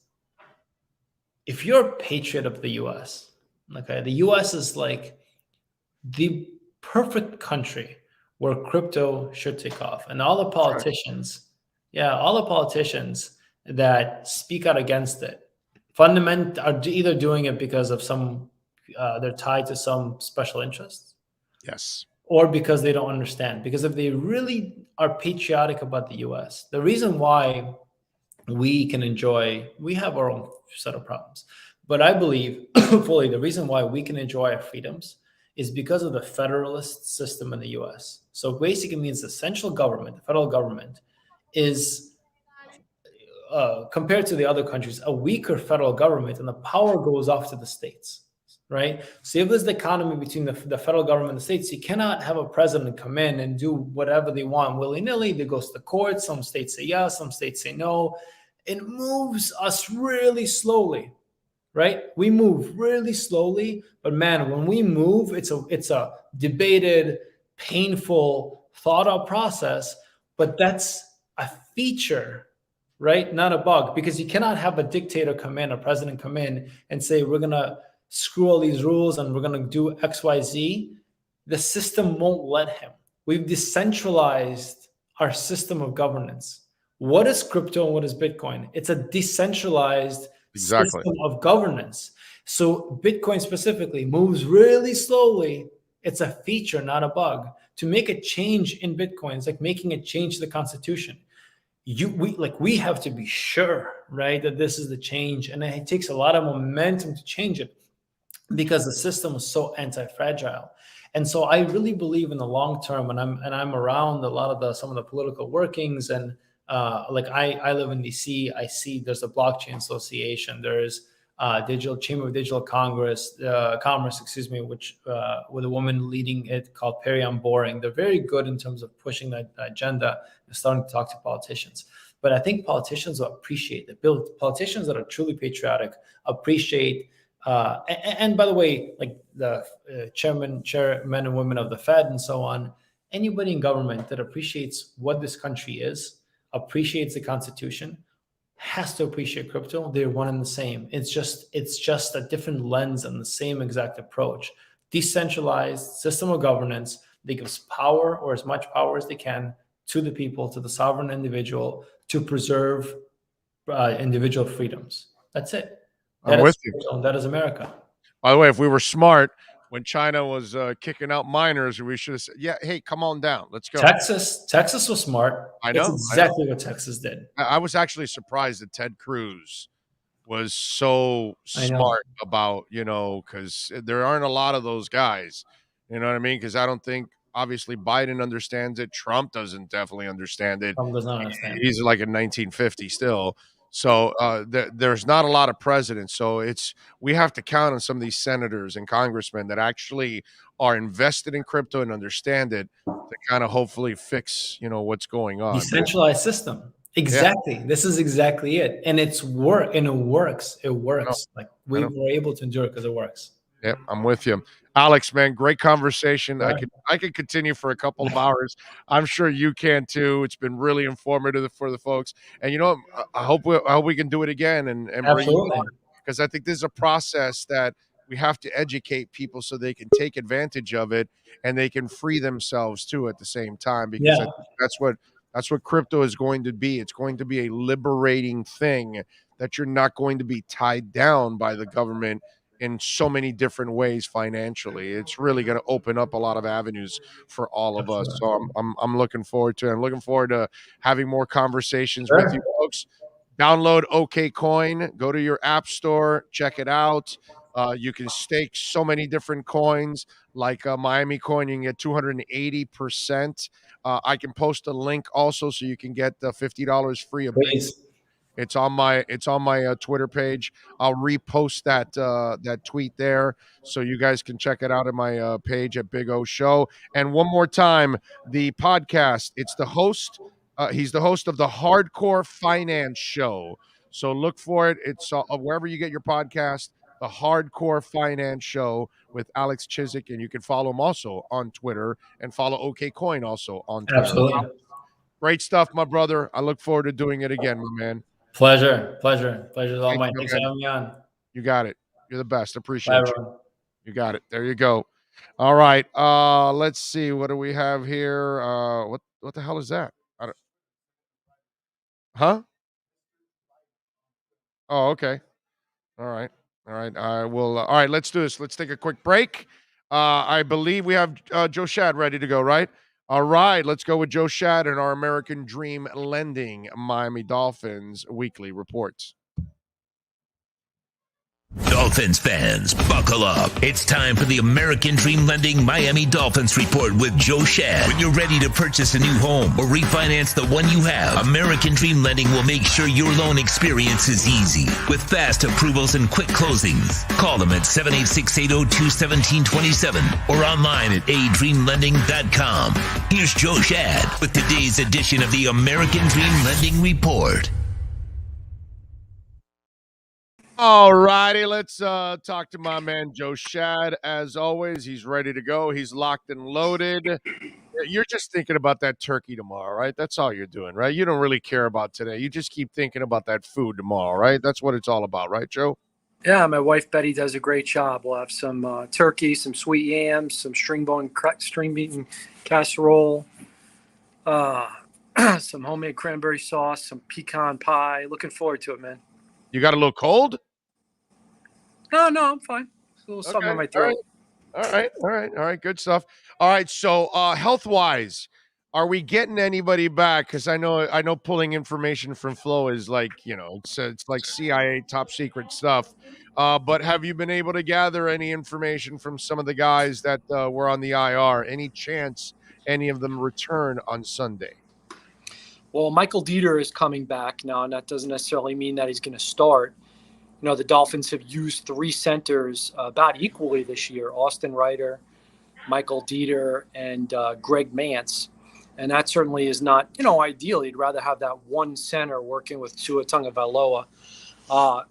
if you're a patriot of the U.S., okay, the U.S. is like the perfect country where crypto should take off, and all the politicians, that speak out against it, are either doing it because of some they're tied to some special interests, yes, or because they don't understand. Because if they really are patriotic about the U.S., the reason why we have our own set of problems, but I believe fully the reason why we can enjoy our freedoms is because of the federalist system in the US. So basically means the central government, the federal government, is compared to the other countries, a weaker federal government, and the power goes off to the states, right? So if there's the economy between the federal government and the states, you cannot have a president come in and do whatever they want willy-nilly. They goes to court. Some states say yes, some states say no. It moves us really slowly, right? We move really slowly, but man, when we move, it's a debated, painful, thought-out process, but that's a feature, right? Not a bug, because you cannot have a dictator come in, a president come in and say, we're going to screw all these rules and we're going to do X, Y, Z. The system won't let him. We've decentralized our system of governance. What is crypto and what is Bitcoin? It's a decentralized system of governance. So Bitcoin specifically moves really slowly. It's a feature, not a bug. To make a change in Bitcoin is like making a change to the Constitution. We have to be sure, right, that this is the change, and it takes a lot of momentum to change it because the system is so anti-fragile. And so I really believe in the long term, and I'm around a lot of some of the political workings, and I live in DC. I see there's a blockchain association, there's Digital Chamber of Digital Commerce, which with a woman leading it called Perry on Boring. They're very good in terms of pushing that agenda and starting to talk to politicians. But I think politicians will appreciate the politicians that are truly patriotic appreciate. And by the way, like the chairmen and women of the Fed and so on, anybody in government that appreciates what this country is, appreciates the Constitution, has to appreciate crypto. They're one and the same. It's just a different lens and the same exact approach. Decentralized system of governance that gives power, or as much power as they can, to the people, to the sovereign individual, to preserve individual freedoms. That's it. I'm with you. That is America. By the way, if we were smart, when China was kicking out miners, we should have said, yeah, hey, come on down. Let's go. Texas was smart. I know. That's exactly what Texas did. I was actually surprised that Ted Cruz was so smart about, because there aren't a lot of those guys. You know what I mean? Because I don't think, obviously, Biden understands it. Trump doesn't definitely understand it. Trump does not understand. He's like in 1950 still. So there's not a lot of presidents. So we have to count on some of these senators and congressmen that actually are invested in crypto and understand it to kind of hopefully fix, what's going on. Decentralized system. Exactly. Yeah. This is exactly it. And it works. It works. Like we were able to endure it because it works. Yep, I'm with you. Alex, man, great conversation. Right. I could continue for a couple of hours. I'm sure you can too. It's been really informative for the folks. And I hope we can do it again and bring you on, because I think this is a process that we have to educate people so they can take advantage of it and they can free themselves too at the same time, because I think that's what crypto is going to be. It's going to be a liberating thing that you're not going to be tied down by the government in so many different ways financially. It's really going to open up a lot of avenues for all of us. So I'm looking forward to it. I'm looking forward to having more conversations with you folks. Download OKCoin, go to your app store, check it out. You can stake so many different coins, like Miami Coin. You can get 280%. I can post a link also so you can get the $50 free of base. It's on my Twitter page. I'll repost that tweet there so you guys can check it out at my page at Big O Show. And one more time, the podcast. It's the host. He's the host of the Hardcore Finance Show. So look for it. It's wherever you get your podcast. The Hardcore Finance Show with Alex Chizik, and you can follow him also on Twitter and follow OKCoin also on Twitter. Absolutely. Great stuff, my brother. I look forward to doing it again, my man. Pleasure is all mine. Thanks for having me on. You got it. You're the best. Appreciate you. You got it. There you go. All right. Let's see. What do we have here? What the hell is that? Huh? Oh, okay. All right. I will. All right. Let's do this. Let's take a quick break. I believe we have Joe Shad ready to go, right? All right. Let's go with Joe Shad and our American Dream Lending Miami Dolphins weekly reports. Dolphins fans, buckle up. It's time for the American Dream Lending Miami Dolphins Report with Joe Shad. When you're ready to purchase a new home or refinance the one you have, American Dream Lending will make sure your loan experience is easy. With fast approvals and quick closings. Call them at 786-802-1727 or online at adreamlending.com. Here's Joe Shad with today's edition of the American Dream Lending Report. All righty, let's talk to my man Joe Shad. As always, he's ready to go. He's locked and loaded. You're just thinking about that turkey tomorrow, right? That's all you're doing, right? You don't really care about today. You just keep thinking about that food tomorrow, right? That's what it's all about, right, Joe? Yeah, my wife Betty does a great job. We'll have some turkey, some sweet yams, some string bean casserole, some homemade cranberry sauce, some pecan pie. Looking forward to it, man. You got a little cold? No, I'm fine. A little something in my throat. All right. Good stuff. All right. So, health-wise, are we getting anybody back? Because I know pulling information from Flo is like, it's like CIA top secret stuff. But have you been able to gather any information from some of the guys that were on the IR? Any chance any of them return on Sunday? Well, Michael Dieter is coming back now, and that doesn't necessarily mean that he's going to start. The Dolphins have used three centers about equally this year: Austin Ryder, Michael Dieter, and Greg Mance. And that certainly is not, ideal. You'd rather have that one center working with Tua Tagovailoa.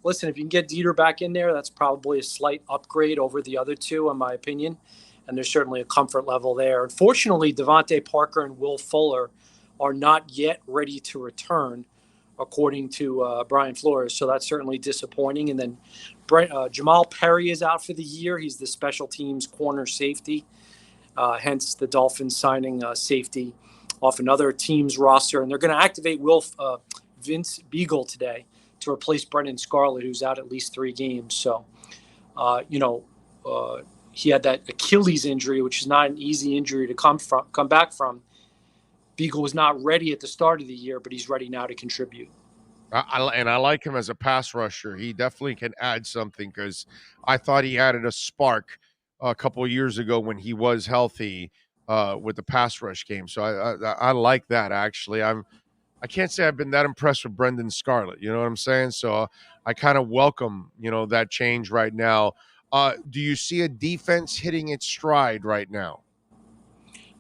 Listen, if you can get Dieter back in there, that's probably a slight upgrade over the other two, in my opinion. And there's certainly a comfort level there. Unfortunately, Devontae Parker and Will Fuller are not yet ready to return, according to Brian Flores. So that's certainly disappointing. And then Jamal Perry is out for the year. He's the special teams corner safety. Hence the Dolphins signing safety off another team's roster. And they're going to activate Vince Beagle today to replace Brendan Scarlett, who's out at least 3 games. So, he had that Achilles injury, which is not an easy injury to come back from. Beagle was not ready at the start of the year, but he's ready now to contribute. I like him as a pass rusher. He definitely can add something, because I thought he added a spark a couple of years ago when he was healthy with the pass rush game. So I like that, actually. I can't say I've been that impressed with Brendan Scarlett. You know what I'm saying? So I kind of welcome, that change right now. Do you see a defense hitting its stride right now?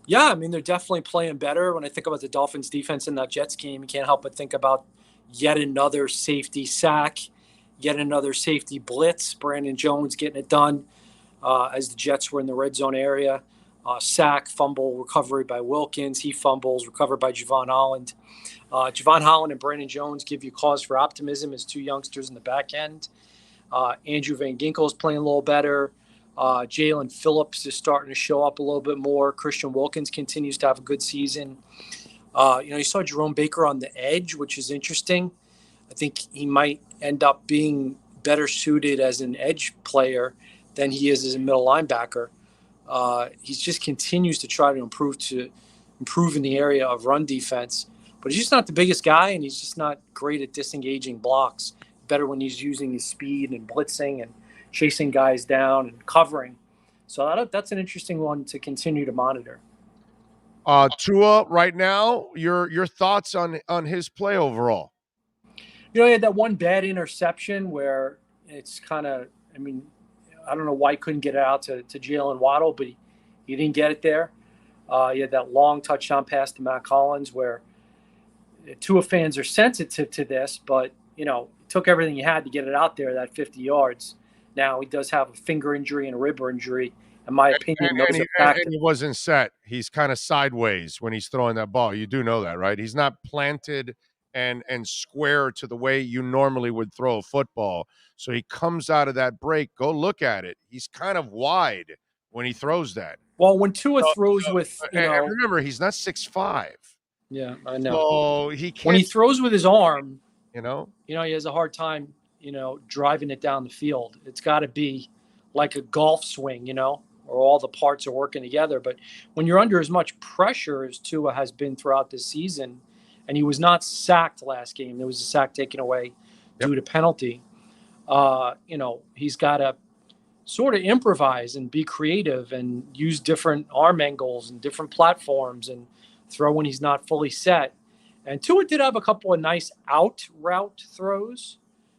Yeah, I mean, they're definitely playing better. When I think about the Dolphins defense in that Jets game, you can't help but think about yet another safety sack, yet another safety blitz. Brandon Jones getting it done as the Jets were in the red zone area. Sack, fumble, recovery by Wilkins. He fumbles, recovered by Javon Holland. Javon Holland and Brandon Jones give you cause for optimism as 2 youngsters in the back end. Andrew Van Ginkel is playing a little better. Jalen Phillips is starting to show up a little bit more. Christian Wilkins continues to have a good season. You saw Jerome Baker on the edge, which is interesting. I think he might end up being better suited as an edge player than he is as a middle linebacker. He just continues to try to improve in the area of run defense. But he's just not the biggest guy, and he's just not great at disengaging blocks. Better when he's using his speed and blitzing and chasing guys down and covering. So that's an interesting one to continue to monitor. Tua, right now, your thoughts on his play overall? He had that one bad interception where it's kind of, I don't know why he couldn't get it out to Jalen Waddle, but he didn't get it there. He had that long touchdown pass to Matt Collins where Tua fans are sensitive to this, but, it took everything he had to get it out there, that 50 yards. Now he does have a finger injury and a rib injury. In my opinion, and he wasn't set. He's kind of sideways when he's throwing that ball. You do know that, right? He's not planted and square to the way you normally would throw a football. So he comes out of that break. Go look at it. He's kind of wide when he throws that. Well, when Tua throws with, and remember, he's not 6'5". Yeah, I know. So he can't. When he throws with his arm, he has a hard time, driving it down the field. It's got to be like a golf swing, or all the parts are working together. But when you're under as much pressure as Tua has been throughout this season, and he was not sacked last game, there was a sack taken away due to penalty. He's got to sort of improvise and be creative and use different arm angles and different platforms and throw when he's not fully set. And Tua did have a couple of nice out route throws.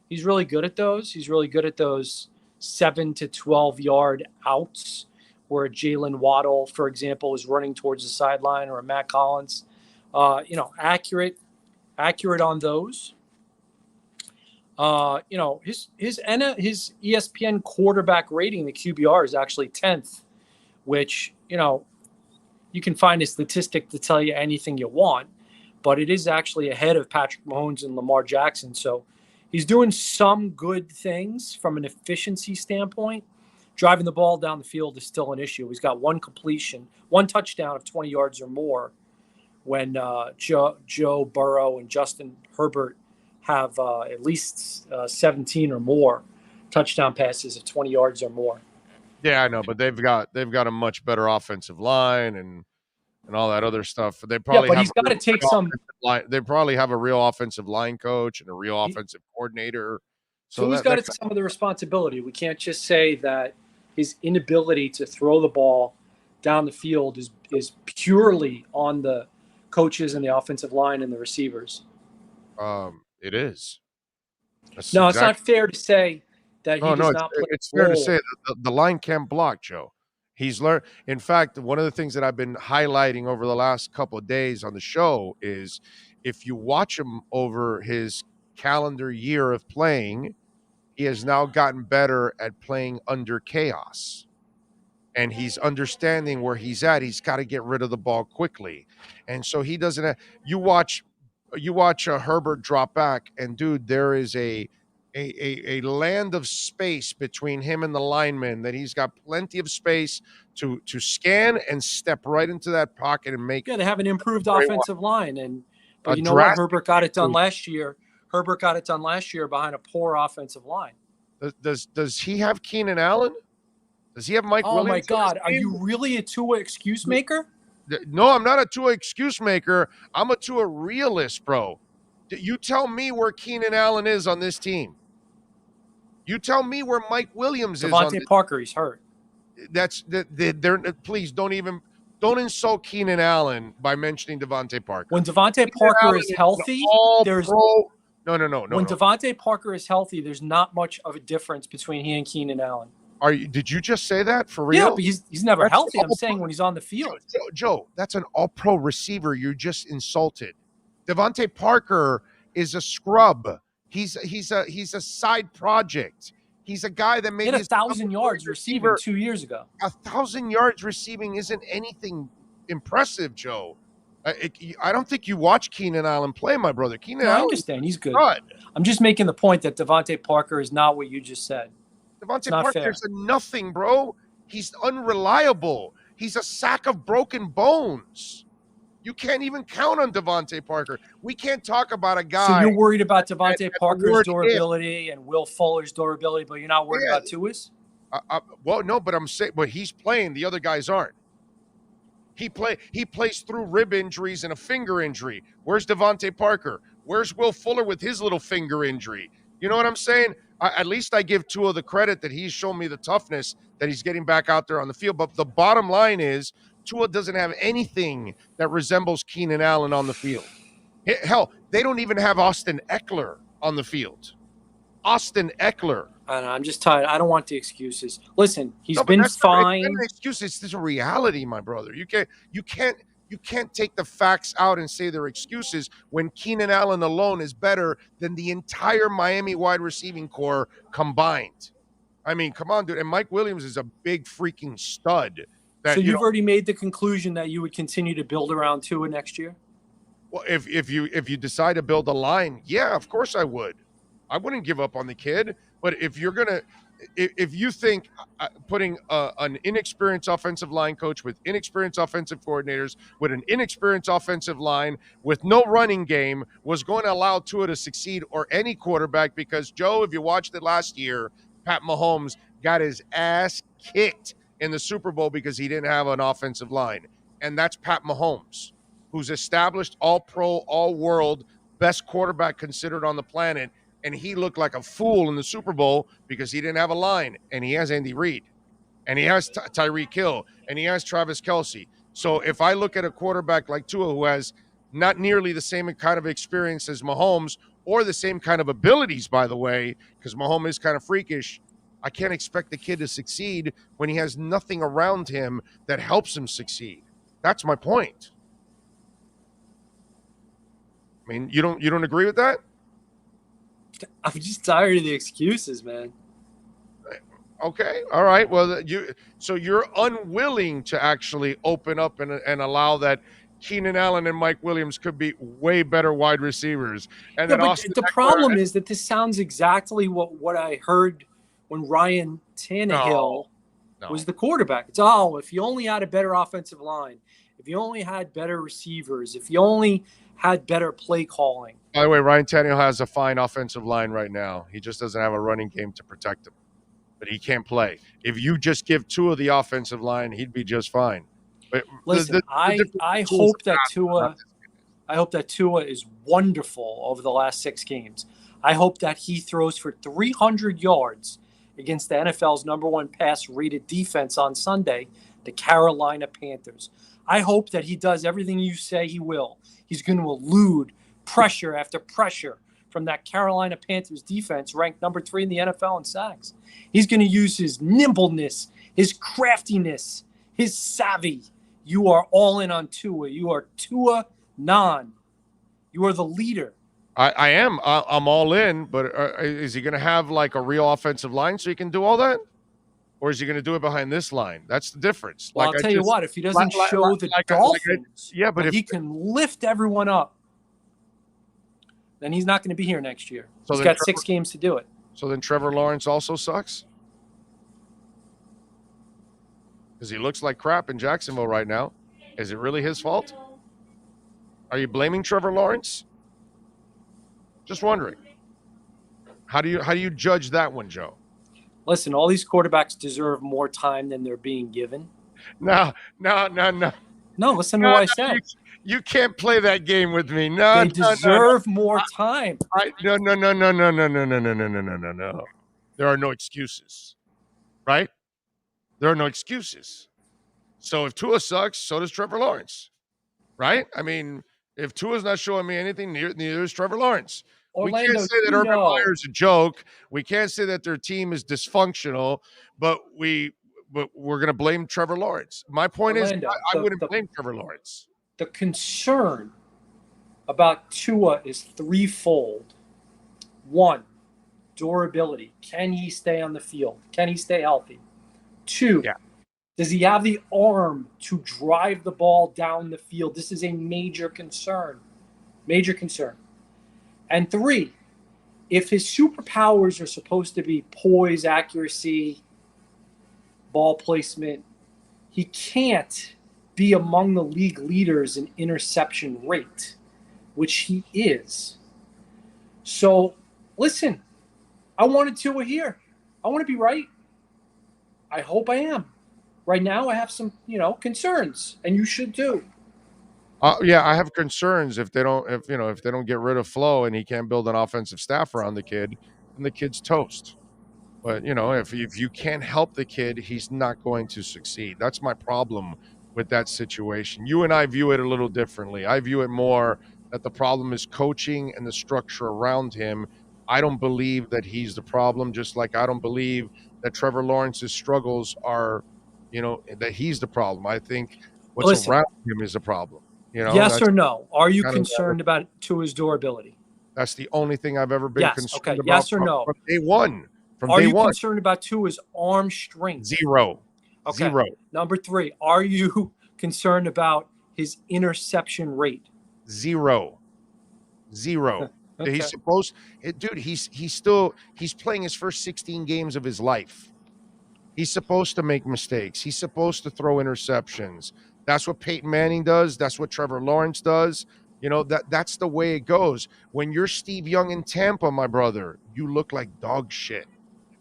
He's really good at those. He's really good at those 7 to 12 yard outs where Jalen Waddle, for example, is running towards the sideline, or a Matt Collins. Accurate on those. His ESPN quarterback rating, the QBR, is actually 10th, which, you can find a statistic to tell you anything you want, but it is actually ahead of Patrick Mahomes and Lamar Jackson. So he's doing some good things from an efficiency standpoint. Driving the ball down the field is still an issue. He's got one touchdown of 20 yards or more when Joe Burrow and Justin Herbert have at least 17 or more touchdown passes of 20 yards or more. Yeah, I know, but they've got a much better offensive line and all that other stuff. They probably but he's got to take some. They probably have a real offensive line coach and a real offensive coordinator. So he's got to take some of the responsibility. We can't just say that his inability to throw the ball down the field is purely on the coaches and the offensive line and the receivers. It is. It's not fair to say that he does not play. It's fair to say that the line can't block, Joe. He's learned. In fact, one of the things that I've been highlighting over the last couple of days on the show is if you watch him over his calendar year of playing, he has now gotten better at playing under chaos. And he's understanding where he's at. He's got to get rid of the ball quickly. And so he doesn't have, you watch Herbert drop back, and dude, there is a land of space between him and the lineman that he's got plenty of space to scan and step right into that pocket and make. Yeah, they have an improved offensive line, but you know what? Herbert got it done last year. Herbert got it done last year behind a poor offensive line. Does he have Keenan Allen? Does he have Mike Williams? Oh my God, are you really a Tua excuse maker? No, I'm not a Tua excuse maker. I'm a Tua realist, bro. You tell me where Keenan Allen is on this team. You tell me where Mike Williams is. Devontae Parker, he's hurt. Please don't insult Keenan Allen by mentioning Devontae Parker. When Devontae Parker is healthy, there's no. When Devontae Parker is healthy, there's not much of a difference between he and Keenan Allen. Did you just say that for real? Yeah, but he's never healthy. I'm saying when he's on the field. Joe, that's an all-pro receiver you just insulted. Devontae Parker is a scrub. He's a side project. He's a guy that made 1,000 yards receiving 2 years ago. 1,000 yards receiving isn't anything impressive, Joe. I don't think you watch Keenan Allen play, my brother. I understand. He's good. I'm just making the point that Devontae Parker is not what you just said. Devontae Parker's a nothing, bro. He's unreliable. He's a sack of broken bones. You can't even count on Devontae Parker. We can't talk about a guy. So you're worried about Devontae Parker's durability and Will Fuller's durability, but you're not worried about Tua's? Well, no, but I'm saying, but he's playing. The other guys aren't. He plays through rib injuries and a finger injury. Where's Devontae Parker? Where's Will Fuller with his little finger injury? You know what I'm saying? At least I give Tua the credit that he's shown me the toughness that he's getting back out there on the field. But the bottom line is Tua doesn't have anything that resembles Keenan Allen on the field. Hell, they don't even have Austin Eckler on the field. Austin Eckler. I don't know, I'm just tired. I don't want the excuses. Listen, he's been fine. It's not an excuse. It's just a reality, my brother. You can't take the facts out and say they're excuses when Keenan Allen alone is better than the entire Miami wide receiving core combined. I mean, come on, dude. And Mike Williams is a big freaking stud. So you've already made the conclusion that you would continue to build around Tua next year? Well, if you decide to build a line, yeah, of course I would. I wouldn't give up on the kid. But if you think putting an inexperienced offensive line coach with inexperienced offensive coordinators with an inexperienced offensive line with no running game was going to allow Tua to succeed, or any quarterback, because, Joe, if you watched it last year, Pat Mahomes got his ass kicked in the Super Bowl because he didn't have an offensive line. And that's Pat Mahomes, who's established all-pro, all-world, best quarterback considered on the planet. and he looked like a fool in the Super Bowl because he didn't have a line, and he has Andy Reid, and he has Tyreek Hill, and he has Travis Kelce. So if I look at a quarterback like Tua, who has not nearly the same kind of experience as Mahomes, or the same kind of abilities, by the way, because Mahomes is kind of freakish, I can't expect the kid to succeed when he has nothing around him that helps him succeed. That's my point. I mean, you don't agree with that? I'm just tired of the excuses, man. Okay, all right. Well, you're unwilling to actually open up and allow that Keenan Allen and Mike Williams could be way better wide receivers. And yeah, then but the problem is that this sounds exactly what I heard when Ryan Tannehill was the quarterback. It's, if you only had a better offensive line, if you only had better receivers, if you only had better play calling. By the way, Ryan Tannehill has a fine offensive line right now. He just doesn't have a running game to protect him. But he can't play. If you just give Tua the offensive line, he'd be just fine. But listen, I hope that Tua is wonderful over the last 6 games. I hope that he throws for 300 yards against the NFL's number 1 pass-rated defense on Sunday, the Carolina Panthers. I hope that he does everything you say he will. He's going to elude pressure after pressure from that Carolina Panthers defense, ranked number 3 in the NFL in sacks. He's going to use his nimbleness, his craftiness, his savvy. You are all in on Tua. You are Tua non. You are the leader. I am. I'm all in, but is he going to have like a real offensive line so he can do all that? Or is he going to do it behind this line? That's the difference. Well, I'll tell you what, if he doesn't show the Dolphins but if he can lift everyone up, then he's not going to be here next year. He's got 6 games to do it. So then Trevor Lawrence also sucks? Because he looks like crap in Jacksonville right now. Is it really his fault? Are you blaming Trevor Lawrence? Just wondering. How do you judge that one, Joe? Listen, all these quarterbacks deserve more time than they're being given. No. No, listen to what I said. You can't play that game with me. No, they deserve more time. No. There are no excuses, right? There are no excuses. So if Tua sucks, so does Trevor Lawrence, right? I mean, if Tua's not showing me anything, neither is Trevor Lawrence. Orlando, we can't say that Urban Meyer's a joke. We can't say that their team is dysfunctional, but we're going to blame Trevor Lawrence. My point is, I wouldn't blame Trevor Lawrence. The concern about Tua is threefold. 1, durability. Can he stay on the field? Can he stay healthy? 2, does he have the arm to drive the ball down the field? This is a major concern. Major concern. And 3, if his superpowers are supposed to be poise, accuracy, ball placement, he can't be among the league leaders in interception rate, which he is. So, listen, I wanted Tua here. I want to be right. I hope I am. Right now, I have some, concerns, and you should too. I have concerns if they don't get rid of Flo and he can't build an offensive staff around the kid, and the kid's toast. But if you can't help the kid, he's not going to succeed. That's my problem with that situation. You and I view it a little differently. I view it more that the problem is coaching and the structure around him. I don't believe that he's the problem, just like I don't believe that Trevor Lawrence's struggles are, that he's the problem. I think what's around him is the problem. Yes or no? Are you concerned about Tua's durability? That's the only thing I've ever been concerned about. Yes or no? From day one. Are you concerned about Tua's arm strength? 0. Okay. 0. Number 3, are you concerned about his interception rate? 0. Okay. He's supposed, dude. He's playing his first 16 games of his life. He's supposed to make mistakes. He's supposed to throw interceptions. That's what Peyton Manning does. That's what Trevor Lawrence does. That's the way it goes. When you're Steve Young in Tampa, my brother, you look like dog shit.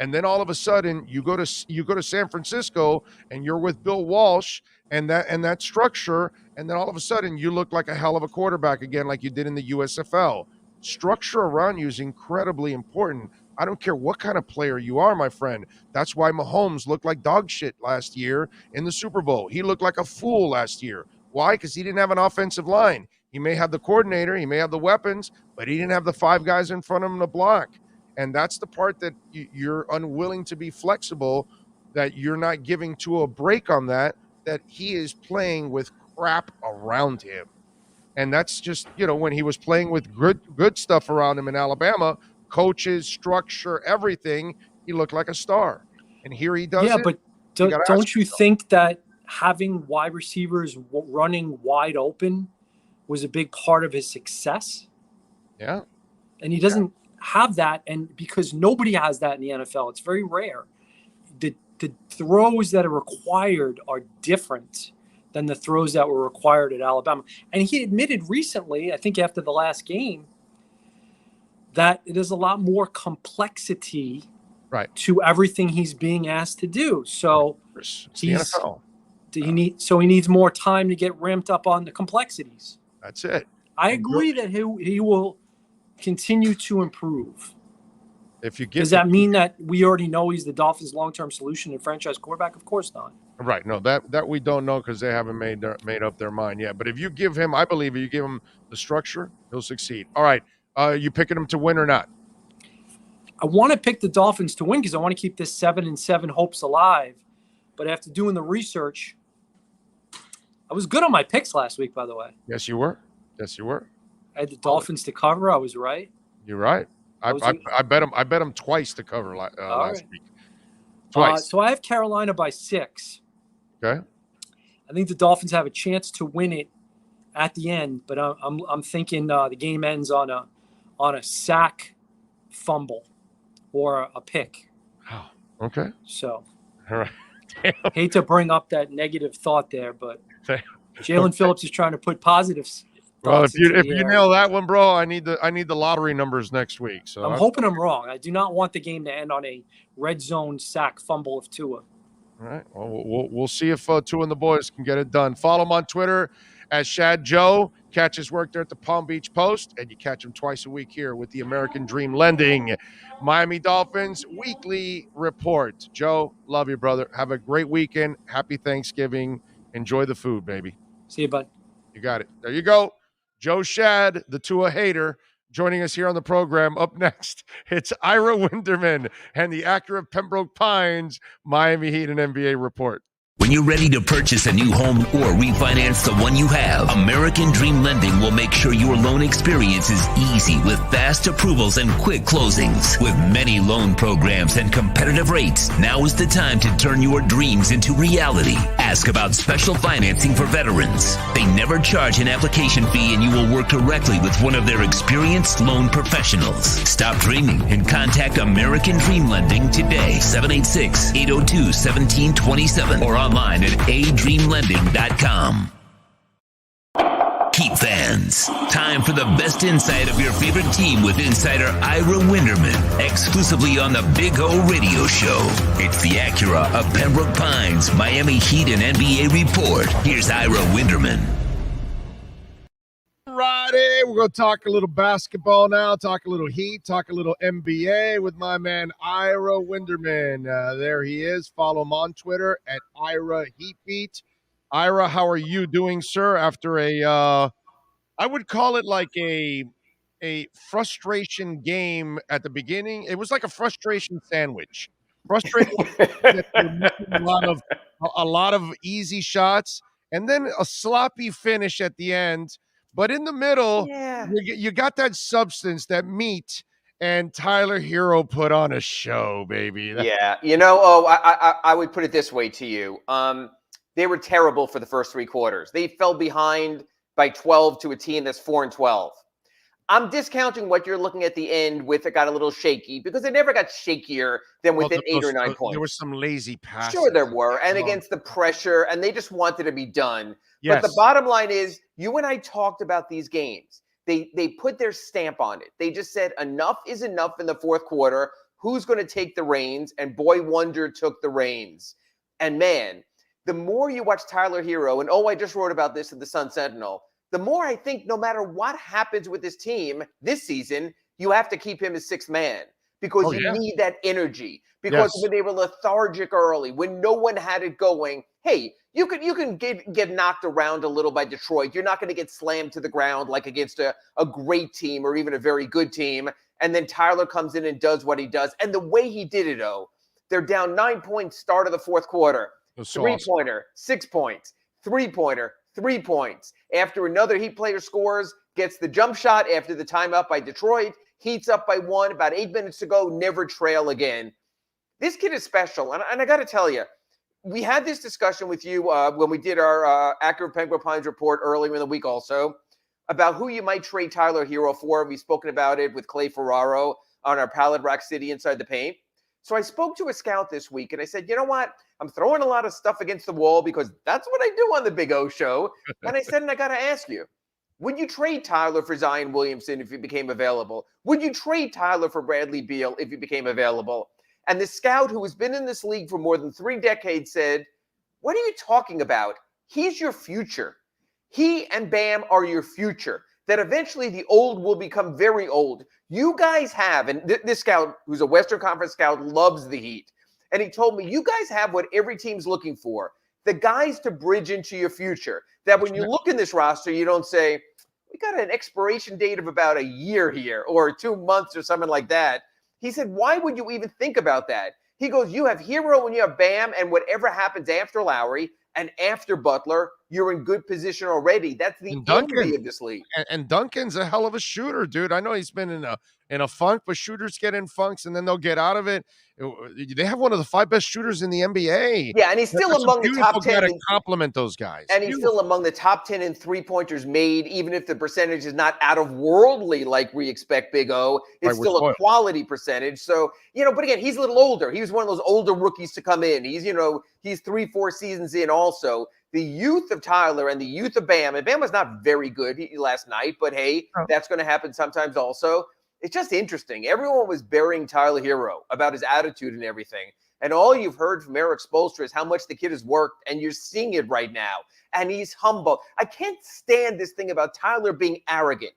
And then all of a sudden you go to San Francisco and you're with Bill Walsh and that structure, and then all of a sudden you look like a hell of a quarterback again, like you did in the USFL. Structure around you is incredibly important. I don't care what kind of player you are, my friend. That's why Mahomes looked like dog shit last year in the Super Bowl. He looked like a fool last year. Why? Because he didn't have an offensive line. He may have the coordinator, he may have the weapons, but he didn't have the 5 guys in front of him to block. And that's the part that you're unwilling to be flexible, that you're not giving to a break on that he is playing with crap around him. And that's just, when he was playing with good stuff around him in Alabama, coaches, structure, everything, he looked like a star. And here he does. Yeah, but don't you think that having wide receivers running wide open was a big part of his success? Yeah. And he doesn't have that, and because nobody has that in the NFL, it's very rare. The throws that are required are different than the throws that were required at Alabama. And he admitted recently, I think after the last game, that it is a lot more complexity to everything he's being asked to do. So the NFL. He needs more time to get ramped up on the complexities. That's it. I agree that he will continue to improve. Does that mean that we already know he's the Dolphins' long-term solution and franchise quarterback? Of course not. Right. No, that we don't know because they haven't made up their mind yet. But if you give him, I believe if you give him the structure, he'll succeed. All right. You picking him to win or not? I want to pick the Dolphins to win because I want to keep this 7-7 hopes alive. But after doing the research, I was good on my picks last week, by the way. Yes, you were. I had the Dolphins to cover. I was right. You're right. I bet him twice to cover last week. Twice. So I have Carolina by 6. Okay. I think the Dolphins have a chance to win it at the end, but I'm thinking the game ends on a sack, fumble, or a pick. Oh, okay. So, all right. Hate to bring up that negative thought there, but Jalen Phillips is trying to put positives. Well, if you nail that one, bro, I need the lottery numbers next week. So I'm hoping I'm wrong. I do not want the game to end on a red zone sack fumble of Tua. All right. Well, we'll see if Tua and the boys can get it done. Follow him on Twitter as Shad Joe. Catch his work there at the Palm Beach Post, and you catch him twice a week here with the American Dream Lending Miami Dolphins Weekly Report. Joe, love you, brother. Have a great weekend. Happy Thanksgiving. Enjoy the food, baby. See you, bud. You got it. There you go. Joe Shad, the Tua hater, joining us here on the program. Up next, it's Ira Winderman and the actor of Pembroke Pines Miami Heat and NBA report. When you're ready to purchase a new home or refinance the one you have, American Dream Lending will make sure your loan experience is easy with fast approvals and quick closings. With many loan programs and competitive rates, now is the time to turn your dreams into reality. Ask about special financing for veterans. They never charge an application fee, and you will work directly with one of their experienced loan professionals. Stop dreaming and contact American Dream Lending today, 786-802-1727, or online at adreamlending.com. Heat fans, time for the best insight of your favorite team with insider Ira Winderman, exclusively on the Big O Radio Show. It's the Acura of Pembroke Pines Miami Heat and NBA report. Here's Ira Winderman. Friday, we're going to talk a little basketball now, talk a little Heat, talk a little NBA with my man Ira Winderman. There he is. Follow him on Twitter at Ira Heatbeat. Ira, how are you doing, sir? After I would call it like a frustration game at the beginning. It was like a frustration sandwich. Frustrating a lot of easy shots, and then a sloppy finish at the end. But in the middle, you got that substance, that meat, and Tyler Hero put on a show, baby. Yeah, I would put it this way to you. They were terrible for the first 3 quarters. They fell behind by 12 to a team that's 4-12. I'm discounting what you're looking at the end with. It got a little shaky because it never got shakier than within 8 or 9 points. There were some lazy passes. Sure, there were, and against the pressure, and they just wanted to be done. Yes. But the bottom line is, you and I talked about these games. They put their stamp on it. They just said enough is enough in the fourth quarter. Who's going to take the reins? And boy wonder took the reins. And man, the more you watch Tyler Hero, and I just wrote about this in the Sun Sentinel, the more I think no matter what happens with this team this season, you have to keep him as sixth man because you need that energy. Because when they were lethargic early, when no one had it going, hey, you can get knocked around a little by Detroit. You're not going to get slammed to the ground like against a great team or even a very good team. And then Tyler comes in and does what he does. And the way he did it, they're down 9 points start of the fourth quarter. Three-pointer, 6 points. Three-pointer, 3 points. After another Heat player scores, gets the jump shot after the timeout by Detroit. Heat's up by 1, about 8 minutes to go, never trail again. This kid is special. And I got to tell you, we had this discussion with you when we did our Accurate Penguin Pines report earlier in the week also about who you might trade Tyler Hero for. We've spoken about it with Clay Ferraro on our Pallet Rack City Inside the Paint. So I spoke to a scout this week, and I said, you know what? I'm throwing a lot of stuff against the wall because that's what I do on the Big O Show. And I said, and I got to ask you, would you trade Tyler for Zion Williamson if he became available? Would you trade Tyler for Bradley Beal if he became available? And the scout who has been in this league for more than 3 decades said, what are you talking about? He's your future. He and Bam are your future. That eventually the old will become very old. You guys have, and this scout, who's a Western Conference scout, loves the Heat. And he told me, you guys have what every team's looking for. The guys to bridge into your future. That when you look in this roster, you don't say, we got an expiration date of about a year here or 2 months or something like that. He said, why would you even think about that? He goes, you have Hero and you have Bam, and whatever happens after Lowry and after Butler, you're in good position already. That's the envy of this league. And Duncan's a hell of a shooter, dude. I know he's been in a funk, but shooters get in funks and then they'll get out of it. They have one of the 5 best shooters in the NBA. Yeah, and he's still among the top 10. To compliment those guys. And he's still among the top 10 in three-pointers made, even if the percentage is not out of worldly like we expect Big O. It's still a quality percentage. So, but again, he's a little older. He was one of those older rookies to come in. He's 3-4 seasons in also. The youth of Tyler and the youth of Bam, and Bam was not very good last night, but hey, that's going to happen sometimes also. It's just interesting. Everyone was burying Tyler Hero about his attitude and everything. And all you've heard from Eric Spoelstra is how much the kid has worked, and you're seeing it right now. And he's humble. I can't stand this thing about Tyler being arrogant.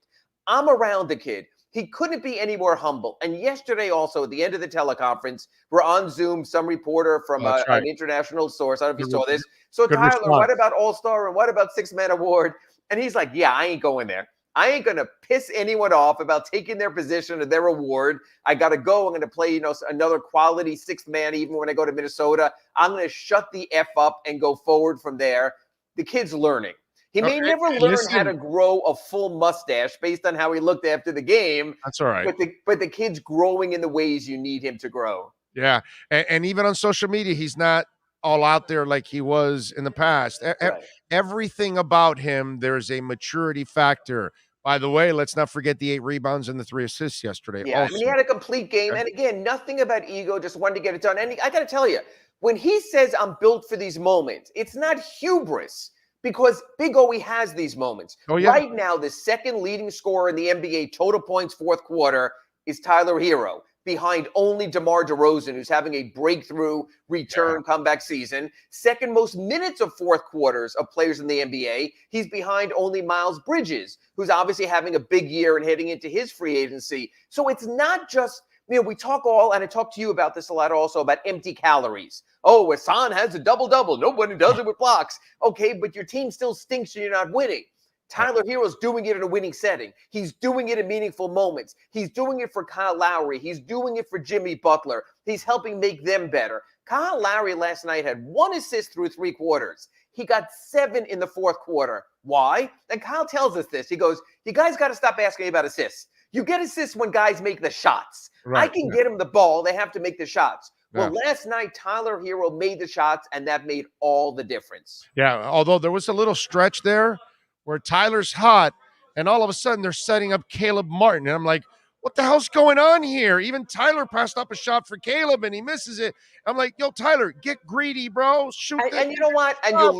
I'm around the kid. He couldn't be any more humble. And yesterday also, at the end of the teleconference, we're on Zoom, some reporter from an international source. I don't know if you saw this. So Tyler, what about All-Star and what about Six-Man Award? And he's like, yeah, I ain't going there. I ain't going to piss anyone off about taking their position or their award. I got to go. I'm going to play, another quality sixth man even when I go to Minnesota. I'm going to shut the F up and go forward from there. The kid's learning. He may never learn how to grow a full mustache based on how he looked after the game. That's all right. But the kid's growing in the ways you need him to grow. Yeah. And even on social media, he's not all out there like he was in the past. Right. Everything about him, there's a maturity factor. By the way, let's not forget the 8 rebounds and the 3 assists yesterday. Yeah, also. I mean, he had a complete game. And again, nothing about ego, just wanted to get it done. And I got to tell you, when he says I'm built for these moments, it's not hubris because Big O has these moments. Oh, yeah. Right now, the second leading scorer in the NBA total points fourth quarter is Tyler Hero, behind only DeMar DeRozan, who's having a breakthrough return comeback season. Second most minutes of fourth quarters of players in the NBA. He's behind only Miles Bridges, who's obviously having a big year and heading into his free agency. So it's not just, we talk and I talk to you about this a lot also, about empty calories. Oh, Hassan has a double-double. Nobody does it with blocks. Okay, but your team still stinks and you're not winning. Tyler Hero's doing it in a winning setting. He's doing it in meaningful moments. He's doing it for Kyle Lowry. He's doing it for Jimmy Butler. He's helping make them better. Kyle Lowry last night had 1 assist through 3 quarters. He got 7 in the fourth quarter. Why? And Kyle tells us this. He goes, you guys got to stop asking me about assists. You get assists when guys make the shots. Right. I can get them the ball. They have to make the shots. Well, last night, Tyler Hero made the shots, and that made all the difference. Yeah, although there was a little stretch there where Tyler's hot, and all of a sudden they're setting up Caleb Martin. And I'm like, what the hell's going on here? Even Tyler passed up a shot for Caleb and he misses it. I'm like, yo, Tyler, get greedy, bro. Shoot. And you know what? And you'll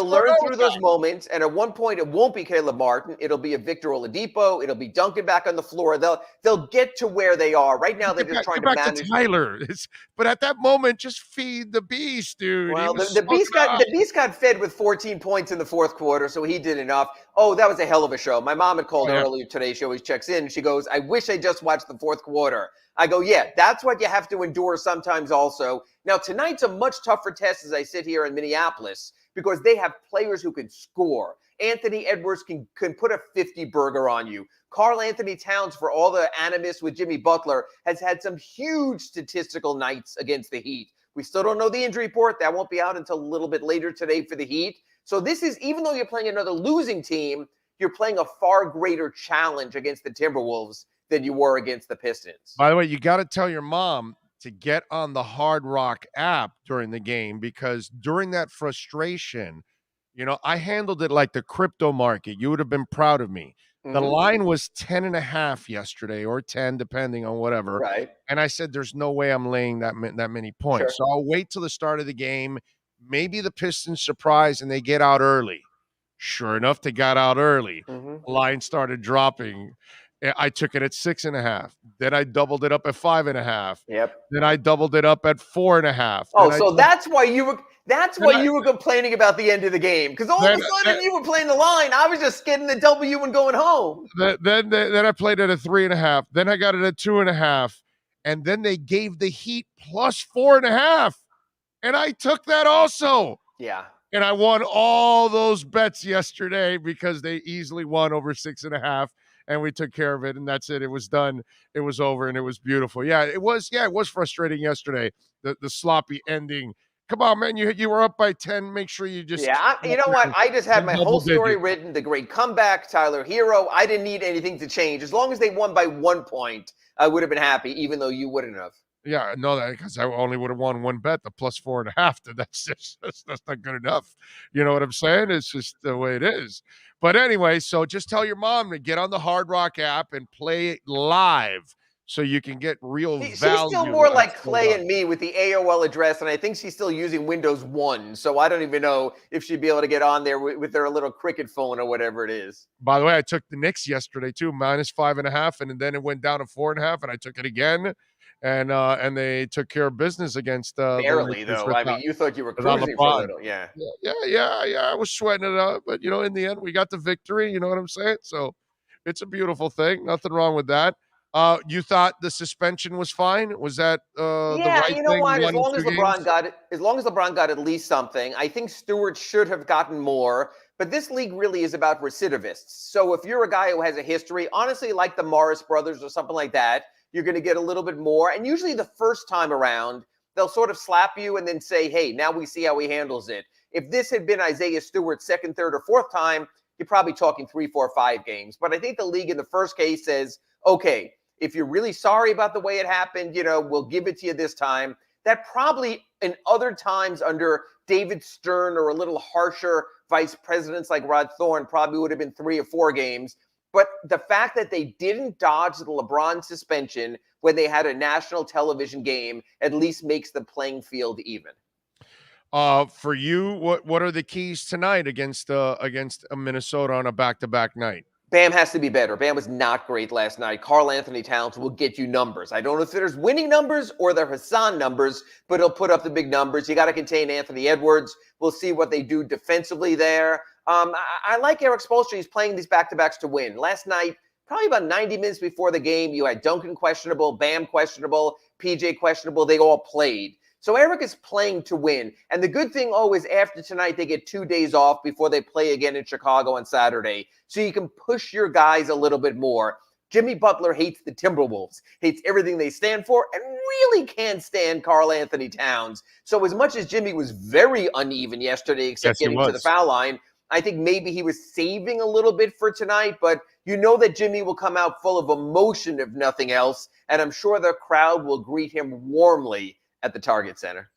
learn through those moments. And at one point, it won't be Caleb Martin. It'll be a Victor Oladipo. It'll be Duncan back on the floor. They'll get to where they are. Right now, they're just trying to manage. To Tyler. But at that moment, just feed the beast, dude. Well, the beast got fed with 14 points in the fourth quarter, so he did enough. Oh, that was a hell of a show. My mom had called earlier today. She always checks in. She goes, I wish I just watched the fourth quarter. I go, yeah, that's what you have to endure sometimes also. Now, tonight's a much tougher test as I sit here in Minneapolis because they have players who can score. Anthony Edwards can put a 50 burger on you. Karl Anthony Towns, for all the animus with Jimmy Butler, has had some huge statistical nights against the Heat. We still don't know the injury report. That won't be out until a little bit later today for the Heat. So this is, even though you're playing another losing team, you're playing a far greater challenge against the Timberwolves than you were against the Pistons. By the way, you got to tell your mom to get on the Hard Rock app during the game because during that frustration, I handled it like the crypto market. You would have been proud of me. Mm-hmm. The line was 10.5 yesterday or 10, depending on whatever. Right. And I said, there's no way I'm laying that many points. Sure. So I'll wait till the start of the game. Maybe the Pistons surprise and they get out early. Sure enough, they got out early. Mm-hmm. The line started dropping. I took it at 6.5. Then I doubled it up at 5.5. Yep. Then I doubled it up at 4.5. Oh, so that's why you were complaining about the end of the game, because all of a sudden you were playing the line. I was just getting the W and going home. Then I played it at 3.5. Then I got it at 2.5, and then they gave the Heat plus 4.5, and I took that also. Yeah. And I won all those bets yesterday because they easily won over 6.5. And we took care of it, and that's it. It was done. It was over, and it was beautiful. Yeah, it was frustrating yesterday, the sloppy ending. Come on, man, you were up by 10. Make sure you just... Yeah, you know what? I just had my whole story written, the great comeback, Tyler Hero. I didn't need anything to change. As long as they won by 1 point, I would have been happy, even though you wouldn't have. Yeah, no, because I only would have won one bet, the plus 4.5. That's not good enough. You know what I'm saying? It's just the way it is. But anyway, so just tell your mom to get on the Hard Rock app and play it live so you can get real value. She's still more like Clay and me with the AOL address, and I think she's still using Windows 1. So I don't even know if she'd be able to get on there with their little Cricket phone or whatever it is. By the way, I took the Knicks yesterday too, minus 5.5, and then it went down to 4.5, and I took it again. And they took care of business against barely though. I mean, you thought you were cruising for a little, yeah. I was sweating it out, but in the end, we got the victory. You know what I'm saying? So it's a beautiful thing. Nothing wrong with that. You thought the suspension was fine? Was that the right thing? You know what? As long as LeBron got at least something, I think Stewart should have gotten more. But this league really is about recidivists. So if you're a guy who has a history, honestly, like the Morris brothers or something like that, you're going to get a little bit more. And usually the first time around, they'll sort of slap you and then say, hey, now we see how he handles it. If this had been Isaiah Stewart's second, third, or fourth time, you're probably talking 3, 4, 5 games. But I think the league in the first case says, okay, if you're really sorry about the way it happened, we'll give it to you this time. That probably in other times under David Stern or a little harsher vice presidents like Rod Thorne probably would have been 3 or 4 games. But the fact that they didn't dodge the LeBron suspension when they had a national television game at least makes the playing field even. For you, what are the keys tonight against Minnesota on a back-to-back night? Bam has to be better. Bam was not great last night. Karl Anthony Towns will get you numbers. I don't know if there's winning numbers or the Hassan numbers, but he'll put up the big numbers. You got to contain Anthony Edwards. We'll see what they do defensively there. I like Eric Spoelstra. He's playing these back-to-backs to win. Last night, probably about 90 minutes before the game, you had Duncan questionable, Bam questionable, PJ questionable. They all played. So Eric is playing to win. And the good thing, is after tonight, they get 2 days off before they play again in Chicago on Saturday. So you can push your guys a little bit more. Jimmy Butler hates the Timberwolves, hates everything they stand for, and really can't stand Karl Anthony Towns. So as much as Jimmy was very uneven yesterday, except getting to the foul line, I think maybe he was saving a little bit for tonight, but you know that Jimmy will come out full of emotion, if nothing else, and I'm sure the crowd will greet him warmly at the Target Center.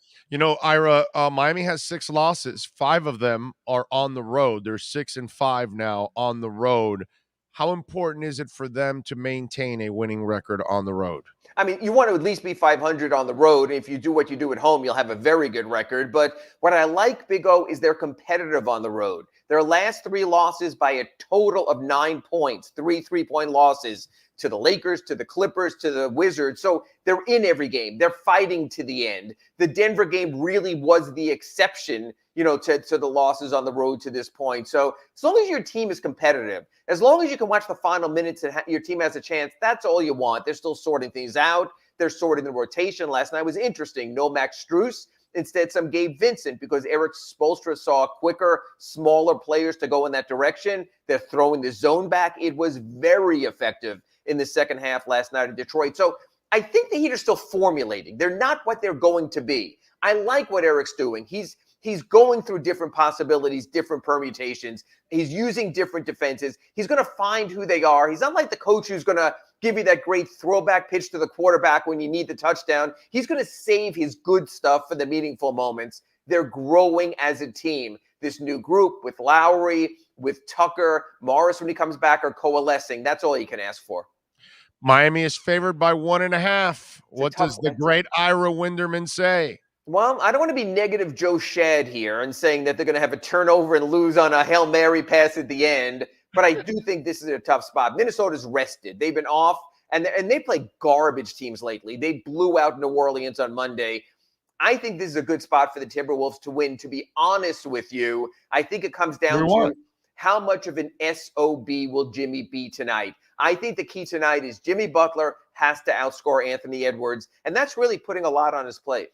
Ira, Miami has 6 losses. 5 of them are on the road. They're 6-5 now on the road. how important is it for them to maintain a winning record on the road? I mean, you want to at least be 500 on the road. If you do what you do at home, you'll have a very good record. But what I like, Big O, is they're competitive on the road. Their last 3 losses by a total of 9 points, 3 3-point losses to the Lakers, to the Clippers, to the Wizards. So they're in every game. They're fighting to the end. The Denver game really was the exception, to the losses on the road to this point. So as long as your team is competitive, as long as you can watch the final minutes and your team has a chance, that's all you want. They're still sorting things out. They're sorting the rotation. Last night was interesting. No Max Strus. Instead, some Gabe Vincent, because Eric Spoelstra saw quicker, smaller players to go in that direction. They're throwing the zone back. It was very effective in the second half last night in Detroit. So I think the Heat are still formulating. They're not what they're going to be. I like what Eric's doing. He's going through different possibilities, different permutations. He's using different defenses. He's going to find who they are. He's not like the coach who's going to give you that great throwback pitch to the quarterback when you need the touchdown. He's going to save his good stuff for the meaningful moments. They're growing as a team. This new group with Lowry, with Tucker, Morris when he comes back are coalescing. That's all you can ask for. Miami is favored by 1.5. What does the great Ira Winderman say? Well, I don't want to be negative Joe Shad here and saying that they're going to have a turnover and lose on a Hail Mary pass at the end, but I do think this is a tough spot. Minnesota's rested. They've been off, and they play garbage teams lately. They blew out New Orleans on Monday. I think this is a good spot for the Timberwolves to win. To be honest with you, I think it comes down to how much of an SOB will Jimmy be tonight. I think the key tonight is Jimmy Butler has to outscore Anthony Edwards, and that's really putting a lot on his plate.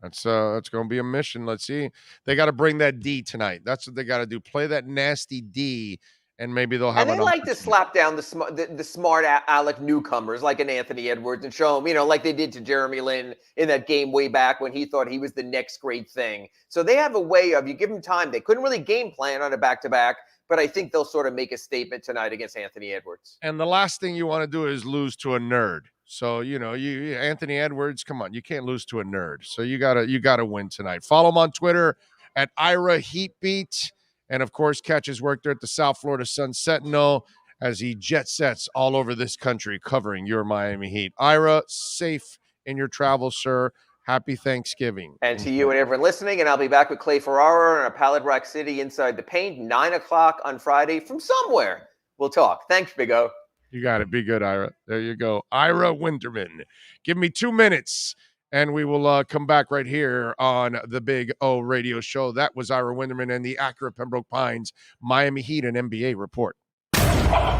That's going to be a mission. Let's see. They got to bring that D tonight. That's what they got to do. Play that nasty D, and maybe they'll have. And they like to slap down the smart Alec newcomers like an Anthony Edwards and show them, like they did to Jeremy Lin in that game way back when he thought he was the next great thing. So they have a way of, you give them time. They couldn't really game plan on a back-to-back, but I think they'll sort of make a statement tonight against Anthony Edwards. And the last thing you want to do is lose to a nerd. So, you Anthony Edwards, come on, you can't lose to a nerd. So you gotta win tonight. Follow him on Twitter at Ira Heatbeat. And of course, catch his work there at the South Florida Sun Sentinel as he jet sets all over this country covering your Miami Heat. Ira, safe in your travels, sir. Happy Thanksgiving. And to you and everyone listening, and I'll be back with Clay Ferraro in our Pallet Rock City Inside the Paint, 9 o'clock on Friday from somewhere. We'll talk. Thanks, Big O. You got it. Be good, Ira. There you go. Ira Winderman. Give me 2 minutes, and we will come back right here on the Big O Radio Show. That was Ira Winderman and the Acura Pembroke Pines Miami Heat and NBA report.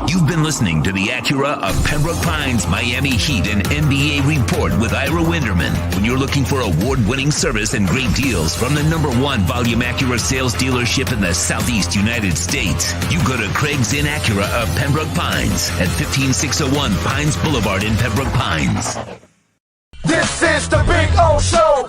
You've been listening to the Acura of Pembroke Pines Miami Heat and NBA report with Ira Winderman. When you're looking for award-winning service and great deals from the #1 volume Acura sales dealership in the Southeast United States, you go to Craig's Inn Acura of Pembroke Pines at 15601 Pines Boulevard in Pembroke Pines. This is the Big O Show.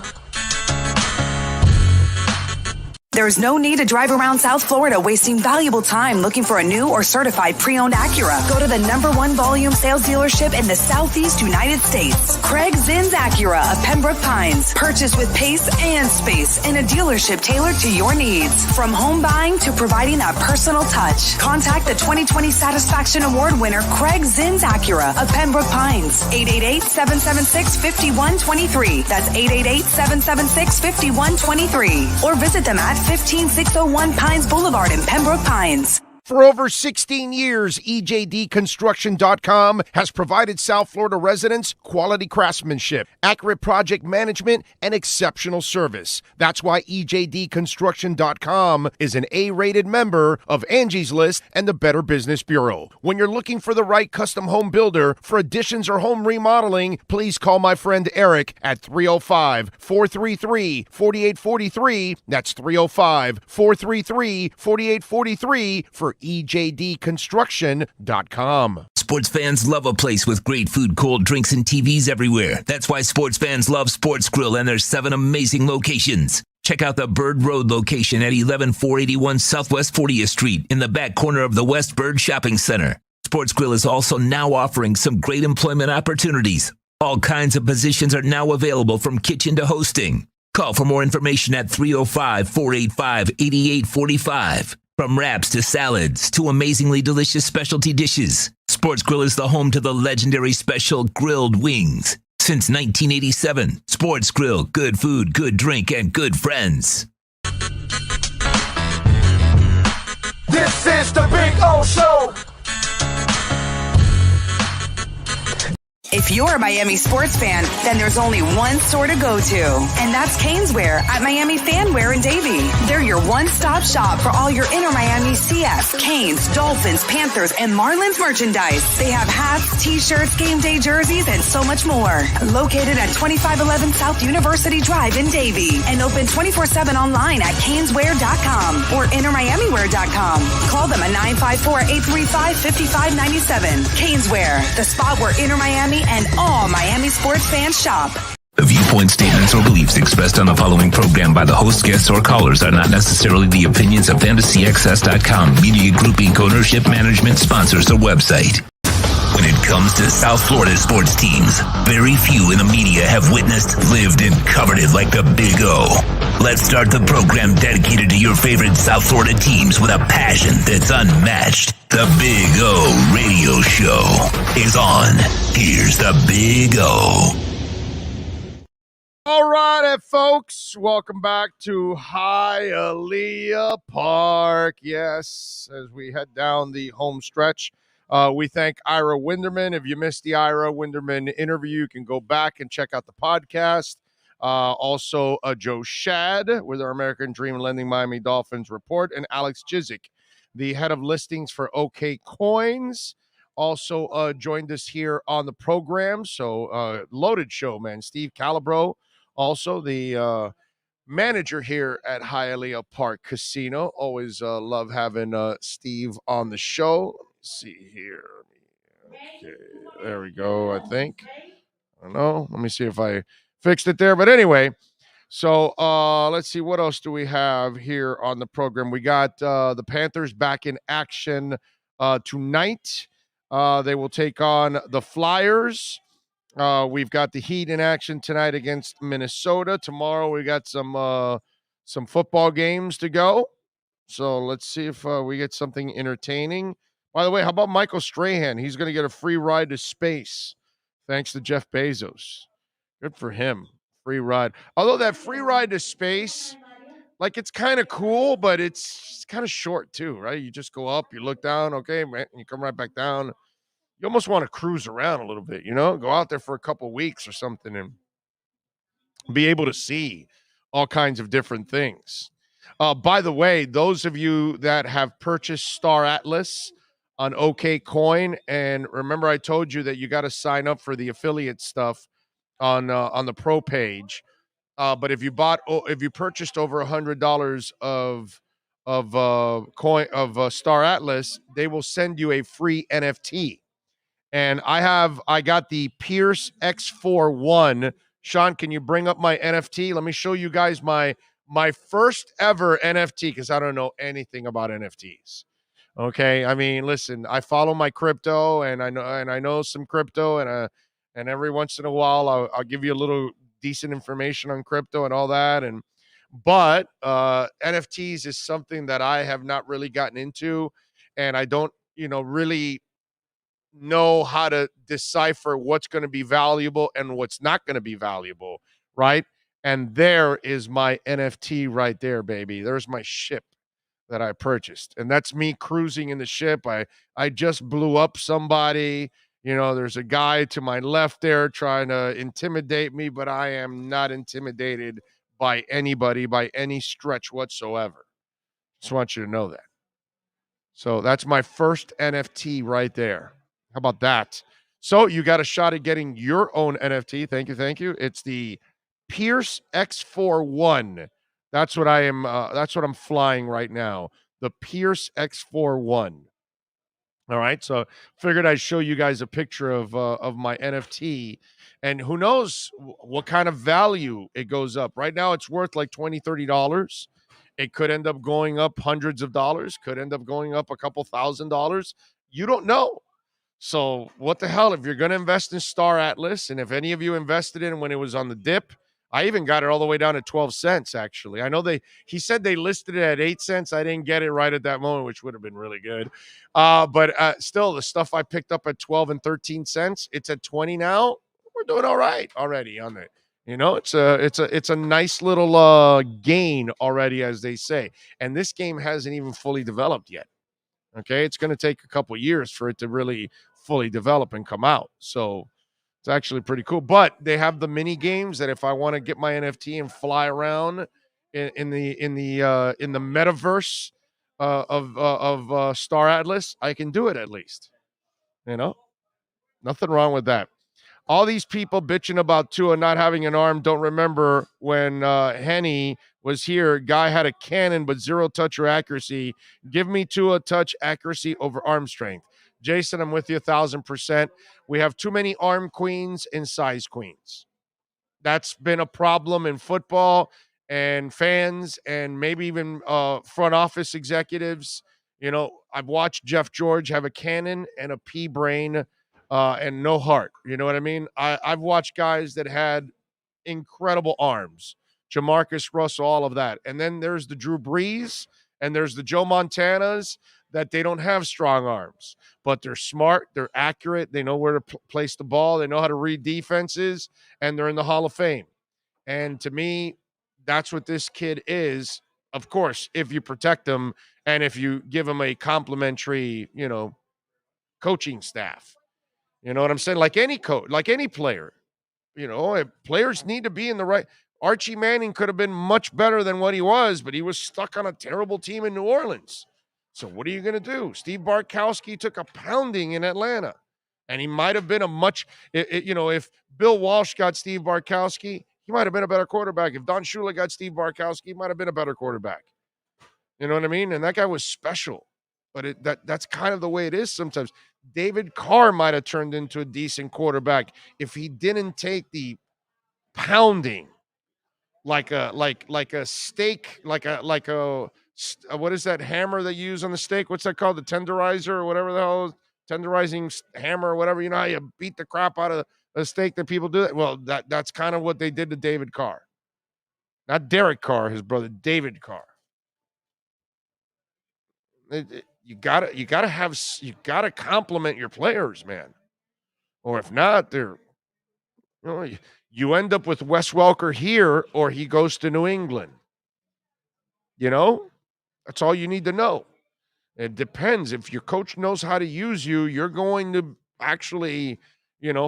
There's no need to drive around South Florida wasting valuable time looking for a new or certified pre-owned Acura. Go to the #1 volume sales dealership in the Southeast United States. Craig Zinn's Acura of Pembroke Pines. Purchase with pace and space in a dealership tailored to your needs. From home buying to providing that personal touch. Contact the 2020 Satisfaction Award winner Craig Zinn's Acura of Pembroke Pines. 888-776-5123. That's 888-776-5123. Or visit them at 15601 Pines Boulevard in Pembroke Pines. For over 16 years, EJDconstruction.com has provided South Florida residents quality craftsmanship, accurate project management, and exceptional service. That's why EJDconstruction.com is an A-rated member of Angie's List and the Better Business Bureau. When you're looking for the right custom home builder for additions or home remodeling, please call my friend Eric at 305-433-4843. That's 305-433-4843 for EJDconstruction.com. Sports fans love a place with great food, cold drinks, and TVs everywhere. That's why sports fans love Sports Grill and their 7 amazing locations. Check out the Bird Road location at 11481 Southwest 40th Street in the back corner of the West Bird Shopping Center. Sports Grill is also now offering some great employment opportunities. All kinds of positions are now available from kitchen to hosting. Call for more information at 305-485-8845. From wraps to salads to amazingly delicious specialty dishes, Sports Grill is the home to the legendary special grilled wings. Since 1987, Sports Grill, good food, good drink, and good friends. This is the Big O Show. If you're a Miami sports fan, then there's only one store to go to, and that's Caneswear at Miami Fanwear in Davie. They're your one-stop shop for all your inner Miami CF, Canes, Dolphins, Panthers, and Marlins merchandise. They have hats, t-shirts, game day jerseys, and so much more. Located at 2511 South University Drive in Davie, and open 24/7 online at caneswear.com or innermiamiwear.com. Call them at 954-835-5597. Caneswear, the spot where inner Miami and all Miami sports fans shop. The viewpoint statements or beliefs expressed on the following program by the host, guests, or callers are not necessarily the opinions of FantasyAccess.com, Media Group Inc. ownership, management, sponsors, or website. When it comes to South Florida sports teams, very few in the media have witnessed, lived, and covered it like the Big O. Let's start the program dedicated to your favorite South Florida teams with a passion that's unmatched. The Big O Radio Show is on. Here's the Big O. All right, folks. Welcome back to Hialeah Park. Yes, as we head down the home stretch, we thank Ira Winderman. If you missed the Ira Winderman interview, you can go back and check out the podcast. Also, Joe Shad with our American Dream Lending Miami Dolphins report, and Alex Chizik, the head of listings for OK Coins, also joined us here on the program. So loaded show, man. Steve Calabro, also the manager here at Hialeah Park Casino. Always love having Steve on the show. Let's see here. Okay, there we go, I think. I don't know. Let me see if I fixed it there. But anyway, so let's see. What else do we have here on the program? We got the Panthers back in action tonight. They will take on the Flyers. We've got the Heat in action tonight against Minnesota. Tomorrow we got some football games to go. So let's see if we get something entertaining. By the way, how about Michael Strahan? He's going to get a free ride to space thanks to Jeff Bezos. Good for him. Free ride. Although that free ride to space, like, it's kind of cool, but it's kind of short too, right? You just go up, you look down, okay, man, you come right back down. You almost want to cruise around a little bit, go out there for a couple weeks or something and be able to see all kinds of different things. By the way, those of you that have purchased Star Atlas on OK Coin, and remember I told you that you got to sign up for the affiliate stuff on the pro page. But if you purchased over $100 of Star Atlas, they will send you a free NFT. And I got the Pierce X41. Sean, can you bring up my NFT? Let me show you guys my first ever NFT, because I don't know anything about NFTs. Okay, I mean, listen, I follow my crypto, and I know some crypto, and every once in a while I'll give you a little decent information on crypto and all that. But NFTs is something that I have not really gotten into, and I don't, really know how to decipher what's going to be valuable and what's not going to be valuable, right? And there is my NFT right there, baby. There's my ship that I purchased, and that's me cruising in the ship. I just blew up somebody. There's a guy to my left there trying to intimidate me, but I am not intimidated by anybody by any stretch whatsoever. Just want you to know that. So that's my first NFT right there. How about that? So you got a shot at getting your own NFT. Thank you. It's the Pierce X41. That's what that's what I'm flying right now. The Pierce X41. All right. So figured I'd show you guys a picture of my NFT, and who knows what kind of value it goes up. Right now it's worth like $20, $30. It could end up going up hundreds of dollars, could end up going up a couple $1,000s. You don't know. So what the hell, if you're going to invest in Star Atlas, and if any of you invested in when it was on the dip, I even got it all the way down to 12 cents, actually. I know he said they listed it at 8 cents. I didn't get it right at that moment, which would have been really good. But still, the stuff I picked up at 12 and 13 cents, it's at 20 now. We're doing all right already on it. It's a nice little gain already, as they say. And this game hasn't even fully developed yet. Okay, it's going to take a couple years for it to really fully develop and come out. So it's actually pretty cool. But they have the mini games that if I want to get my NFT and fly around in the metaverse of Star Atlas, I can do it at least. Nothing wrong with that. All these people bitching about Tua not having an arm don't remember when Henny was here. Guy had a cannon but zero touch or accuracy. Give me Tua touch accuracy over arm strength. Jason, I'm with you 1,000%. We have too many arm queens and size queens. That's been a problem in football and fans and maybe even front office executives. I've watched Jeff George have a cannon and a pea brain and no heart. You know what I mean? I've watched guys that had incredible arms. Jamarcus Russell, all of that. And then there's the Drew Brees and there's the Joe Montanas that they don't have strong arms, but they're smart, they're accurate, they know where to place the ball, they know how to read defenses, and they're in the Hall of Fame. And to me, that's what this kid is. Of course, if you protect him and if you give him a complimentary, coaching staff. You know what I'm saying? Like any coach, like any player, players need to be in the right. Archie Manning could have been much better than what he was, but he was stuck on a terrible team in New Orleans. So what are you going to do? Steve Bartkowski took a pounding in Atlanta, and he might have been if Bill Walsh got Steve Bartkowski, he might have been a better quarterback. If Don Shula got Steve Bartkowski, he might have been a better quarterback. You know what I mean? And that guy was special, but that's kind of the way it is sometimes. David Carr might have turned into a decent quarterback if he didn't take the pounding like a steak, like a what is that hammer they use on the steak? What's that called? The tenderizer or whatever the hell, tenderizing hammer or whatever. You know how you beat the crap out of a steak that people do that? Well, that's kind of what they did to David Carr. Not Derek Carr, his brother, David Carr. You gotta compliment your players, man. Or if not, you end up with Wes Welker here, or he goes to New England. That's all you need to know. It depends. If your coach knows how to use you, you're going to actually,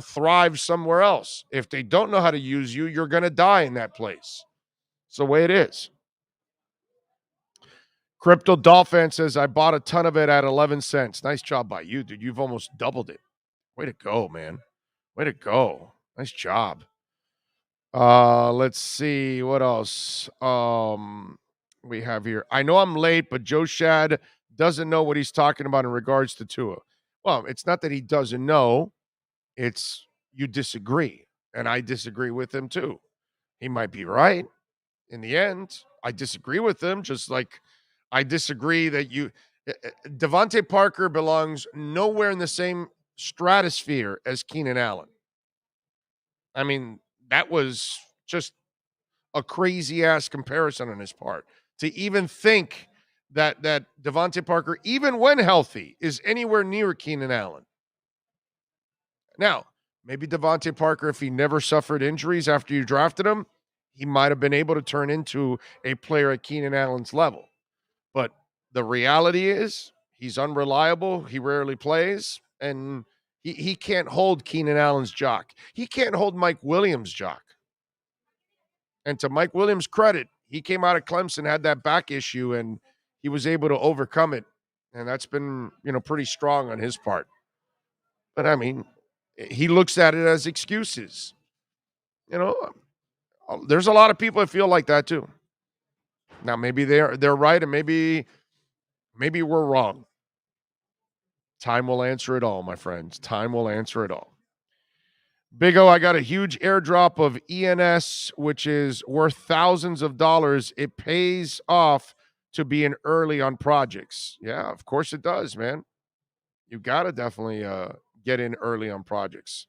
thrive somewhere else. If they don't know how to use you, you're going to die in that place. It's the way it is. Crypto Dolphin says, I bought a ton of it at 11 cents. Nice job by you, dude. You've almost doubled it. Way to go, man. Way to go. Nice job. Let's see what else we have here. I know I'm late, but Joe Shad doesn't know what he's talking about in regards to Tua. Well, it's not that he doesn't know. It's you disagree, and I disagree with him too. He might be right in the end. I disagree with him, just like I disagree that Devontae Parker belongs nowhere in the same stratosphere as Keenan Allen. I mean, that was just a crazy-ass comparison on his part. To even think that Devontae Parker, even when healthy, is anywhere near Keenan Allen. Now, maybe Devontae Parker, if he never suffered injuries after you drafted him, he might have been able to turn into a player at Keenan Allen's level. But the reality is he's unreliable. He rarely plays, and he can't hold Keenan Allen's jock. He can't hold Mike Williams' jock. And to Mike Williams' credit, he came out of Clemson, had that back issue, and he was able to overcome it. And that's been, pretty strong on his part. But, I mean, he looks at it as excuses. There's a lot of people that feel like that too. Now, maybe they're right, and maybe we're wrong. Time will answer it all, my friends. Time will answer it all. Big O, I got a huge airdrop of ENS, which is worth thousands of dollars. It pays off to be in early on projects. Yeah, of course it does, man. You got to definitely get in early on projects.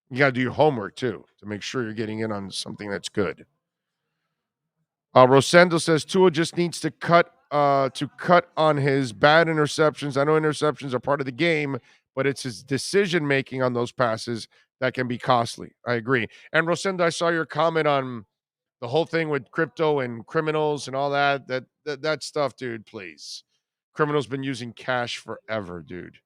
You got to do your homework too to make sure you're getting in on something that's good. Rosendo says Tua just needs to cut on his bad interceptions. I know interceptions are part of the game, but it's his decision making on those passes that can be costly. I agree. And Rosendo, I saw your comment on the whole thing with crypto and criminals and all that. That stuff, dude. Please, criminals been using cash forever, dude.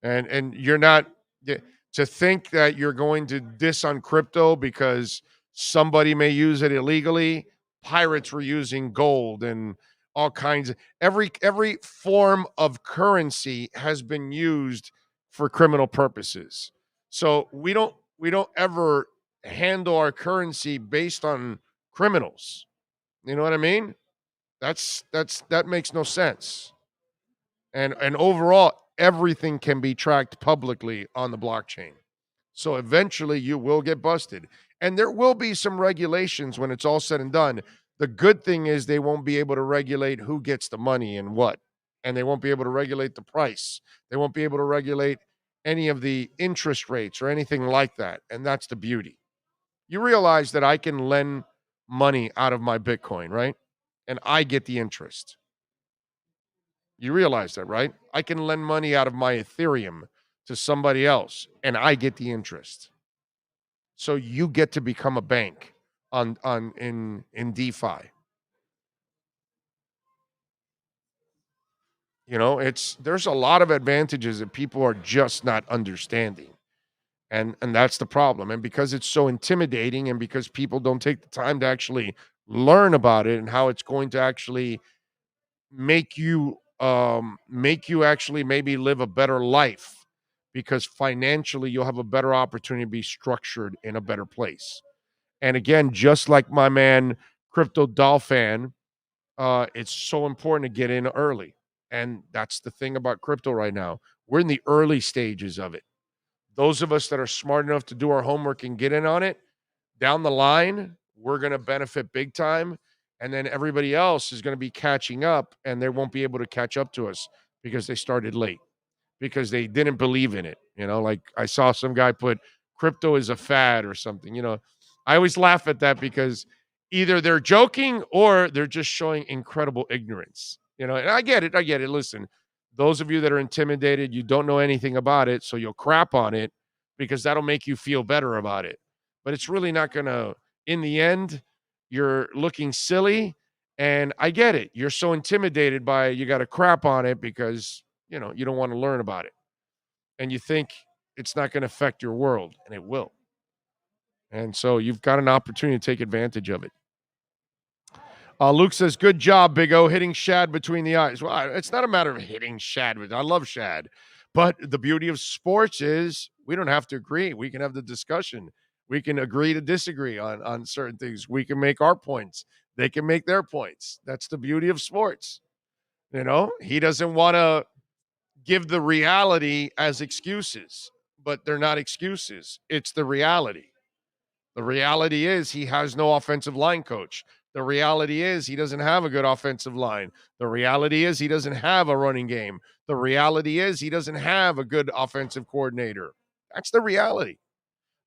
And you're not to think that you're going to diss on crypto because somebody may use it illegally. Pirates were using gold and all kinds of every form of currency has been used for criminal purposes. So we don't ever handle our currency based on criminals. You know what I mean? That makes no sense. And overall, everything can be tracked publicly on the blockchain. So eventually you will get busted. And there will be some regulations when it's all said and done. The good thing is they won't be able to regulate who gets the money and what. And they won't be able to regulate the price. They won't be able to regulate any of the interest rates or anything like that. And that's the beauty. You realize that I can lend money out of my Bitcoin, right? And I get the interest. You realize that, right? I can lend money out of my Ethereum to somebody else and I get the interest. So you get to become a bank in DeFi. You know, there's a lot of advantages that people are just not understanding. And that's the problem. And because it's so intimidating and because people don't take the time to actually learn about it and how it's going to actually make you actually maybe live a better life, because financially you'll have a better opportunity to be structured in a better place. And again, just like my man Crypto Dolphin, it's so important to get in early. And that's the thing about crypto right now. We're in the early stages of it. Those of us that are smart enough to do our homework and get in on it, down the line, we're going to benefit big time. And then everybody else is going to be catching up and they won't be able to catch up to us because they started late, because they didn't believe in it. You know, like I saw some guy put crypto is a fad or something. You know, I always laugh at that because either they're joking or they're just showing incredible ignorance. You know, and I get it. Listen, those of you that are intimidated, you don't know anything about it, so you'll crap on it because that'll make you feel better about it. But it's really not going to, in the end, you're looking silly. And I get it. You're so intimidated by it, you got to crap on it because, you know, you don't want to learn about it. And you think it's not going to affect your world, and it will. And so you've got an opportunity to take advantage of it. Luke says, good job, Big O, hitting Shad between the eyes. Well, it's not a matter of hitting Shad. I love Shad. But the beauty of sports is we don't have to agree. We can have the discussion. We can agree to disagree on certain things. We can make our points. They can make their points. That's the beauty of sports. You know, he doesn't want to give the reality as excuses, but they're not excuses. It's the reality. The reality is he has no offensive line coach. The reality is he doesn't have a good offensive line. The reality is he doesn't have a running game. The reality is he doesn't have a good offensive coordinator. That's the reality.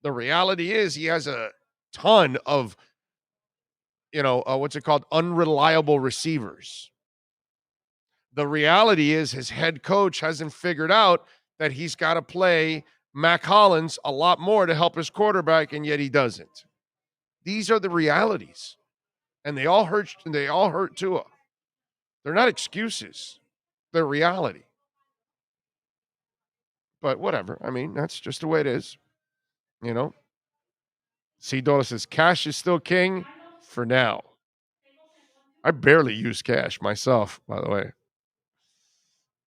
The reality is he has a ton of, unreliable receivers. The reality is his head coach hasn't figured out that he's got to play Mac Hollins a lot more to help his quarterback, and yet he doesn't. These are the realities. And they all hurt Tua. They're not excuses. They're reality. But whatever. I mean, that's just the way it is. You know? C. Dola says, cash is still king for now. I barely use cash myself, by the way.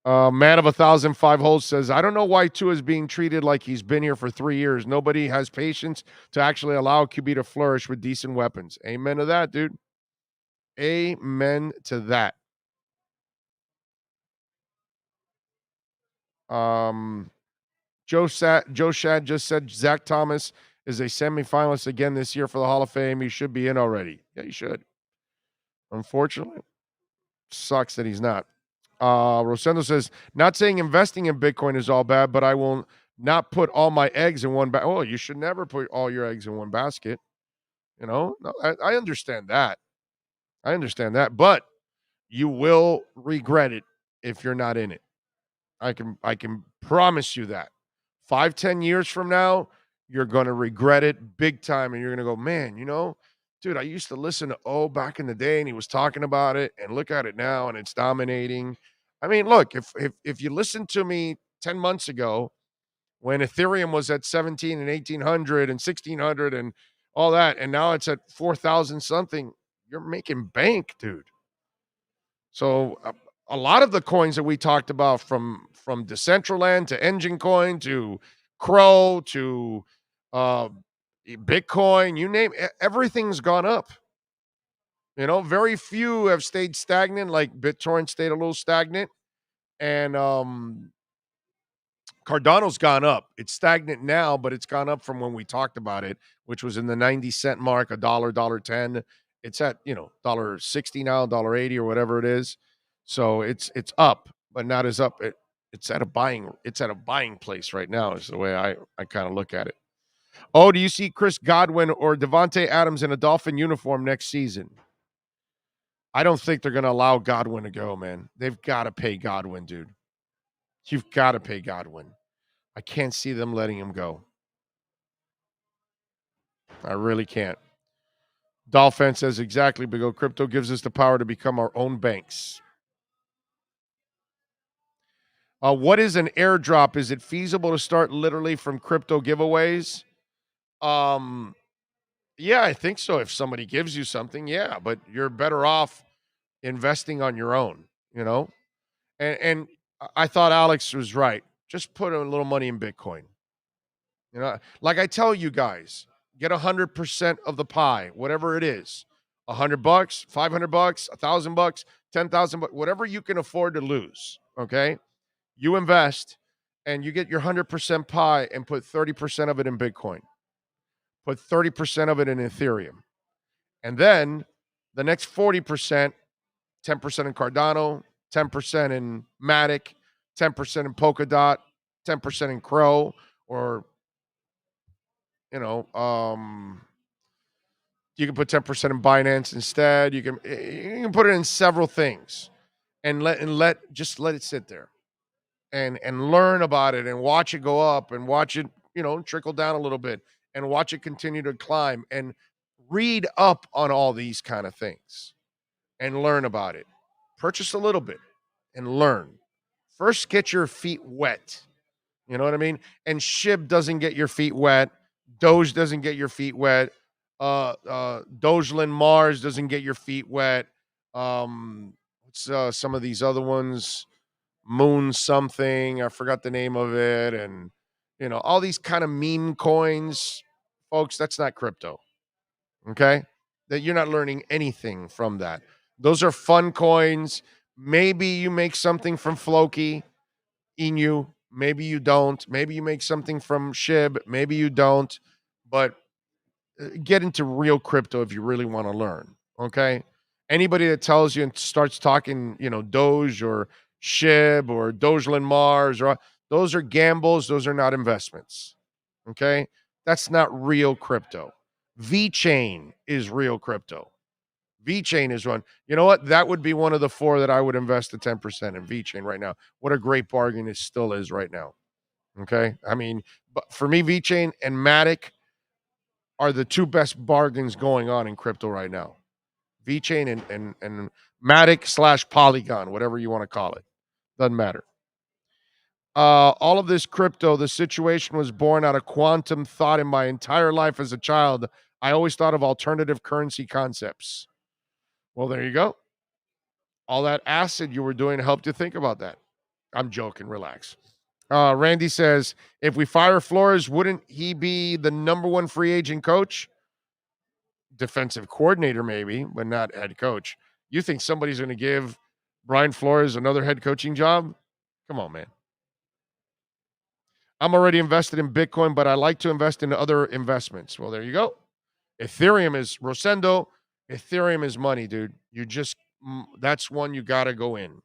Man of 1,005 holes says, I don't know why Tua is being treated like he's been here for 3 years. Nobody has patience to actually allow QB to flourish with decent weapons. Amen to that, dude. Amen to that. Joe Shad just said Zach Thomas is a semifinalist again this year for the Hall of Fame. He should be in already. Yeah, he should. Unfortunately, sucks that he's not. Rosendo says, not saying investing in Bitcoin is all bad, but I will not put all my eggs in one basket. Oh, you should never put all your eggs in one basket. No, I understand that. I understand that, but you will regret it if you're not in it. I can promise you that. 5-10 years from now, you're going to regret it big time, and you're going to go, man, dude, I used to listen to back in the day, and he was talking about it, and look at it now, and it's dominating. I mean, look, if you listened to me 10 months ago when Ethereum was at 17 and 1800 and 1600 and all that, and now it's at 4,000 something, you're making bank, dude. So a lot of the coins that we talked about, from Decentraland to Engine Coin to Crow to Bitcoin, you name it, everything's gone up. Very few have stayed stagnant, like BitTorrent stayed a little stagnant, and Cardano's gone up. It's stagnant now, but it's gone up from when we talked about it, which was in the 90-cent mark, $1.10. It's at, $1.60 now, $1.80 or whatever it is. So it's up, but not as up. It's at a buying place right now, is the way I kind of look at it. Oh, do you see Chris Godwin or Devontae Adams in a Dolphin uniform next season? I don't think they're going to allow Godwin to go, man. They've got to pay Godwin, dude. You've got to pay Godwin. I can't see them letting him go. I really can't. Dolphin says exactly, Big O. Crypto gives us the power to become our own banks. What is an airdrop? Is it feasible to start literally from crypto giveaways? Yeah, I think so. If somebody gives you something, yeah, but you're better off investing on your own, And I thought Alex was right. Just put a little money in Bitcoin. Like I tell you guys, get 100% of the pie, whatever it is. $100, $500, $1,000, $10,000, whatever you can afford to lose. Okay, you invest, and you get your 100% pie, and put 30% of it in Bitcoin. Put 30% of it in Ethereum, and then the next 40%, 10% in Cardano, 10% in Matic, 10% in Polkadot, 10% in Crow, or you can put 10% in Binance instead. You can put it in several things, and let it sit there, and learn about it, and watch it go up, and watch it trickle down a little bit, and watch it continue to climb, and read up on all these kind of things, and learn about it. Purchase a little bit and learn. First, get your feet wet. You know what I mean? And SHIB doesn't get your feet wet. Doge doesn't get your feet wet. Dogeland Mars doesn't get your feet wet. What's some of these other ones? Moon something. I forgot the name of it. And, all these kind of meme coins. Folks, that's not crypto. Okay? That you're not learning anything from that. Those are fun coins. Maybe you make something from Floki, Inu. Maybe you don't. Maybe you make something from SHIB. Maybe you don't. But get into real crypto if you really want to learn. Okay? Anybody that tells you and starts talking, Doge or SHIB or Dogeland Mars, or those are gambles. Those are not investments. Okay? That's not real crypto. VeChain is real crypto. VeChain is one. You know what? That would be one of the four that I would invest the 10% in VeChain right now. What a great bargain it still is right now. Okay? I mean, but for me, VeChain and Matic are the two best bargains going on in crypto right now. VeChain and Matic / Polygon, whatever you want to call it. Doesn't matter. All of this crypto, the situation was born out of quantum thought in my entire life as a child. I always thought of alternative currency concepts. Well, there you go. All that acid you were doing helped you think about that. I'm joking. Relax. Randy says, if we fire Flores, wouldn't he be the number one free agent coach? Defensive coordinator, maybe, but not head coach. You think somebody's going to give Brian Flores another head coaching job? Come on, man. I'm already invested in Bitcoin, but I like to invest in other investments. Well, there you go. Ethereum is Rosendo. Ethereum is money, dude. That's one you got to go in.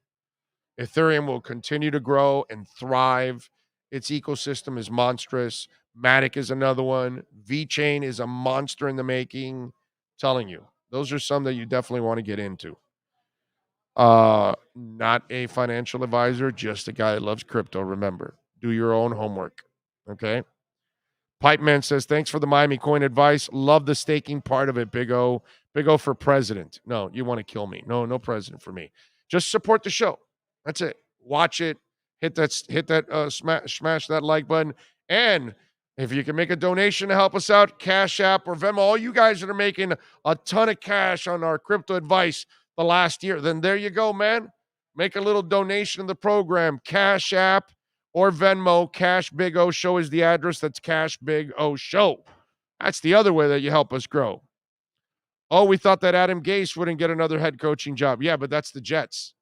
Ethereum will continue to grow and thrive, Its ecosystem is monstrous. Matic is another one. VeChain is a monster in the making. Telling you, those are some that you definitely want to get into. Not a financial advisor, just a guy that loves crypto. Remember, do your own homework. Okay. Pipe Man says, thanks for the Miami coin advice. Love the staking part of it, Big O. Big O for president. No, you want to kill me. No president for me. Just support the show. That's it. Watch it. Hit that smash that like button. And if you can make a donation to help us out, Cash App or Venmo, all you guys that are making a ton of cash on our crypto advice the last year, then there you go, man. Make a little donation to the program. Cash App or Venmo. Cash Big O Show is the address. That's Cash Big O Show. That's the other way that you help us grow. Oh, we thought that Adam Gase wouldn't get another head coaching job. Yeah, but that's the Jets.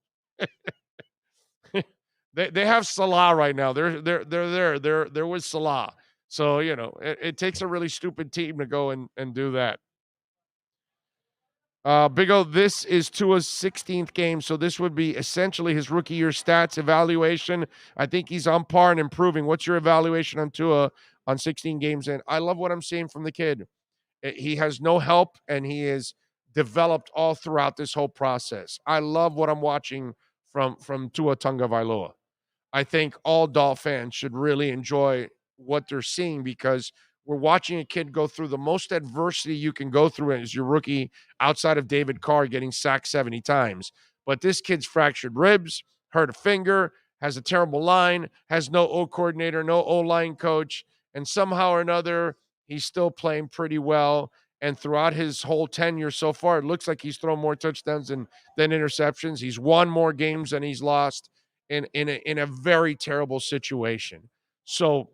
They have Salah right now. They're there. They're with Salah. So, it takes a really stupid team to go and do that. Big O, this is Tua's 16th game, so this would be essentially his rookie year stats evaluation. I think he's on par and improving. What's your evaluation on Tua on 16 games in? I love what I'm seeing from the kid. He has no help, and he is developed all throughout this whole process. I love what I'm watching from Tua Tagovailoa. I think all Dolph fans should really enjoy what they're seeing because we're watching a kid go through the most adversity you can go through as your rookie outside of David Carr getting sacked 70 times. But this kid's fractured ribs, hurt a finger, has a terrible line, has no O coordinator, no O-line coach, and somehow or another, he's still playing pretty well. And throughout his whole tenure so far, it looks like he's thrown more touchdowns than interceptions. He's won more games than he's lost in a very terrible situation. So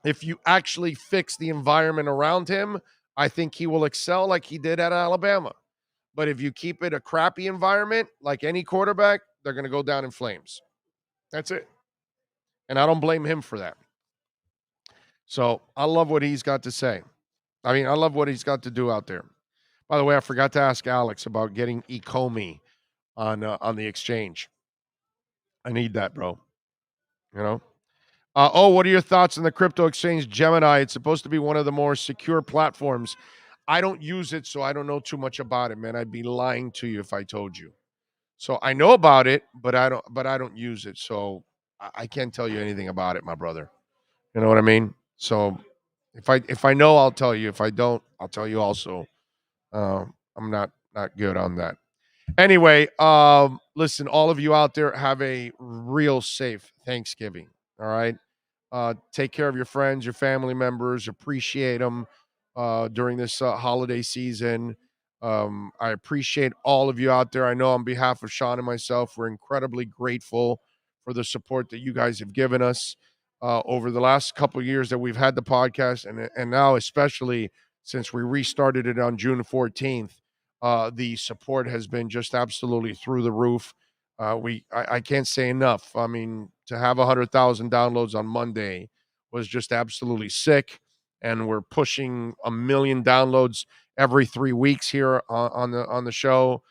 if you actually fix the environment around him, I think he will excel like he did at Alabama. But if you keep it a crappy environment, like any quarterback, they're going to go down in flames. That's it. And I don't blame him for that. So I love what he's got to say. I mean, I love what he's got to do out there. By the way, I forgot to ask Alex about getting Ecomi on the exchange. I need that, bro. What are your thoughts on the crypto exchange Gemini? It's supposed to be one of the more secure platforms. I don't use it, so I don't know too much about it, man. I'd be lying to you if I told you. So I know about it, but I don't use it. So I can't tell you anything about it, my brother. You know what I mean? So if I know, I'll tell you. If I don't, I'll tell you also. I'm not good on that. Anyway, listen, all of you out there, have a real safe Thanksgiving. All right. Take care of your friends, your family members, appreciate them during this holiday season. I appreciate all of you out there. I know on behalf of Sean and myself, we're incredibly grateful for the support that you guys have given us over the last couple of years that we've had the podcast, and now especially since we restarted it on June 14th. The support has been just absolutely through the roof. I can't say enough. I mean, to have 100,000 downloads on Monday was just absolutely sick, and we're pushing 1 million downloads every 3 weeks here on the show.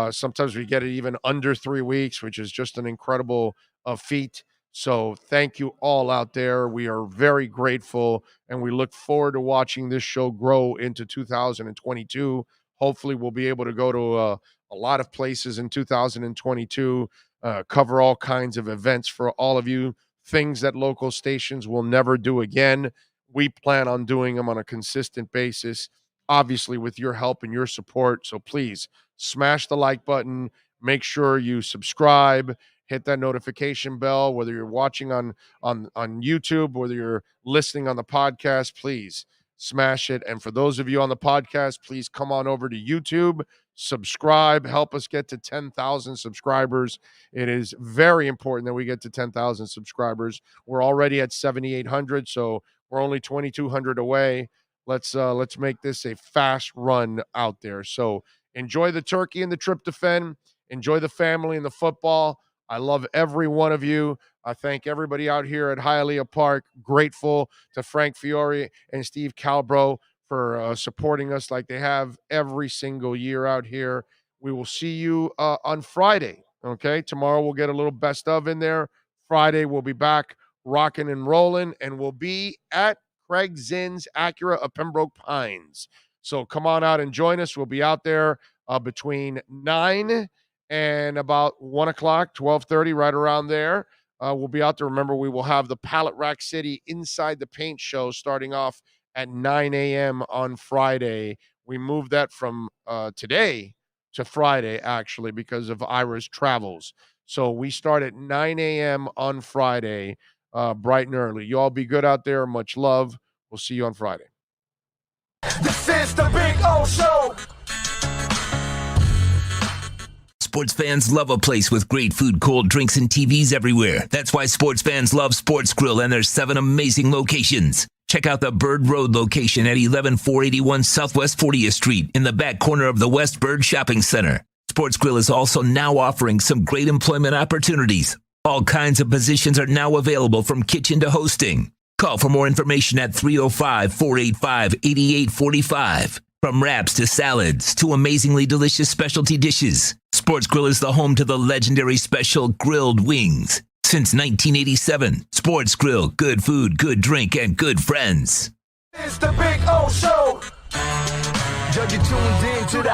Sometimes we get it even under 3 weeks, which is just an incredible feat. So thank you all out there. We are very grateful, and we look forward to watching this show grow into 2022. Hopefully, we'll be able to go to a lot of places in 2022, cover all kinds of events for all of you, things that local stations will never do again. We plan on doing them on a consistent basis, obviously with your help and your support. So please smash the like button. Make sure you subscribe. Hit that notification bell, whether you're watching on YouTube, whether you're listening on the podcast, please smash it. And for those of you on the podcast, please come on over to YouTube, subscribe, help us get to 10,000 subscribers. It is very important that we get to 10,000 subscribers. We're already at 7,800, so we're only 2,200 away. Let's make this a fast run out there. So enjoy the turkey and the tryptophan. Enjoy the family and the football. I love every one of you. I thank everybody out here at Hialeah Park. Grateful to Frank Fiore and Steve Calbro for supporting us like they have every single year out here. We will see you on Friday. Okay, tomorrow we'll get a little best of in there. Friday we'll be back rocking and rolling, and we'll be at Craig Zinn's Acura of Pembroke Pines. So come on out and join us. We'll be out there between 9 and about 1 o'clock, 12:30, right around there. We'll be out there. Remember, we will have the Pallet Rack City Inside the Paint show starting off at 9 a.m. on Friday. We moved that from today to Friday, actually, because of Ira's travels. So we start at 9 a.m. on Friday, bright and early. You all be good out there. Much love. We'll see you on Friday. This is the Big O Show. Sports fans love a place with great food, cold drinks, and TVs everywhere. That's why sports fans love Sports Grill and their 7 amazing locations. Check out the Bird Road location at 11481 Southwest 40th Street in the back corner of the West Bird Shopping Center. Sports Grill is also now offering some great employment opportunities. All kinds of positions are now available from kitchen to hosting. Call for more information at 305-485-8845. From wraps to salads to amazingly delicious specialty dishes, Sports Grill is the home to the legendary special grilled wings. Since 1987, Sports Grill, good food, good drink, and good friends. It's the Big O Show. Judge, you tuned in to the